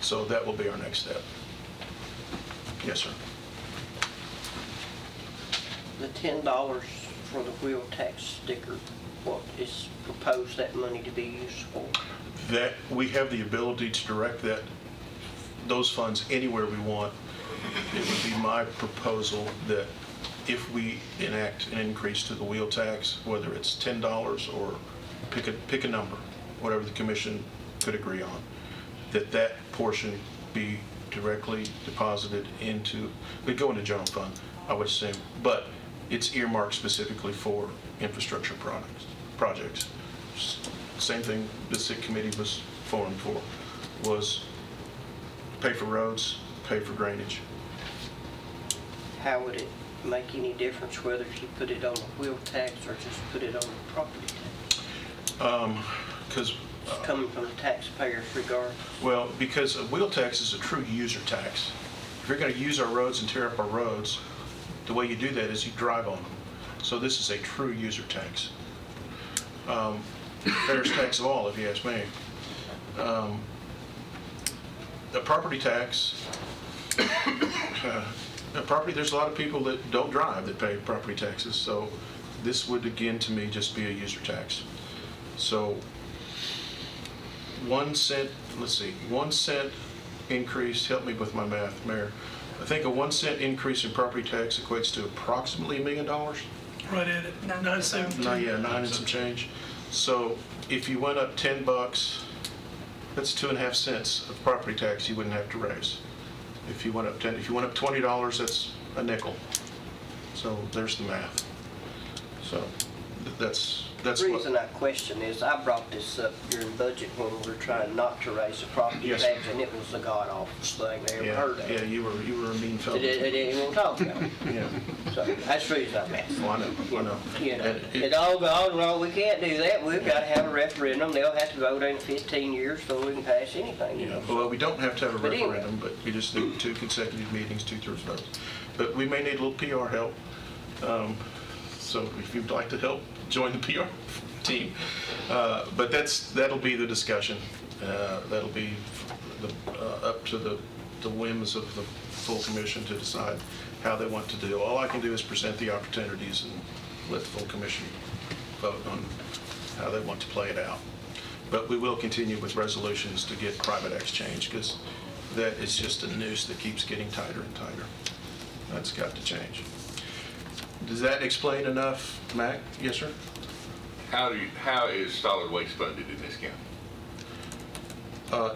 So that will be our next step. Yes, sir. The $10 for the wheel tax sticker, what is proposed that money to be used for? That we have the ability to direct those funds anywhere we want. It would be my proposal that if we enact an increase to the wheel tax, whether it's $10 or pick a number, whatever the commission could agree on, that portion be directly deposited into, would go into general fund, I would assume, but it's earmarked specifically for infrastructure projects. Same thing the SIC committee was formed for, was pay for roads, pay for drainage. How would it make any difference whether you put it on the wheel tax or just put it on the property tax? Because it's coming from the taxpayers regardless. Well, because a wheel tax is a true user tax. If you're going to use our roads and tear up our roads, the way you do that is you drive on them. So this is a true user tax. Fairest tax of all, if you ask me. The property tax, there's a lot of people that don't drive that pay property taxes. So this would, again, to me, just be a user tax. So 1 cent, let's see, 1 cent increase, help me with my math, Mayor. I think a 1 cent increase in property tax equates to approximately $1 million. Right at it, 972. Yeah, 9 and some change. So if you went up $10, that's 2.5 cents of property tax you wouldn't have to raise. If you went up $20, that's a nickel. So there's the math. So that's The reason I question is I brought this up during budget when we were trying not to raise the property Yes, tax, and it was the god-awful thing they ever heard of. Yeah, you were a mean fellow. They didn't even talk about it. Yeah. So that's the reason I'm asking. Oh, I know. You know, And it all goes, no, we can't do that. We've got to have a referendum. They'll have to vote in 15 years so we can pass anything, you know. Well, we don't have to have a But anyway. referendum, but we just need 2 consecutive meetings, 2/3 votes. But we may need a little PR help. So if you'd like to help, join the PR team. But that'll be the discussion. That'll be up to the whims of the full commission to decide how they want to do. All I can do is present the opportunities and let the full commission vote on how they want to play it out. But we will continue with resolutions to get private acts changed, because that is just a noose that keeps getting tighter and tighter. That's got to change. Does that explain enough, Mac? Yes, sir? How is solid waste funded in this county?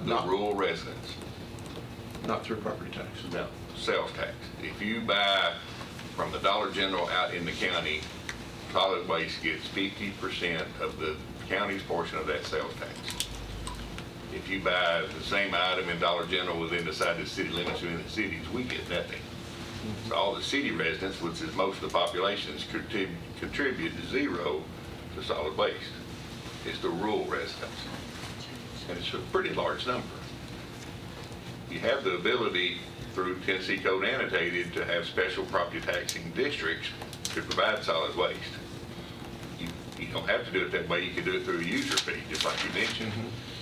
The rural residents? Not through property tax. No, sales tax. If you buy from the Dollar General out in the county, solid waste gets 50% of the county's portion of that sales tax. If you buy the same item in Dollar General within the city limits within the cities, we get nothing. So all the city residents, which is most of the populations, contribute zero to solid waste. It's the rural residents. And it's a pretty large number. You have the ability through Tennessee Code Annotated to have special property taxing districts to provide solid waste. You don't have to do it that way. You can do it through a user fee, just like you mentioned.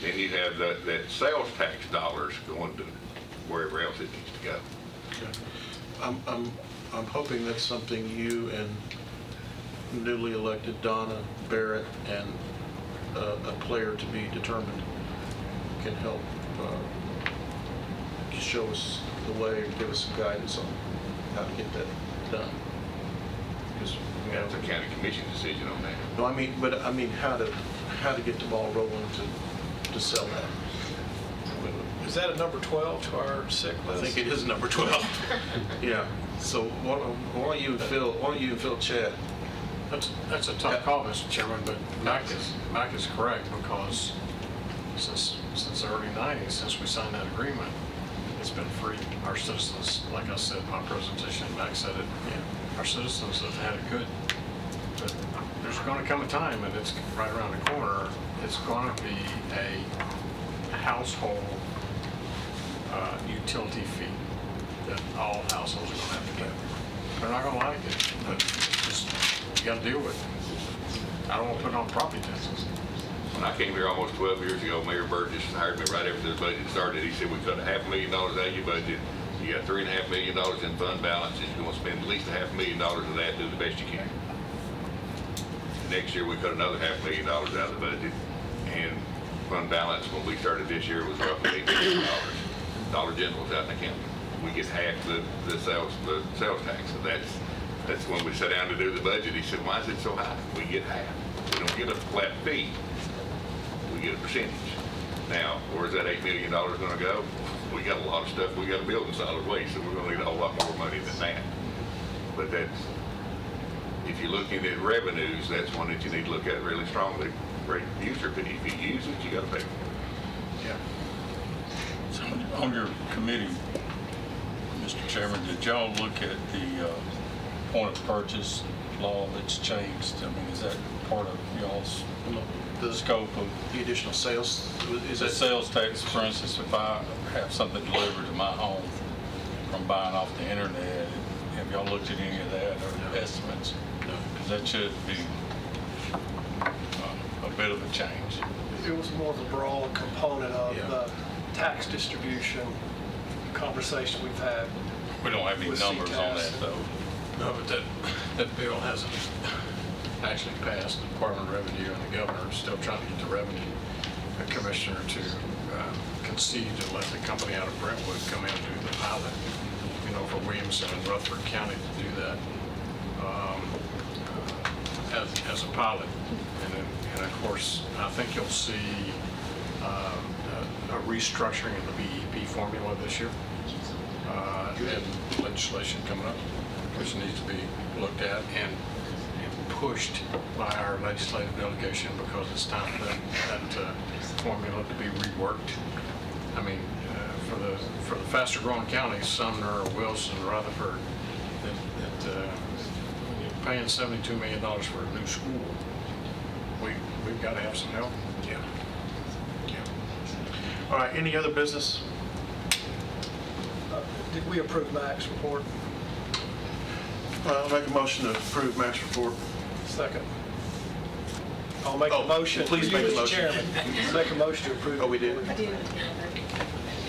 Then you have that sales tax dollars going to wherever else it needs to go. Okay. I'm hoping that's something you and newly elected Donna Barrett and a player to be determined can help show us the way, give us some guidance on how to get that done. Because That's a county commission decision on that. no, I mean how to get the ball rolling to sell that. Is that a number 12 to our sick I list? think it is number 12. Yeah. So why don't you and Phil chat? That's a tough call, Mr. Chairman, but Mac is correct, because since the early 90s, since we signed that agreement, it's been free. Our citizens, like I said in my presentation, Mac said it, our citizens have had it good. But there's going to come a time, and it's right around the corner, it's going to be a household utility fee that all households are gonna have to pay. They're not gonna like it, but just, you gotta deal with it. I don't wanna put it on property taxes. When I came here almost 12 years ago, Mayor Burgess hired me right after the budget started. He said, we cut $500,000 out of your budget. You got $3.5 million in fund balance, and you're gonna spend at least $500,000 of that, do the best you can. Next year, we cut another $500,000 out of the budget, and fund balance, when we started this year, was roughly $8 million. Dollar General's out in the county. We get half the sales tax, so that's when we sat down to do the budget. He said, why is it so high? We get half. We don't get a flat fee. We get a percentage. Now, where's that $8 million gonna go? We got a lot of stuff we gotta build in solid waste, so we're gonna need a whole lot more money than that. But that's, if you're looking at revenues, that's one that you need to look at really strongly. Great user fee. If you use it, you gotta pay for it. Yeah. So on your committee, Mr. Chairman, did y'all look at the point of purchase law that's changed? I mean, is that part of y'all's The scope of the additional sales, is the it? sales tax? For instance, if I have something delivered to my home from buying off the internet, have y'all looked at any of that or estimates? No. Because that should be a bit of a change. It was more of a broad component of Yeah. the tax distribution conversation we've had. We don't have any With numbers on CCAS. that, though. No, but that bill hasn't actually passed the Department of Revenue, and the governor is still trying to get the revenue commissioner to concede to let the company out of Brentwood come in and do the pilot, for Williamson and Rutherford County to do that as a pilot. And of course, I think you'll see a restructuring of the BEP formula this year, and legislation coming up, which needs to be looked at and pushed by our legislative delegation, because it's time for that formula to be reworked. I mean, for the faster growing counties, Sumner, Wilson, Rutherford, that when you're paying $72 million for a new school, we've got to have some help. Yeah. Yeah. All right, any other business? Did we approve Mac's report? I'll make a motion to approve Mac's report. Second. I'll make Oh, a motion. please You, make the Mr. motion. Chairman, make a motion to approve. Oh, we did? I did it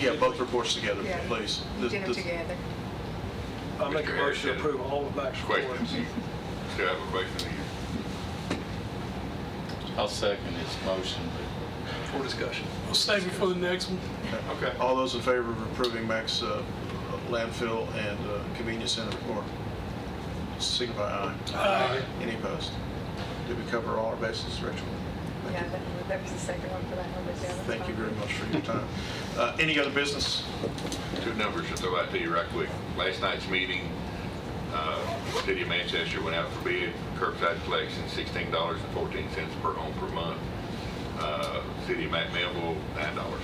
Yeah, both reports together, Yeah. please. together. Did them together. I'll make a Mr. motion to Harris, approve all of Mac's reports. Questions? Still have a question? I'll second his motion, For discussion. We'll save it for the next one. Okay. All those in favor of approving Mac's landfill and convenience center report, signify aye. Aye. Any opposed? Did we cover all our bases, Rachel? Thank Yeah, you. that was the second one for that one. but yeah, that's Thank you fine. very much for your time. Any other business? Two numbers to throw out to you right quick. Last night's meeting, City of Manchester went out for bid, curbside collection, $16.14 per home per month. City of McMinnville, $9.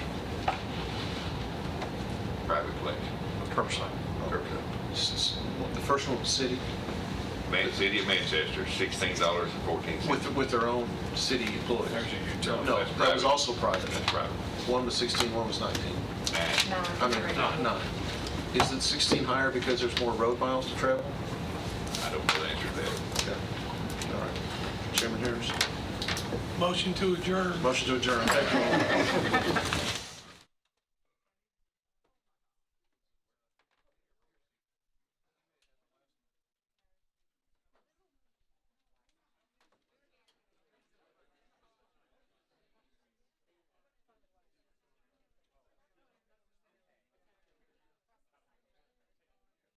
Private collection, Curbside. curbside. The first one was city, City of Manchester, $16.14. with their own city employees. There's a utility. No, That's that was private. also private. That's private. One was 16, one was 19. And I mean, nine. Is it 16 higher because there's more road miles to travel? I don't know the answer to that. Okay. All right. Chairman Harris. Motion to adjourn. Motion to adjourn. Thank you all.